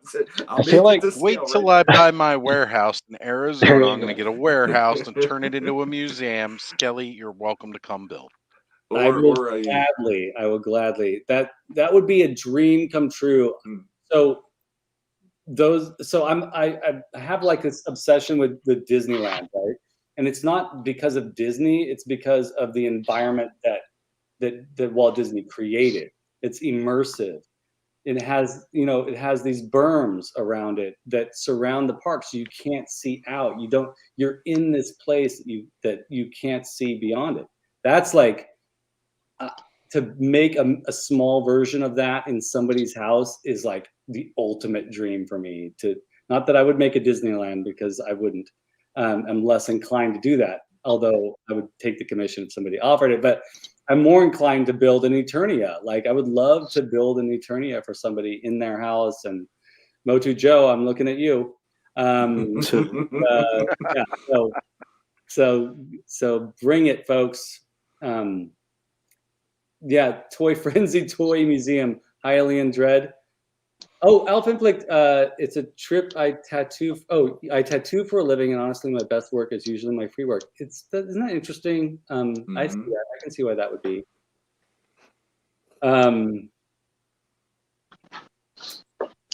I feel like wait till I buy my warehouse in Arizona. I'm going to get a warehouse and turn it into a museum. Skelly, you're welcome to come build. I will gladly. That would be a dream come true. So I have like this obsession with Disneyland, right? And it's not because of Disney, it's because of the environment that Walt Disney created. It's immersive. It has, it has these berms around it that surround the park, so you can't see out. You're in this place that you can't see beyond it. That's like, to make a small version of that in somebody's house is like the ultimate dream for me. Not that I would make a Disneyland, because I wouldn't. I'm less inclined to do that, although I would take the commission if somebody offered it. But I'm more inclined to build an Eternia. Like, I would love to build an Eternia for somebody in their house. And Motu Joe, I'm looking at you. Yeah. So bring it, folks. Yeah, Toy Frenzy Toy Museum, highly in dread. Oh, Alpha Inflict, it's a trip I tattoo. Oh, I tattoo for a living, and honestly, my best work is usually my free work. Isn't that interesting? I see that. I can see why that would be.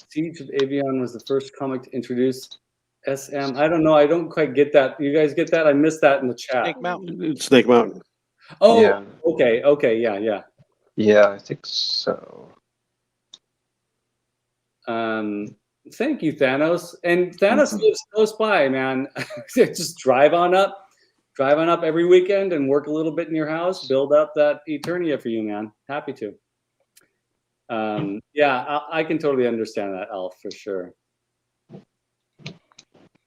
Siege of Avion was the first comic to introduce SM. I don't know. I don't quite get that. You guys get that? I missed that in the chat. Snake Mountain. It's Snake Mountain. Oh, yeah. Okay. Yeah. Yeah, I think so. Thank you, Thanos. And Thanos lives close by, man. Just drive on up every weekend and work a little bit in your house, build up that Eternia for you, man. Happy to. Yeah, I can totally understand that, Alf, for sure.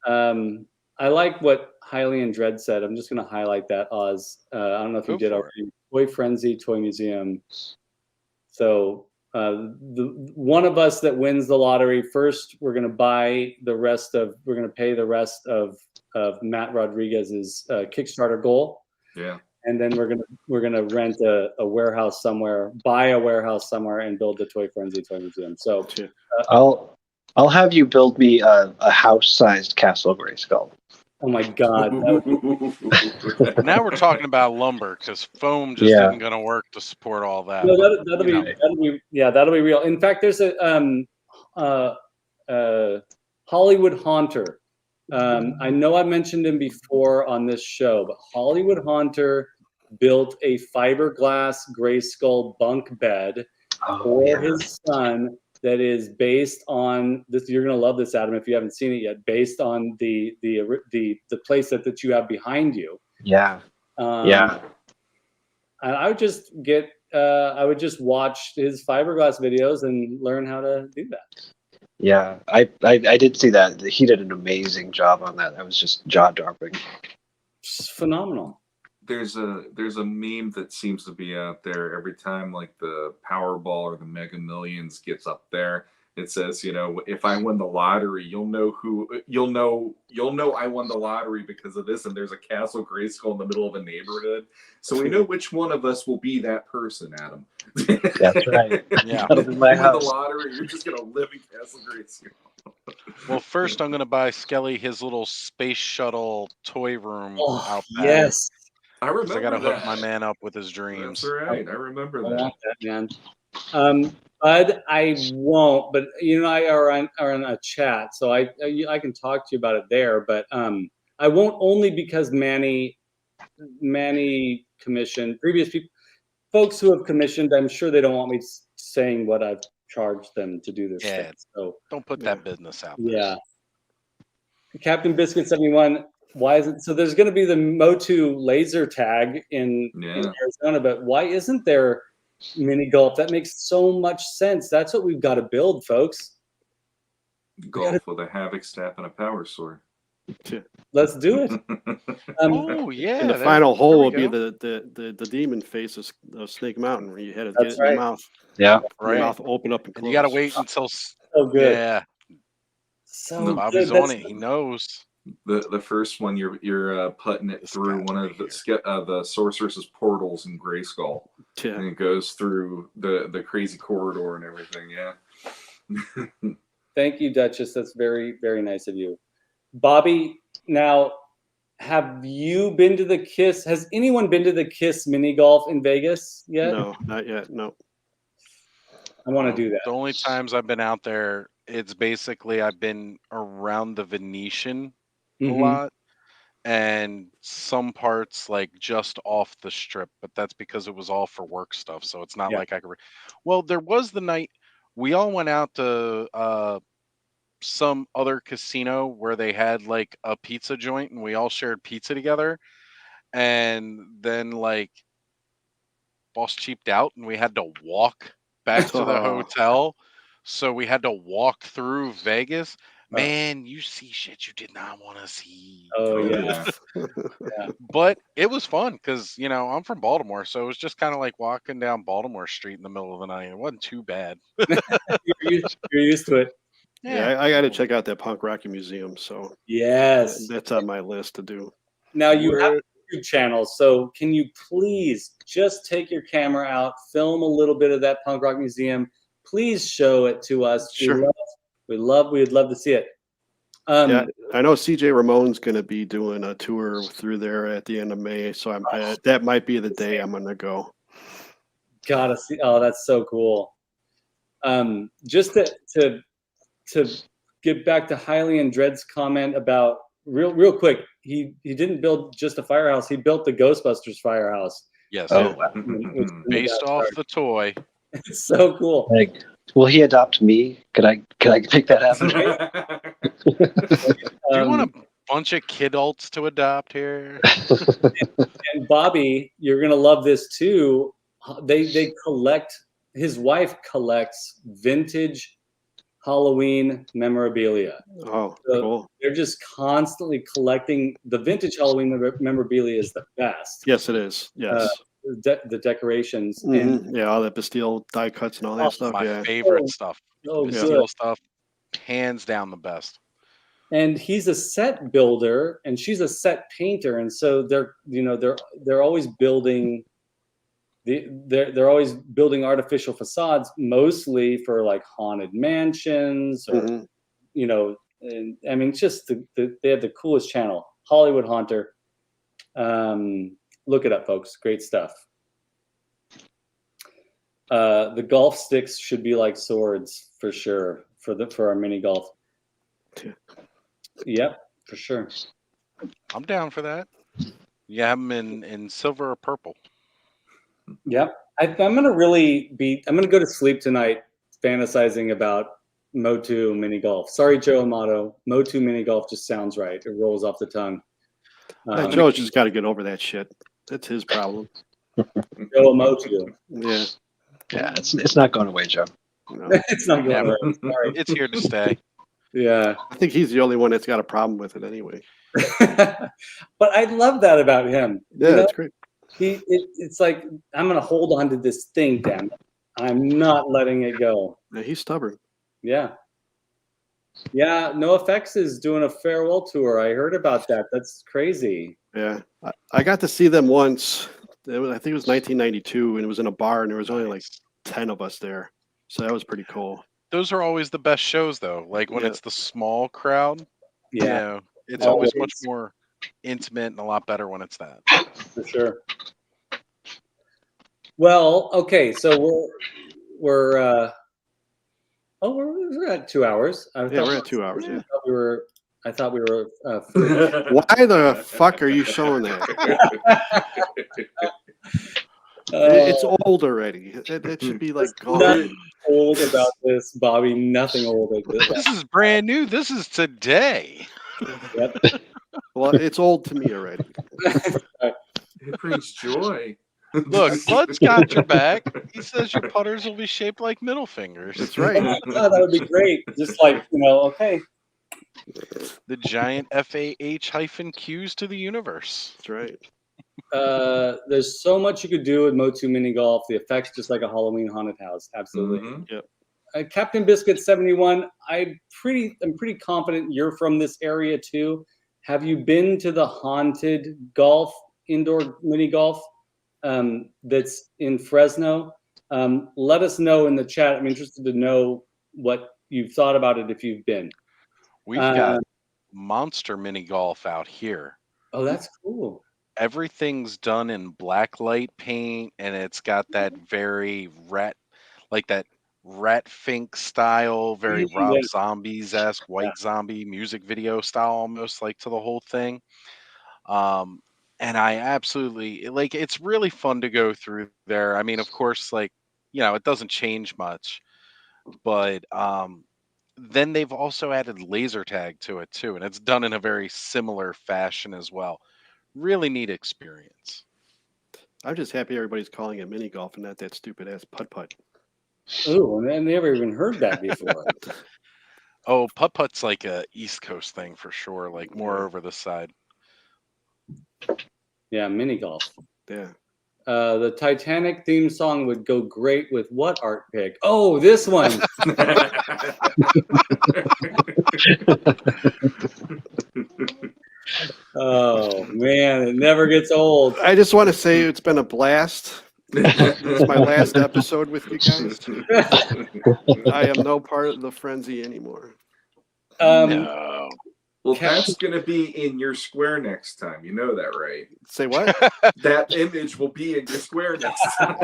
I like what Highly in Dread said. I'm just going to highlight that, Oz. I don't know if you did already. Toy Frenzy, Toy Museum. So one of us that wins the lottery first, we're going to pay the rest of Matt Rodriguez's Kickstarter goal. Yeah. And then we're gonna rent a warehouse somewhere, buy a warehouse somewhere, and build the Toy Frenzy Toy Museum. So I'll have you build me a house-sized Castle Grayskull. Oh my God! Now we're talking about lumber, because foam just isn't going to work to support all that. No, that'll be real. In fact, there's a Hollywood Haunter. I know I mentioned him before on this show, but Hollywood Haunter built a fiberglass Grayskull bunk bed for his son that is based on this. You're gonna love this, Adam, if you haven't seen it yet. Based on the place that you have behind you. Yeah. And I would just watch his fiberglass videos and learn how to do that. Yeah, I did see that. He did an amazing job on that. That was just jaw-dropping. Just phenomenal. There's a meme that seems to be out there every time, like the Powerball or the Mega Millions gets up there. It says, if I win the lottery, you'll know I won the lottery because of this. And there's a Castle Grayskull in the middle of a neighborhood, so we know which one of us will be that person, Adam. That's right. Yeah. That'll be my house. The lottery, you're just gonna live in Castle Grayskull. Well, first I'm gonna buy Skelly his little space shuttle toy room out back. Yes. I remember. I gotta hook my man up with his dreams. That's right. I remember that. I want that, man. Bud, I won't. But you and I are on a chat, so I can talk to you about it there. But I won't, only because Manny commissioned previous folks who have commissioned. I'm sure they don't want me saying what I've charged them to do this. Yeah. Thing, so don't put that business out there. Yeah. Captain Biscuit 71. Why is it so? There's going to be the Motu laser tag in Arizona, but why isn't there mini golf? That makes so much sense. That's what we've got to build, folks. Golf with a havoc staff and a power sword. Let's do it. Oh yeah. And the final hole will be the demon face of Snake Mountain, where you had to get it in your mouth. Yeah, your mouth open up and close. And you got to wait until. So good. Yeah. So Bobby's good. on it. He knows. The first one, you're putting it through one of the sorceress's portals in Grayskull, and it goes through the crazy corridor and everything. Yeah. Thank you, Duchess. That's very, very nice of you, Bobby. Now, have you been to the KISS? Has anyone been to the KISS mini golf in Vegas yet? No, not yet. No. I want to do that. The only times I've been out there, it's basically I've been around the Venetian a lot, and some parts like just off the strip, but that's because it was all for work stuff, so it's not like I could well, there was the night we all went out to some other casino where they had like a pizza joint and we all shared pizza together, and then like boss cheaped out and we had to walk back to the hotel, so we had to walk through Vegas. Man, you see shit you did not want to see. Oh yeah. But it was fun because I'm from Baltimore, so it was just kind of like walking down Baltimore Street in the middle of the night. It wasn't too bad. You're used to it. Yeah, I got to check out that Punk Rocky Museum. So yes, that's on my list to do. Now you have a YouTube channel, so can you please just take your camera out, film a little bit of that Punk Rock Museum? Please show it to us. Sure. We'd love to see it. Yeah, I know CJ Ramon's going to be doing a tour through there at the end of May, so that might be the day I'm going to go. Gotta see. Oh, that's so cool. Just to get back to Hiley and Dred's comment about real quick, he didn't build just a firehouse. He built the Ghostbusters firehouse. Yes. Oh, based off the toy. It's so cool. Like, will he adopt me? Could I make that happen? Do you want a bunch of kidults to adopt here? And Bobby, you're gonna love this too. They collect. His wife collects vintage Halloween memorabilia. Oh, so cool. They're just constantly collecting. The vintage Halloween memorabilia is the best. Yes, it is. Yes. The decorations. And all that Bastille die cuts and all that stuff. My favorite stuff. Bastille stuff, hands down the best. And he's a set builder and she's a set painter, and so they're always building they're always building artificial facades, mostly for like haunted mansions or and I mean just they have the coolest channel, Hollywood Haunter. Look it up, folks. Great stuff. The golf sticks should be like swords for sure for our mini golf. Yep, for sure. I'm down for that. You have them in silver or purple. Yep. I'm gonna go to sleep tonight fantasizing about Motu mini golf. Sorry, Joe Amato. Motu mini golf just sounds right. It rolls off the tongue. Joe's just got to get over that shit. That's his problem. Joe Motu. Yeah. Yeah, it's not going away, Joe. No. It's not going away. Sorry. It's here to stay. Yeah. I think he's the only one that's got a problem with it anyway. But I love that about him. Yeah, that's great. It's like, I'm going to hold on to this thing, damn it. I'm not letting it go. Yeah, he's stubborn. Yeah. Yeah, NoFX is doing a farewell tour. I heard about that. That's crazy. Yeah. I got to see them once. I think it was 1992, and it was in a bar, and there was only like 10 of us there. So that was pretty cool. Those are always the best shows, though. Like when it's the small crowd. Yeah. It's always much more intimate and a lot better when it's that. For sure. Well, okay, so we're at 2 hours. We're at 2 hours. Yeah. I thought we were. Why the fuck are you showing that? It's old already. It should be like gone. Nothing old about this, Bobby. Nothing old about this. This is brand new. This is today. Yep. Well, it's old to me already. It brings joy. Look, Bud's got your back. He says your putters will be shaped like middle fingers. That's right. Oh, that would be great. Just like, okay. The giant FAH-Qs to the universe. That's right. There's so much you could do with Motu Mini Golf. The effect's just like a Halloween haunted house. Absolutely. Yep. Captain Biscuit 71. I'm pretty confident you're from this area too. Have you been to the haunted golf indoor mini golf that's in Fresno? Let us know in the chat. I'm interested to know what you've thought about it if you've been. We've got monster mini golf out here. Oh, that's cool. Everything's done in black light paint, and it's got that very rat fink style, very Rob Zombies-esque white zombie music video style, almost like to the whole thing. And I absolutely like. It's really fun to go through there. I mean, of course, like, it doesn't change much, but then they've also added laser tag to it too, and it's done in a very similar fashion as well. Really neat experience. I'm just happy everybody's calling it mini golf and not that stupid ass putt-putt. Oh, I never even heard that before. Oh, putt-putt's like a East Coast thing for sure, like more over the side. Yeah, mini golf. Yeah. The Titanic theme song would go great with what art pick? Oh, this one. Oh man, it never gets old. I just want to say it's been a blast. It's my last episode with you guys. I am no part of the frenzy anymore. No. Well, that's going to be in your square next time. You know that, right? Say what? That image will be in your square next time.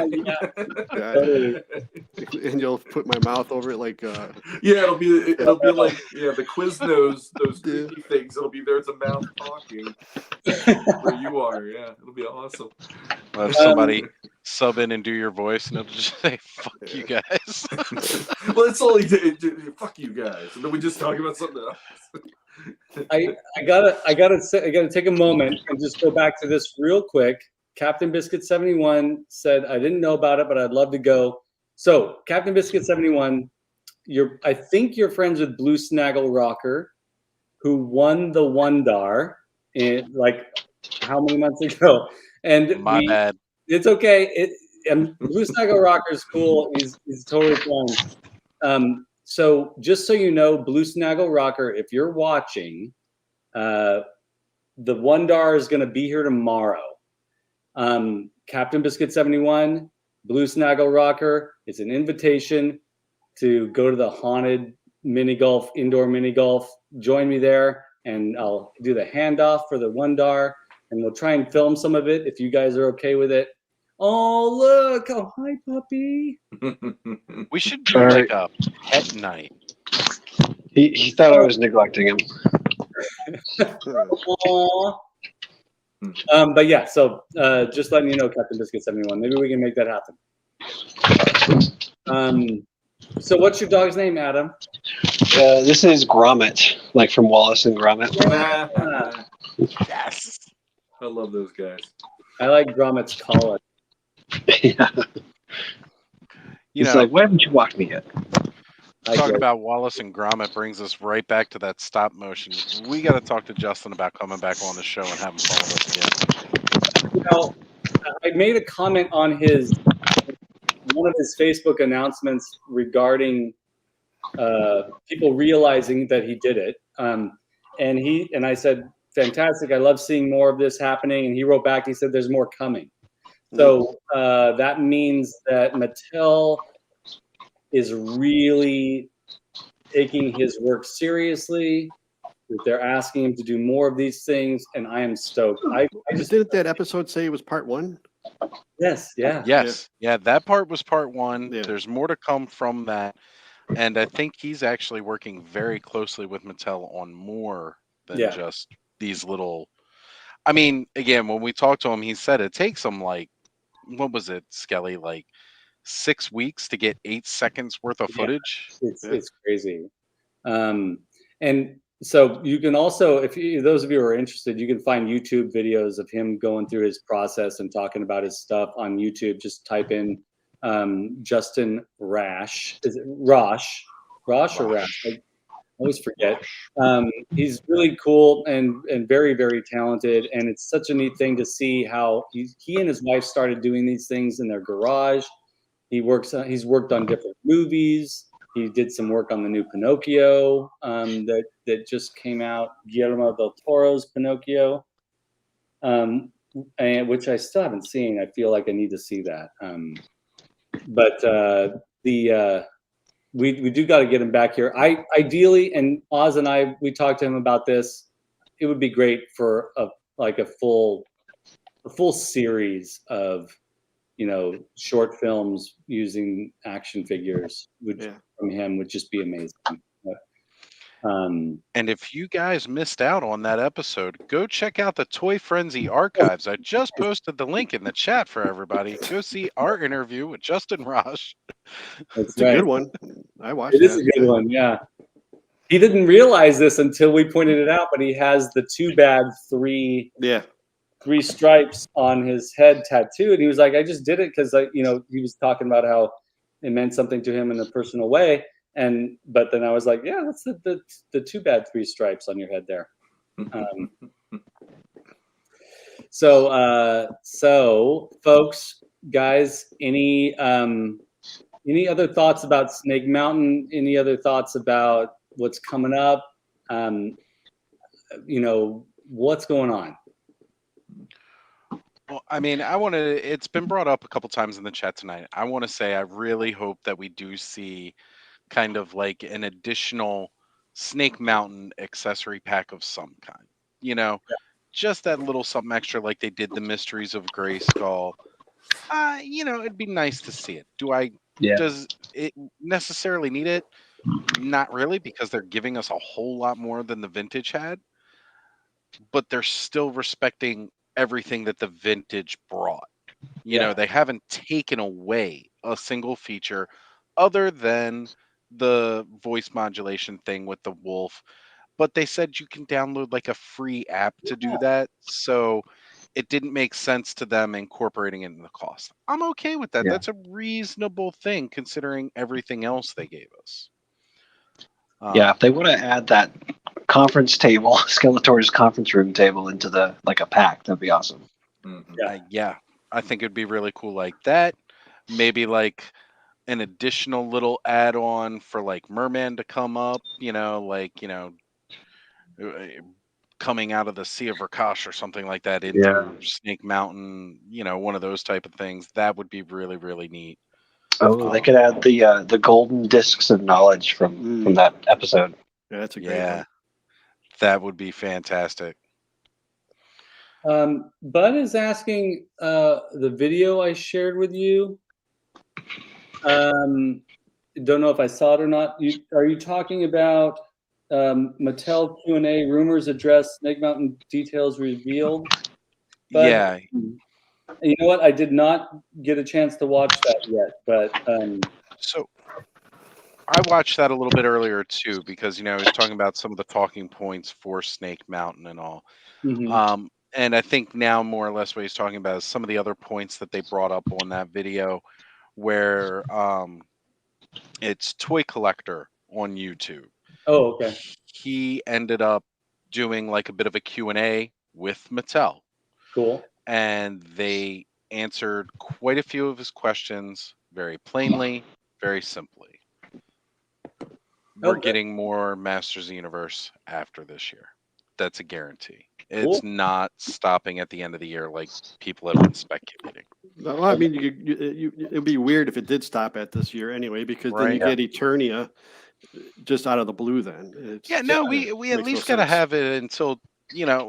And you'll put my mouth over it like. Yeah, it'll be like the Quiznos, those creepy things. It'll be there's a mouth talking where you are. Yeah, it'll be awesome. We'll have somebody sub in and do your voice, and it'll just say "fuck you guys." Well, it's only fuck you guys, and then we just talk about something else. I gotta take a moment and just go back to this real quick. Captain Biscuit 71 said, I didn't know about it, but I'd love to go. So Captain Biscuit 71, I think you're friends with Blue Snaggle Rocker, who won the Wondar in like how many months ago? And my bad. It's okay. And Blue Snaggle Rocker's cool. He's totally fun. So just so you know, Blue Snaggle Rocker, if you're watching, the Wondar is going to be here tomorrow. Captain Biscuit 71, Blue Snaggle Rocker, it's an invitation to go to the haunted mini golf, indoor mini golf. Join me there, and I'll do the handoff for the Wondar, and we'll try and film some of it if you guys are okay with it. Oh, look. Oh, hi, puppy. We should do like a pet night. He thought I was neglecting him. But yeah, so just letting you know, Captain Biscuit 71. Maybe we can make that happen. So what's your dog's name, Adam? This is Gromit, like from Wallace and Gromit. Yes. I love those guys. I like Gromit's collar. Yeah. He's like, why haven't you walked me yet? Talking about Wallace and Gromit brings us right back to that stop motion. We got to talk to Justin about coming back on the show and having fun with us again. You know, I made a comment on one of his Facebook announcements regarding people realizing that he did it. And I said, fantastic. I love seeing more of this happening. And he wrote back, he said, there's more coming. So that means that Mattel is really taking his work seriously. They're asking him to do more of these things, and I am stoked. Didn't that episode say it was part 1? Yes, yeah. Yes, yeah, that part was part 1. Yeah. There's more to come from that. And I think he's actually working very closely with Mattel on more than just these little. I mean, again, when we talked to him, he said it takes him like, what was it, Skelly? Like 6 weeks to get 8 seconds worth of footage. It's crazy. And so you can also, those of you who are interested, you can find YouTube videos of him going through his process and talking about his stuff on YouTube. Just type in Justin Rash. Is it Rosh? Rosh or Rash? always forget. He's really cool and very, very talented. And it's such a neat thing to see how he and his wife started doing these things in their garage. He's worked on different movies. He did some work on the new Pinocchio that just came out, Guillermo del Toro's Pinocchio, and which I still haven't seen. I feel like I need to see that. We do got to get him back here. Ideally, and Oz and we talked to him about this. It would be great for a full series of short films using action figures, which from him would just be amazing. And if you guys missed out on that episode, go check out the Toy Frenzy archives. I just posted the link in the chat for everybody. Go see our interview with Justin Rosh. It's a good one. I watched it. It is a good one, yeah. He didn't realize this until we pointed it out, but he has the Too Bad 3 stripes on his head tattoo, and he was like, I just did it because he was talking about how it meant something to him in a personal way. But then I was like, yeah, that's the Too Bad 3 stripes on your head there. So folks, guys, any other thoughts about Snake Mountain? Any other thoughts about what's coming up? What's going on? Well, I mean, it's been brought up a couple times in the chat tonight. I want to say I really hope that we do see kind of like an additional Snake Mountain accessory pack of some kind. Just that little something extra like they did the Mysteries of Grayskull. It'd be nice to see it. Does it necessarily need it? Not really, because they're giving us a whole lot more than the vintage had. But they're still respecting everything that the vintage brought. They haven't taken away a single feature other than the voice modulation thing with the wolf, but they said you can download like a free app to do that, so it didn't make sense to them incorporating it in the cost. I'm okay with that. That's a reasonable thing considering everything else they gave us. If they want to add that conference table, Skeletor's conference room table into a pack, that'd be awesome. I think it'd be really cool like that. Maybe like an additional little add-on for like Merman to come up, coming out of the Sea of Rakash or something like that into Snake Mountain, one of those type of things. That would be really, really neat. Oh, they could add the golden discs of knowledge from that episode. Yeah, that's a great one. That would be fantastic. Bud is asking the video I shared with you. Don't know if I saw it or not. Are you talking about Mattel Q&A rumors address Snake Mountain details revealed? But, you know what? I did not get a chance to watch that yet. But so I watched that a little bit earlier too, because I was talking about some of the talking points for Snake Mountain and all. And I think now more or less what he's talking about is some of the other points that they brought up on that video, where it's Toy Collector on YouTube. Oh, okay. He ended up doing like a bit of a Q&A with Mattel. Cool. And they answered quite a few of his questions very plainly, very simply. We're getting more Masters of the Universe after this year. That's a guarantee. It's not stopping at the end of the year like people have been speculating. Well, I mean, it'd be weird if it did stop at this year anyway, because then you get Eternia just out of the blue. Then we at least got to have it until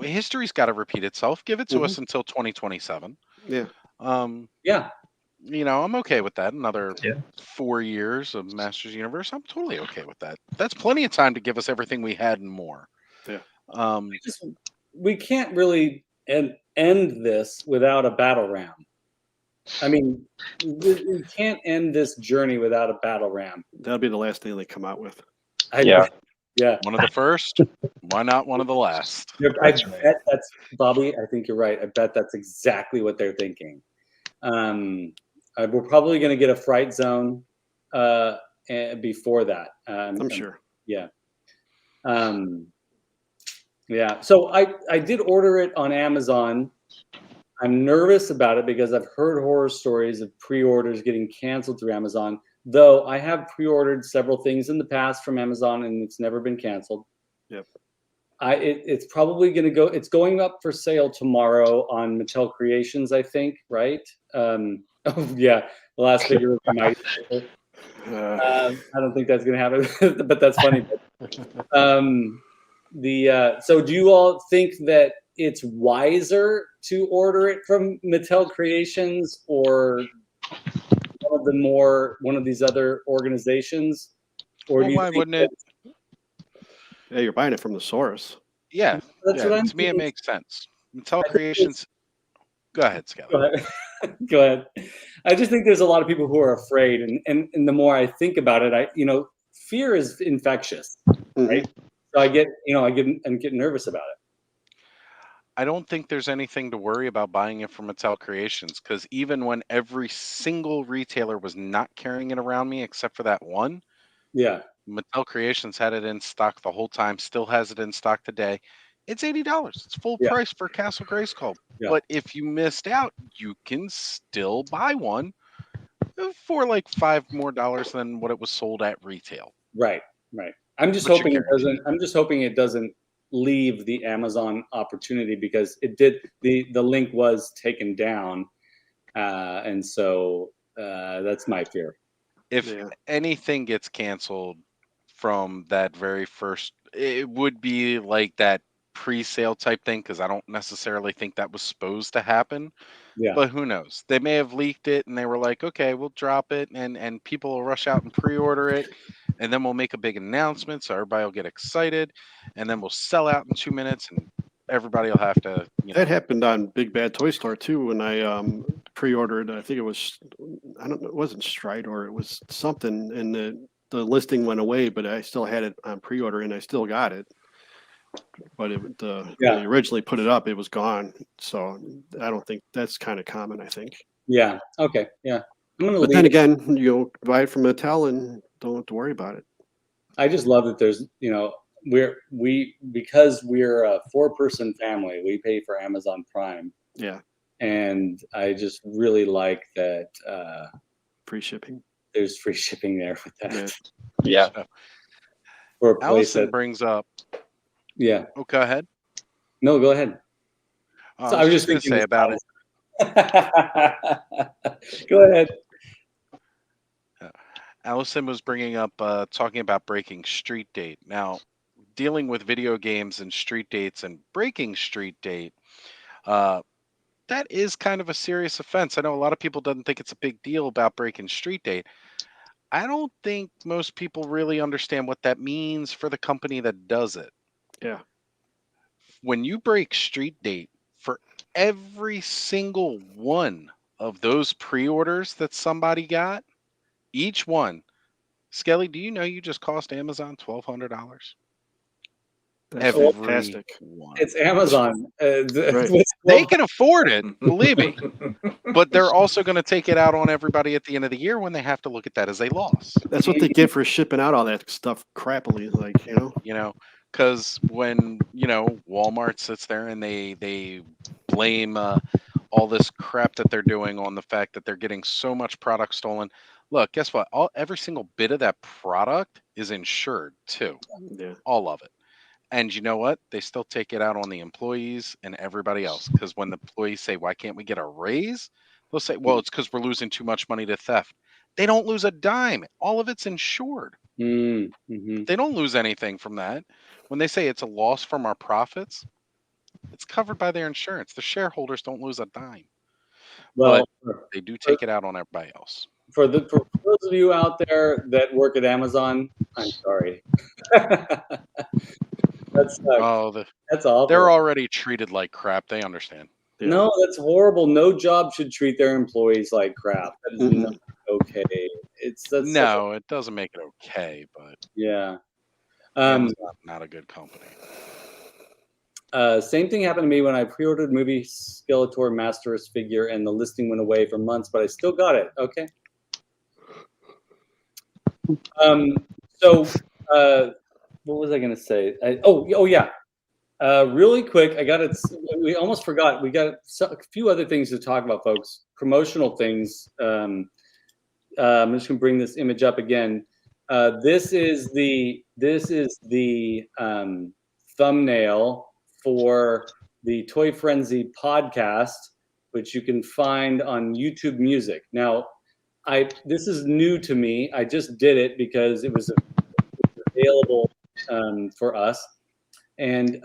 history's got to repeat itself. Give it to us until 2027. I'm okay with that. Another 4 years of Masters of the Universe. I'm totally okay with that. That's plenty of time to give us everything we had and more. We can't really end this without a battle ram. I mean, we can't end this journey without a battle ram. That'll be the last thing they come out with. Yeah. One of the first. Why not one of the last? I bet that's Bobby. I think you're right. I bet that's exactly what they're thinking. We're probably going to get a Fright Zone before that. I'm sure. Yeah. Yeah. So I did order it on Amazon. I'm nervous about it because I've heard horror stories of pre-orders getting canceled through Amazon. Though I have pre-ordered several things in the past from Amazon and it's never been canceled. Yep. It's probably going to go. It's going up for sale tomorrow on Mattel Creations, I think. Right? Oh yeah, the last figure of the Mighty Pitbull. I don't think that's going to happen, but that's funny. So do you all think that it's wiser to order it from Mattel Creations or one of these other organizations? Or well, why wouldn't it? Yeah, you're buying it from the source. Yeah, That's what I'm to me, it thinking. makes sense. Mattel Creations. Go ahead, Skele. Go ahead. Go ahead. I just think there's a lot of people who are afraid, and the more I think about it, fear is infectious, right? So I'm getting nervous about it. I don't think there's anything to worry about buying it from Mattel Creations, because even when every single retailer was not carrying it around me except for that one, yeah, Mattel Creations had it in stock the whole time, still has it in stock today. It's $80. It's full price for Castle Grayskull. Yeah. But if you missed out, you can still buy one for like $5 more than what it was sold at retail. Right. I'm just hoping it doesn't leave the Amazon opportunity, because it did. The link was taken down, and so that's my fear. If anything gets canceled from that very first, it would be like that pre-sale type thing, because I don't necessarily think that was supposed to happen. Yeah. But who knows? They may have leaked it and they were like, okay, we'll drop it and people will rush out and pre-order it. And then we'll make a big announcement so everybody will get excited. And then we'll sell out in 2 minutes and everybody will have to, That happened on Big Bad Toy Store too when I pre-ordered. I think it was, I don't know, it wasn't Stride or it was something, and the listing went away, but I still had it on pre-order and I still got it. But when they originally put it up, it was gone. So I don't think that's kind of common, I think. Yeah. Okay. Yeah. But then again, you buy it from Mattel and don't have to worry about it. I just love that there's, because we're a 4-person family, we pay for Amazon Prime. Yeah. And I just really like that. Free shipping. There's free shipping there with that. Yeah. So, Allison brings up. Yeah. Oh, go ahead. No, go ahead. So I was just going to say about it. Go ahead. Allison was bringing up talking about breaking street date. Now, dealing with video games and street dates and breaking street date, that is kind of a serious offense. I know a lot of people don't think it's a big deal about breaking street date. I don't think most people really understand what that means for the company that does it. Yeah. When you break street date, for every single one of those pre-orders that somebody got, each one, Skelly, do you know you just cost Amazon $1,200? That's fantastic. It's Amazon. Right. They can afford it, believe me. But they're also going to take it out on everybody at the end of the year when they have to look at that as a loss. That's what they get for shipping out all that stuff crappily, because when Walmart sits there and they blame all this crap that they're doing on the fact that they're getting so much product stolen. Look, guess what? Every single bit of that product is insured too. Yeah. All of it. And you know what? They still take it out on the employees and everybody else. Because when the employees say, why can't we get a raise? They'll say, well, it's because we're losing too much money to theft. They don't lose a dime. All of it's insured. Mm-hmm. They don't lose anything from that. When they say it's a loss from our profits, it's covered by their insurance. The shareholders don't lose a dime. Well, but they do take it out on everybody else. For those of you out there that work at Amazon, I'm sorry. That's awful. They're already treated like crap. They understand. Yeah. No, that's horrible. No job should treat their employees like crap. That is not okay. It doesn't make it okay, but yeah, not a good company. Same thing happened to me when I pre-ordered movie Skeletor Master's figure, and the listing went away for months, but I still got it. Okay. So what was I going to say? Oh yeah. Really quick, we almost forgot. We got a few other things to talk about, folks. Promotional things. I'm just going to bring this image up again. This is the thumbnail for the Toy Frenzy podcast, which you can find on YouTube Music. Now, this is new to me. I just did it because it was available for us, and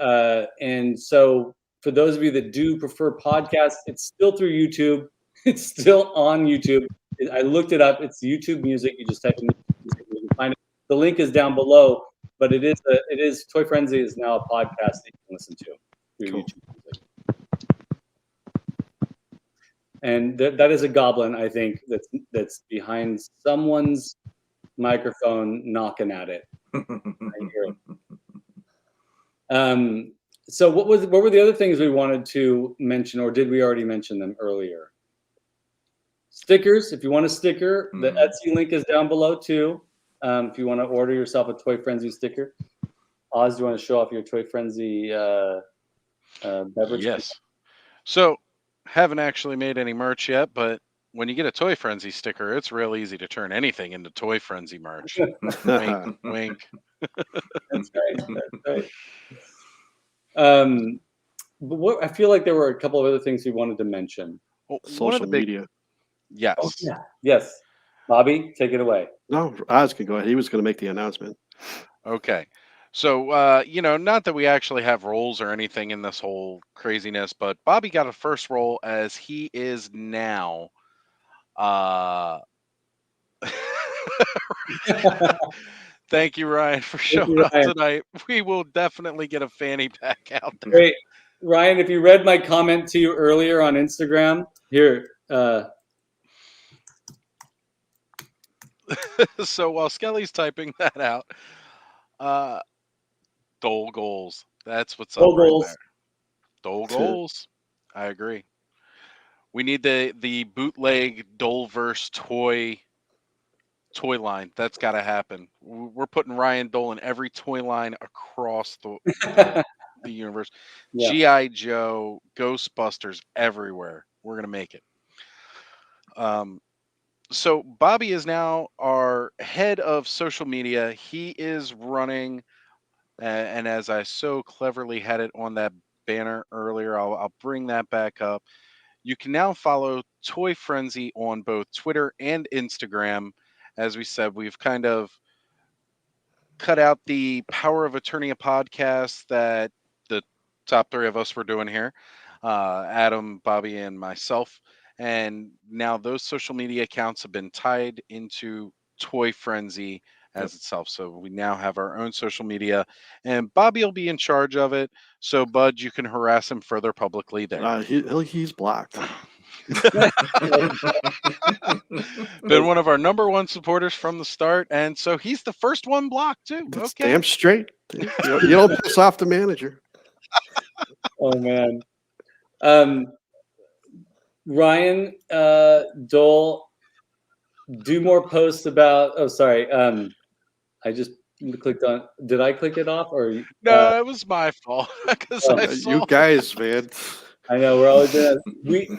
so for those of you that do prefer podcasts, it's still through YouTube. It's still on YouTube. I looked it up. It's YouTube Music. You just type in music, you can find it. The link is down below, but it is Toy Frenzy is now a podcast that you can listen to through YouTube Music. And that is a goblin, I think, that's behind someone's microphone knocking at it. I hear it. So what were the other things we wanted to mention, or did we already mention them earlier? Stickers. If you want a sticker, the Etsy link is down below too. If you want to order yourself a Toy Frenzy sticker. Oz, do you want to show off your Toy Frenzy beverage? Yes. So, haven't actually made any merch yet, but when you get a Toy Frenzy sticker, it's real easy to turn anything into Toy Frenzy merch. Wink, wink. That's right. That's right. But I feel like there were a couple of other things we wanted to mention. Well, Social media. Yes. Oh, yeah. Yes. Bobby, take it away. No, Oz can go ahead. He was going to make the announcement. Okay. So, not that we actually have roles or anything in this whole craziness, but Bobby got a first role as he is now. Thank you, Ryan, for showing up tonight. We will definitely get a fanny pack out there. Great. Ryan, if you read my comment to you earlier on Instagram, here. So while Skelly's typing that out, Dole goals. That's what's up right there. Dole goals. I agree. We need the bootleg Doleverse toy line. That's got to happen. We're putting Ryan Dole in every toy line across the universe. Yeah. G.I. Joe, Ghostbusters, everywhere. We're gonna make it. So Bobby is now our head of social media. He is running, and as I so cleverly had it on that banner earlier, I'll bring that back up. You can now follow Toy Frenzy on both Twitter and Instagram. As we said, we've kind of cut out the Power of Attorney podcast that the top three of us were doing here, Adam, Bobby, and myself. And now those social media accounts have been tied into Toy Frenzy as itself. So we now have our own social media, and Bobby will be in charge of it. So, Bud, you can harass him further publicly there. He's blocked. Been one of our #1 supporters from the start, and so he's the first one blocked too. That's damn straight. You don't piss off the manager. Oh man. Ryan, Dole, do more posts about. Oh, sorry. I just clicked on. Did I click it off or? No, it was my fault. You guys, man. I know we're always doing that.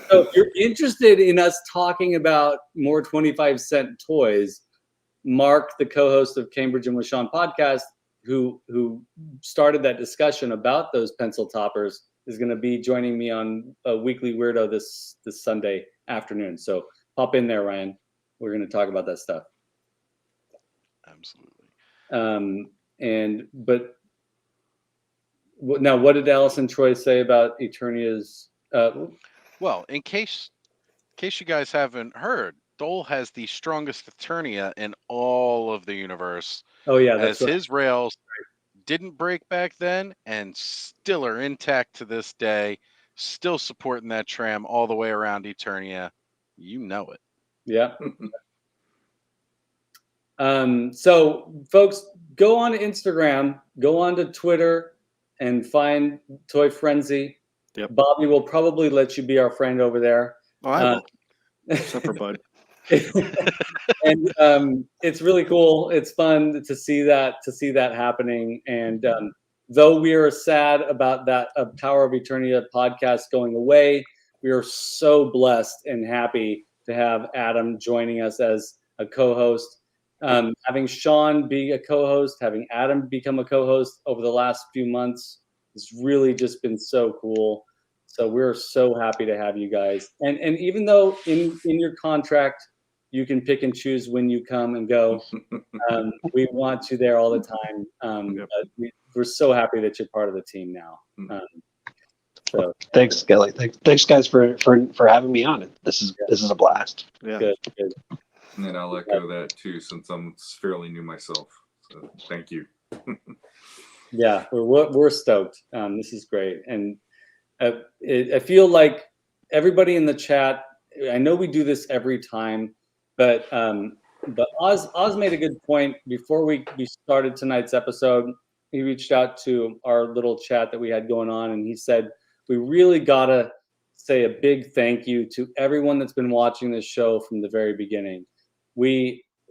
So if you're interested in us talking about more 25-cent toys, Mark, the co-host of Cambridge and with Shawn podcast, who started that discussion about those pencil toppers, is going to be joining me on a Weekly Weirdo this Sunday afternoon. So pop in there, Ryan. We're going to talk about that stuff. Absolutely. Now, what did Allison Troy say about Eternia's? Well, in case you guys haven't heard, Dole has the strongest Eternia in all of the universe. Oh yeah, that's as his rails didn't break back then and still are intact to this day, still supporting that tram all the way around Eternia. You know it. Yeah. So folks, go on to Instagram, go on to Twitter, and find Toy Frenzy. Yep. Bobby will probably let you be our friend over there. Oh, I will. Except for Bud. And it's really cool. It's fun to see that happening. And though we are sad about that Power of Eternity podcast going away, we are so blessed and happy to have Adam joining us as a co-host. Having Shawn be a co-host, having Adam become a co-host over the last few months has really just been so cool. So we're so happy to have you guys. And even though in your contract you can pick and choose when you come and go, we want you there all the time. But we're so happy that you're part of the team now. So thanks, Skelly. Thanks, guys, for having me on. This is a blast. Yeah. Good. And I'll echo that too, since I'm fairly new myself. So thank you. Yeah, we're stoked. This is great, and I feel like everybody in the chat. I know we do this every time, but Oz made a good point before we started tonight's episode. He reached out to our little chat that we had going on, and he said we really gotta say a big thank you to everyone that's been watching this show from the very beginning.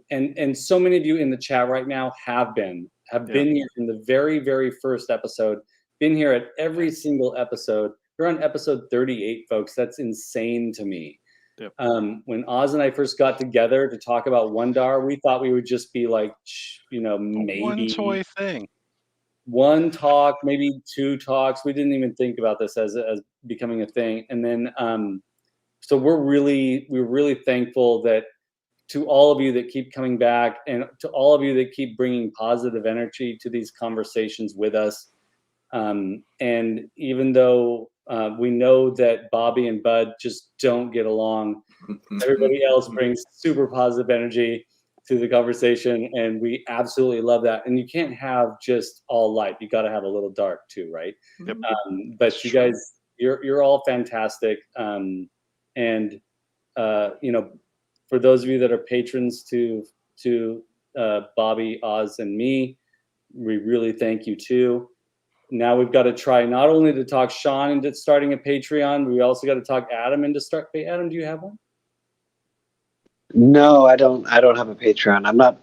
And so many of you in the chat right now have been here from the very, very first episode, been here at every single episode. We're on episode 38, folks. That's insane to me. Yep. When Oz and I first got together to talk about Wondar, we thought we would just be like, maybe one toy thing, one talk, maybe two talks. We didn't even think about this as becoming a thing. And then, so we're really thankful that to all of you that keep coming back, and to all of you that keep bringing positive energy to these conversations with us. And even though we know that Bobby and Bud just don't get along, everybody else brings super positive energy to the conversation, and we absolutely love that. And you can't have just all light; you got to have a little dark too, right? Yep. But you guys, you're all fantastic, for those of you that are patrons to Bobby, Oz, and me, we really thank you too. Now we've got to try not only to talk Shawn into starting a Patreon, we also got to talk Adam into start. Adam, do you have one? No, I don't have a Patreon. I'm not.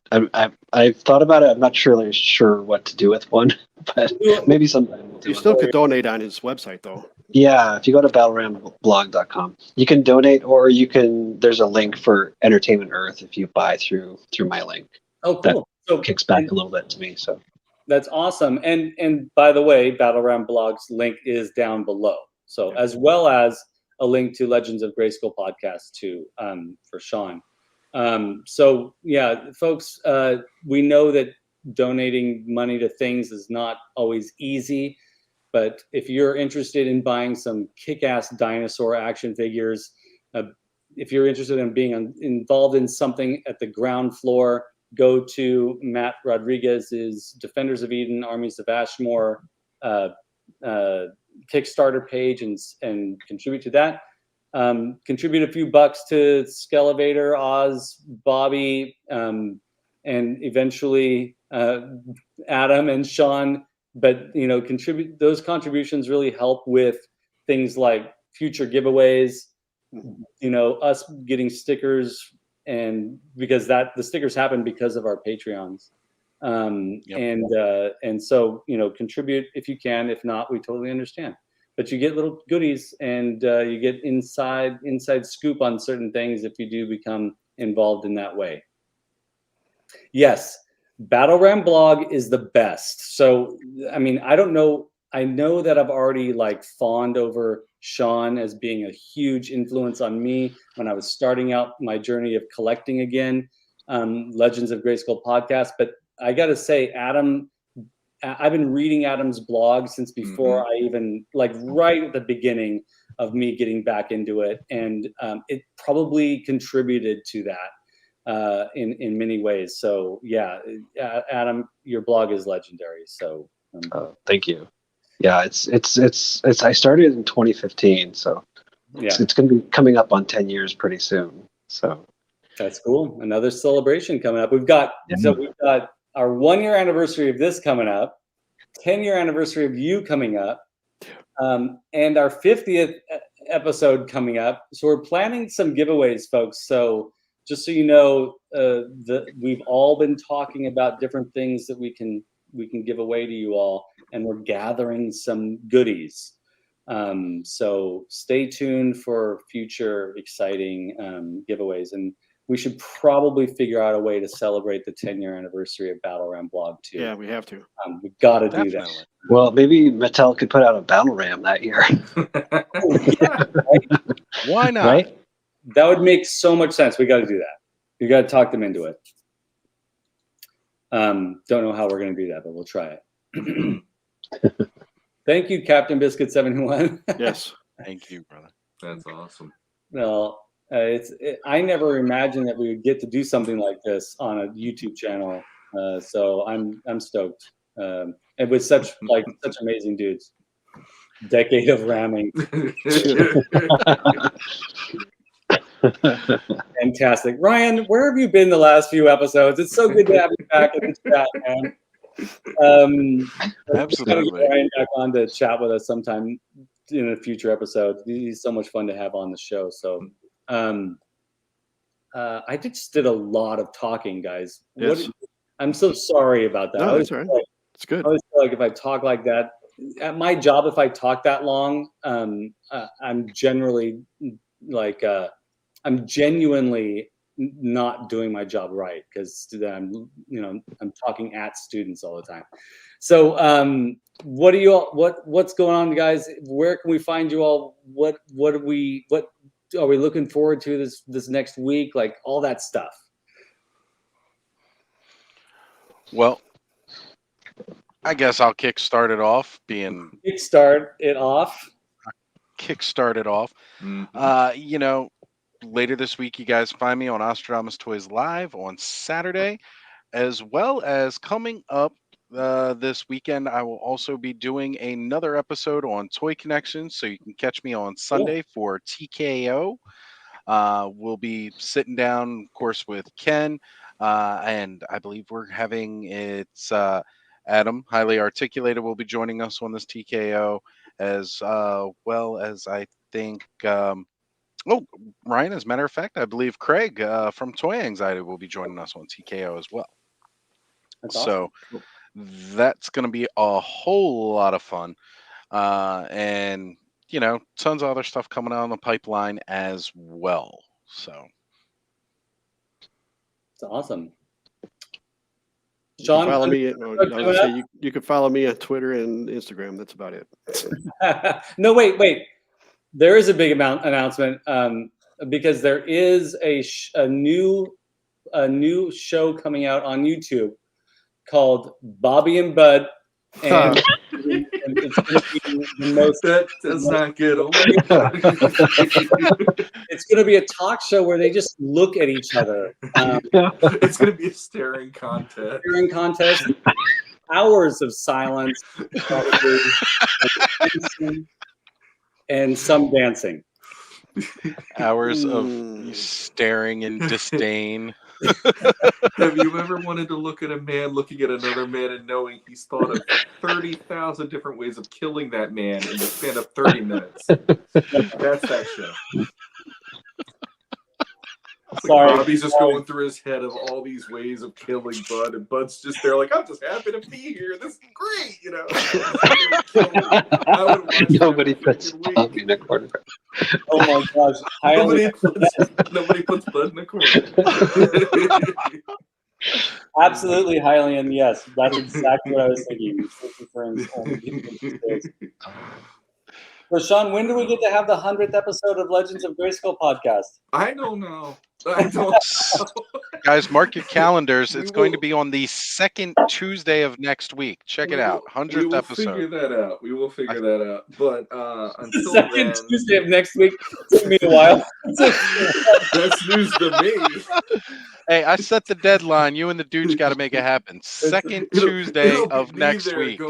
I've thought about it. I'm not really sure what to do with one, but maybe sometime we'll do You one. still could donate on his website, though. Yeah, if you go to battleramblog.com, you can donate, or you can. There's a link for Entertainment Earth if you buy through my link. Oh, cool. That kicks back a little bit to me. So that's awesome. And by the way, Battle Ram Blog's link is down below. So as well as a link to Legends of Grayskull podcast too, for Shawn. So yeah, folks, we know that donating money to things is not always easy, but if you're interested in buying some kick-ass dinosaur action figures, if you're interested in being involved in something at the ground floor, go to Matt Rodriguez's Defenders of Eden, Armies of Ashmore Kickstarter page and contribute to that. Contribute a few bucks to Skele Vader, Oz, Bobby, and eventually Adam and Shawn. But contribute. Those contributions really help with things like future giveaways. Us getting stickers, and because the stickers happen because of our Patreons. And so contribute if you can. If not, we totally understand. But you get little goodies, and you get inside scoop on certain things if you do become involved in that way. Yes, Battle Ram Blog is the best. So, I mean, I don't know. I know that I've already fawned over Shawn as being a huge influence on me when I was starting out my journey of collecting again, Legends of Grayskull podcast. But I got to say, Adam, I've been reading Adam's blog since before I even right at the beginning of me getting back into it, and it probably contributed to that in many ways. So yeah, Adam, your blog is legendary. So thank you. Yeah, it's I started in 2015, so it's going to be coming up on 10 years pretty soon. So that's cool. Another celebration coming up. We've got our 1-year anniversary of this coming up, 10-year anniversary of you coming up, and our 50th episode coming up. So we're planning some giveaways, folks. So just so you know, we've all been talking about different things that we can give away to you all, and we're gathering some goodies. So stay tuned for future exciting giveaways, and we should probably figure out a way to celebrate the 10-year anniversary of Battle Ram Blog too. Yeah, we have to. We've got to do that. Well, maybe Mattel could put out a Battle Ram that year. Yeah, right? Why not? Right? That would make so much sense. We got to do that. We got to talk them into it. Don't know how we're going to do that, but we'll try it. Thank you, Captain Biscuit 71. Yes. Thank you, brother. That's awesome. Well, I never imagined that we would get to do something like this on a YouTube channel. So I'm stoked. And with such amazing dudes. Decade of ramming. Fantastic. Ryan, where have you been the last few episodes? It's so good to have you back in the chat, man. Absolutely. Get Ryan back on to chat with us sometime in a future episode. He's so much fun to have on the show. So I just did a lot of talking, guys. Yes. I'm so sorry about that. No, that's all right. It's good. I always feel like if I talk like that at my job, if I talk that long, I'm generally like I'm genuinely not doing my job right, because I'm talking at students all the time. So what's going on, guys? Where can we find you all? What are we looking forward to this next week? Like all that stuff. Well, I guess I'll kickstart it off. Mm-hmm. Later this week, you guys find me on Ostradamus Toys Live on Saturday, as well as coming up this weekend, I will also be doing another episode on Toy Connections, so you can catch me on Sunday for TKO. We'll be sitting down, of course, with Ken, and I believe we're having Adam, Highly Articulated, will be joining us on this TKO, as well as I think, Ryan, as a matter of fact, I believe Craig from Toy Anxiety will be joining us on TKO as well. That's awesome. So that's going to be a whole lot of fun. And, tons of other stuff coming out on the pipeline as well. So it's awesome. Shawn, follow me. You can follow me on Twitter and Instagram. That's about it. No, wait. There is a big announcement because there is a new show coming out on YouTube called Bobby and Bud, and it's going to be the most. That does not get old. It's going to be a talk show where they just look at each other. It's going to be a staring contest. Hours of silence, probably, and some dancing. Hours of staring in disdain. Have you ever wanted to look at a man looking at another man and knowing he's thought of 30,000 different ways of killing that man in the span of 30 minutes? That's that show. Sorry, Bobby's just going through his head of all these ways of killing Bud, and Bud's just there like, I'm just happy to be here. This is great, Nobody puts Bobby in a corner. Oh my gosh. Nobody puts Bud in a corner. Absolutely, Hylian, yes. That's exactly what I was thinking. So, Shawn, when do we get to have the 100th episode of Legends of Grayskull podcast? I don't know. Guys, mark your calendars. It's going to be on the second Tuesday of next week. Check it out. 100th episode. We will figure that out. But until second Tuesday of next week. It took me a while. That's news to me. Hey, I set the deadline. You and the dudes got to make it happen. Second Tuesday of next week.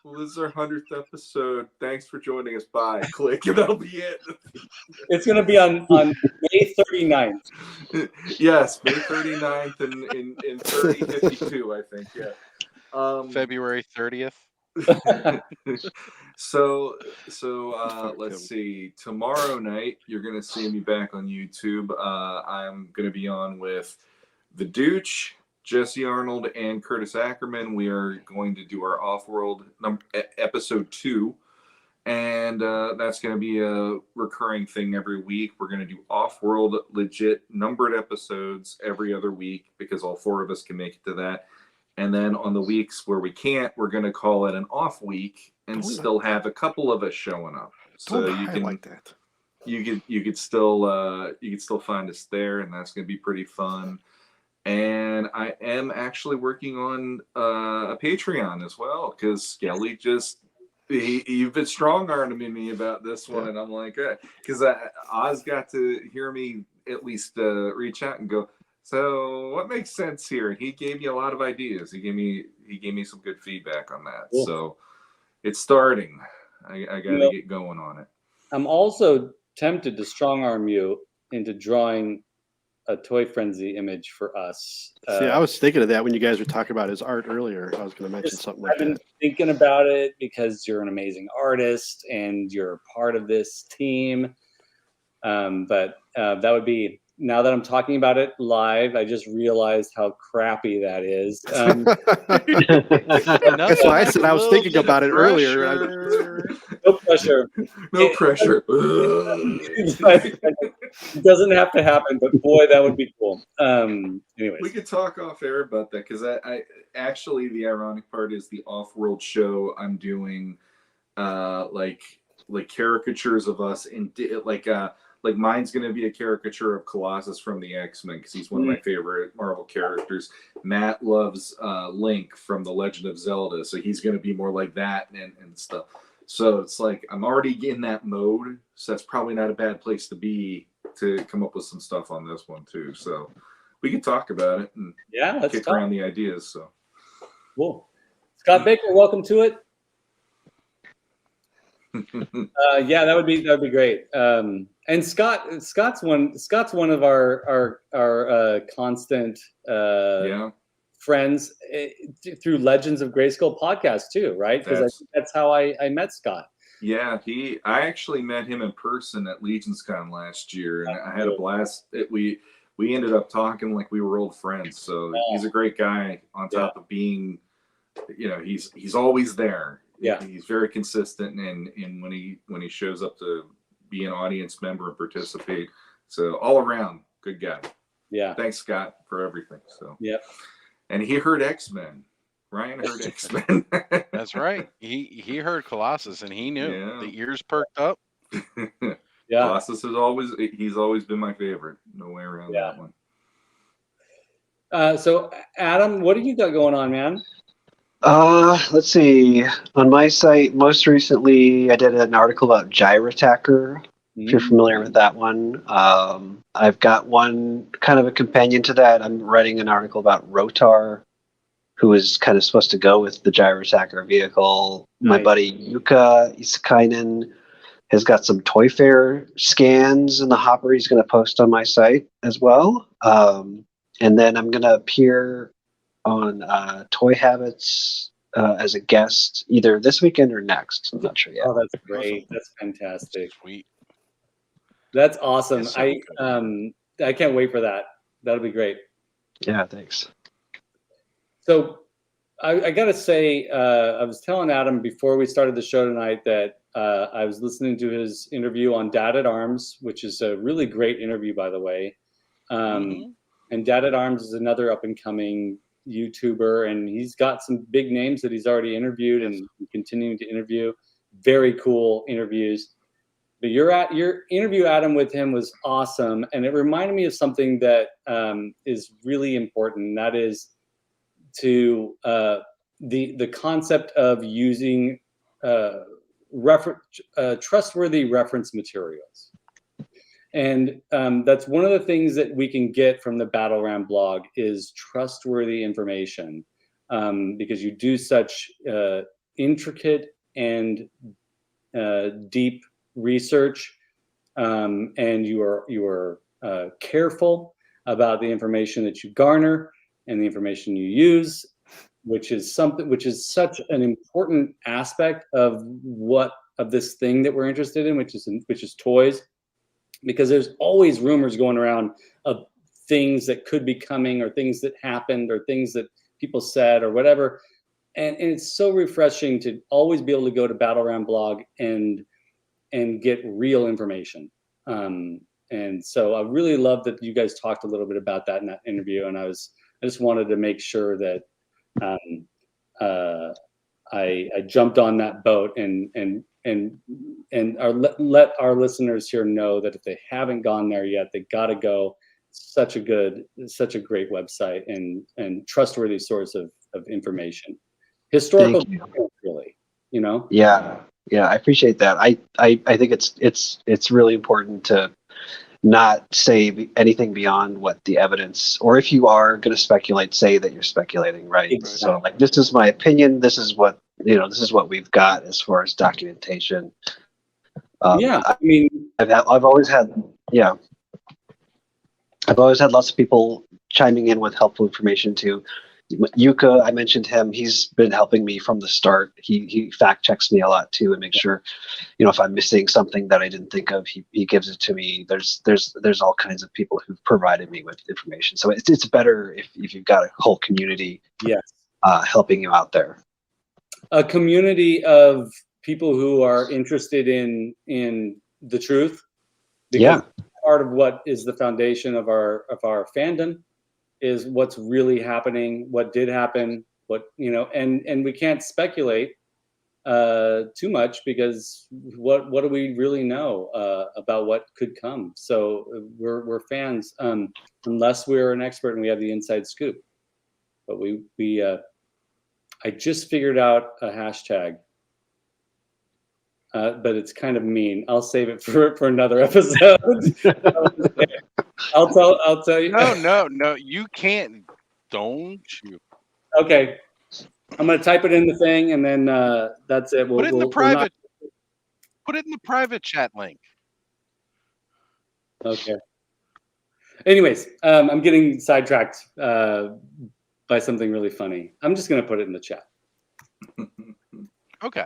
Well, this is our 100th episode. Thanks for joining us. Bye. Click, and that'll be it. It's going to be on May 39th. Yes, May 39th in 3052, I think. Yeah. February 30th. So let's see. Tomorrow night, you're gonna see me back on YouTube. I'm gonna be on with the Dooch, Jesse Arnold, and Curtis Ackerman. We are going to do our Off-World episode 2, and that's going to be a recurring thing every week. We're going to do Off-World legit numbered episodes every other week because all 4 of us can make it to that. And then on the weeks where we can't, we're going to call it an off week and still have a couple of us showing up. So you can like that. You could still find us there, and that's going to be pretty fun. And I am actually working on a Patreon as well because Skelly you've been strong-arming me about this one, and I'm like, because Oz got to hear me at least reach out and go, so what makes sense here? And he gave me a lot of ideas. He gave me some good feedback on that. Cool. So it's starting. I got to get going on it. I'm also tempted to strong-arm you into drawing a Toy Frenzy image for us. See, I was thinking of that when you guys were talking about his art earlier. I was going to mention something like that. I've been thinking about it because you're an amazing artist and you're part of this team. But that would be, now that I'm talking about it live, I just realized how crappy that is. That's why I said I was thinking about it earlier. No pressure. No pressure. It doesn't have to happen, but boy, that would be cool. Anyways, we could talk off air about that because I actually, the ironic part is the Off-World show I'm doing, like caricatures of us in like mine's going to be a caricature of Colossus from the X-Men because he's one of my favorite Marvel characters. Matt loves Link from the Legend of Zelda, so he's going to be more like that and stuff. So it's like I'm already in that mode, so that's probably not a bad place to be to come up with some stuff on this one too. So we can talk about it and let's kick around the ideas. So cool. Scott Baker, welcome to it. That would be great. And Scott's one of our constant friends through Legends of Grayskull podcast too, right? Because that's how I met Scott. Yeah, I actually met him in person at LegionsCon last year, and I had a blast. We ended up talking like we were old friends. So he's a great guy. On top of being, he's always there. Yeah, he's very consistent, and when he shows up to be an audience member and participate, so all around good guy. Yeah, thanks Scott for everything. So and he heard X-Men. Ryan heard X-Men. That's right. He heard Colossus and he knew. Yeah. The ears perked up. Colossus he's always been my favorite. No way around that one. So Adam, what do you got going on, man? Let's see. On my site, most recently, I did an article about Gyrotacker. If you're familiar with that one, I've got one kind of a companion to that. I'm writing an article about Rotar, who is kind of supposed to go with the Gyrotacker vehicle. Nice. My buddy Yuka Isakainen has got some Toy Fair scans in the hopper he's going to post on my site as well. And then I'm going to appear on Toy Habits as a guest either this weekend or next. I'm not sure yet. Oh, that's great. That's fantastic. Sweet. That's awesome. I can't wait for that. That'll be great. Yeah, thanks. So I got to say, I was telling Adam before we started the show tonight that I was listening to his interview on Dad at Arms, which is a really great interview, by the way. And Dad at Arms is another up-and-coming YouTuber, and he's got some big names that he's already interviewed and continuing to interview. Very cool interviews. But your interview, Adam, with him was awesome, and it reminded me of something that is really important, and that is to the concept of using trustworthy reference materials. And that's one of the things that we can get from the Battle Ram blog is trustworthy information, because you do such intricate and deep research, and you are careful about the information that you garner and the information you use. which is such an important aspect of this thing that we're interested in, which is toys, because there's always rumors going around of things that could be coming, or things that happened, or things that people said, or whatever. And it's so refreshing to always be able to go to Battleground blog and get real information. And so I really love that you guys talked a little bit about that in that interview. And I just wanted to make sure that I jumped on that boat and let our listeners here know that if they haven't gone there yet, they got to go. Such a great website and trustworthy source of information. Historical, really, you know. Yeah, I appreciate that. I think it's really important to not say anything beyond what the evidence, or if you are going to speculate, say that you're speculating, right? Exactly. So, like, this is my opinion. This is what we've got as far as documentation. I mean, I've always had lots of people chiming in with helpful information too. Yuka, I mentioned him. He's been helping me from the start. He fact checks me a lot too, and makes sure, if I'm missing something that I didn't think of, he gives it to me. There's all kinds of people who've provided me with information. So it's better if you've got a whole community, helping you out there. A community of people who are interested in the truth. Because part of what is the foundation of our fandom is what's really happening, what did happen, and we can't speculate too much, because what do we really know about what could come? So we're fans, unless we're an expert and we have the inside scoop. But I just figured out a hashtag, but it's kind of mean. I'll save it for another episode. I'll tell you. No, you can't. Don't you? Okay, I'm gonna type it in the thing, and then that's it. Put it in the private. Put it in the private chat link. Okay. Anyways, I'm getting sidetracked by something really funny. I'm just gonna put it in the chat. Okay.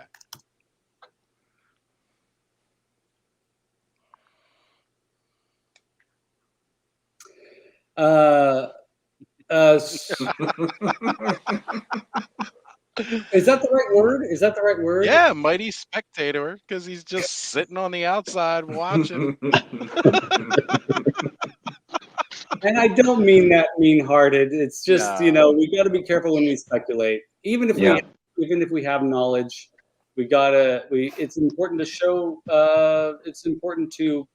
Is that the right word? Is that the right word? Yeah, mighty spectator, because he's just sitting on the outside watching. And I don't mean that mean-hearted. It's just, we got to be careful when we speculate. Even if we have knowledge, it's important to show. It's important to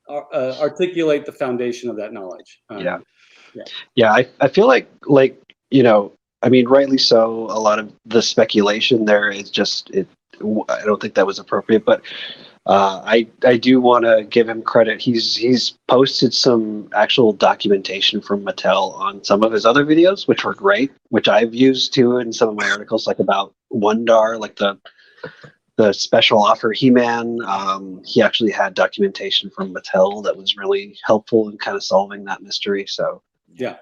articulate the foundation of that knowledge. I feel like I mean, rightly so. A lot of the speculation there is just I don't think that was appropriate, but I do want to give him credit. He's posted some actual documentation from Mattel on some of his other videos, which were great, which I've used too in some of my articles, like about Wondar, like the special offer He-Man. He actually had documentation from Mattel that was really helpful in kind of solving that mystery. So and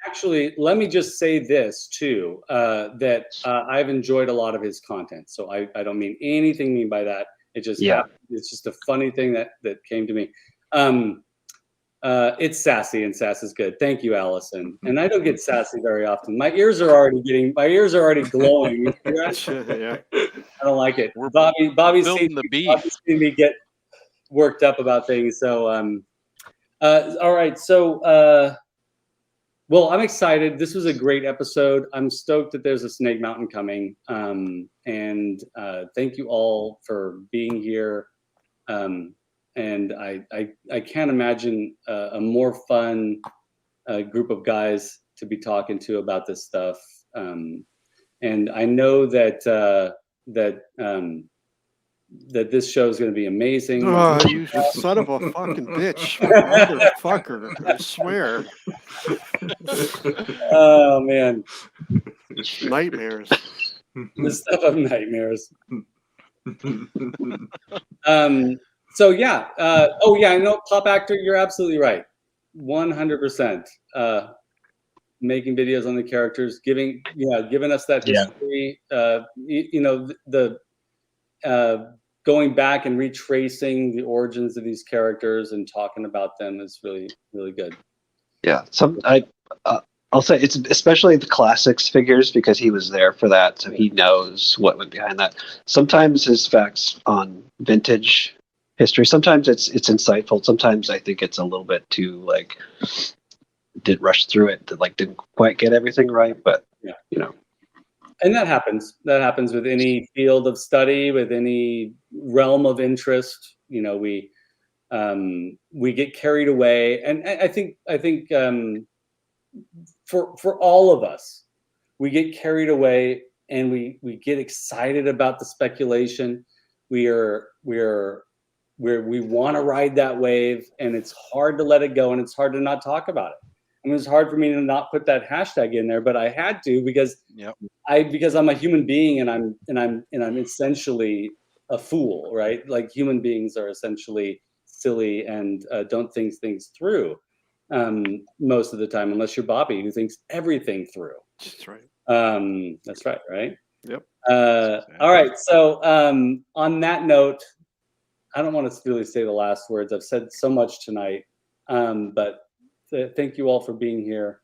actually, let me just say this too, that I've enjoyed a lot of his content. So I don't mean anything mean by that. It just it's just a funny thing that came to me. It's sassy, and sass is good. Thank you, Allison. And I don't get sassy very often. My ears are already glowing. I don't like it. Bobby's seen me get worked up about things. So all right. So well, I'm excited. This was a great episode. I'm stoked that there's a Snake Mountain coming. And thank you all for being here. And I can't imagine a more fun group of guys to be talking to about this stuff. And I know that this show is going to be amazing. Oh, you son of a fucking bitch. Motherfucker. I swear. Oh, man. Nightmares. The stuff of nightmares. So, yeah. I know, Pop Actor, you're absolutely right. 100%. Making videos on the characters, giving us that history. Going back and retracing the origins of these characters and talking about them is really, really good. Yeah, I'll say it's especially the classics figures because he was there for that, so he knows what went behind that. Sometimes his facts on vintage history, sometimes it's insightful. Sometimes I think it's a little bit too like did rush through it, didn't quite get everything right, but And that happens. That happens with any field of study, with any realm of interest. We get carried away, and I think for all of us, we get carried away, and we get excited about the speculation. We want to ride that wave, and it's hard to let it go, and it's hard to not talk about it. I mean, it's hard for me to not put that hashtag in there, but I had to because I'm a human being, and I'm essentially a fool, right? Like human beings are essentially silly and don't think things through most of the time, unless you're Bobby, who thinks everything through. That's right. That's right, right? Yep. All right. So on that note, I don't want to really say the last words. I've said so much tonight, but thank you all for being here.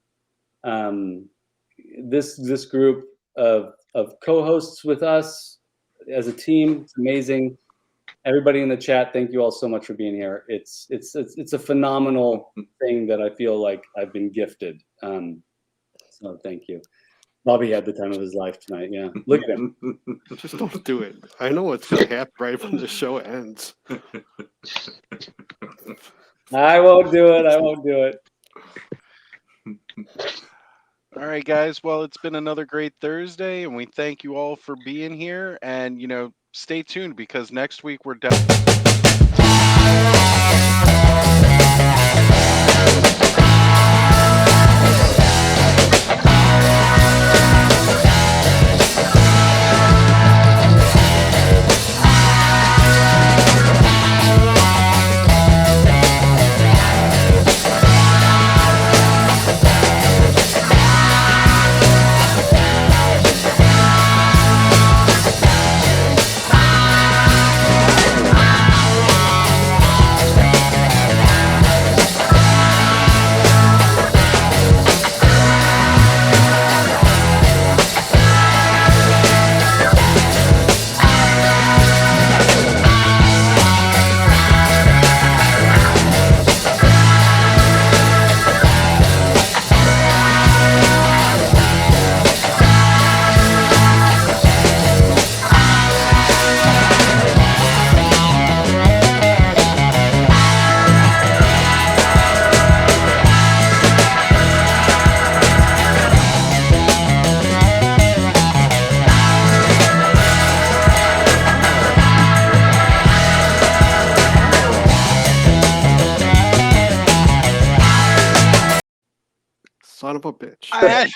This group of co-hosts with us as a team, it's amazing. Everybody in the chat, thank you all so much for being here. It's a phenomenal thing that I feel like I've been gifted. So thank you. Bobby had the time of his life tonight. Yeah, look at him. Just don't do it. I know what's gonna happen right when the show ends. I won't do it. I won't do it. All right, guys. Well, it's been another great Thursday, and we thank you all for being here. And stay tuned because next week we're Son of a bitch.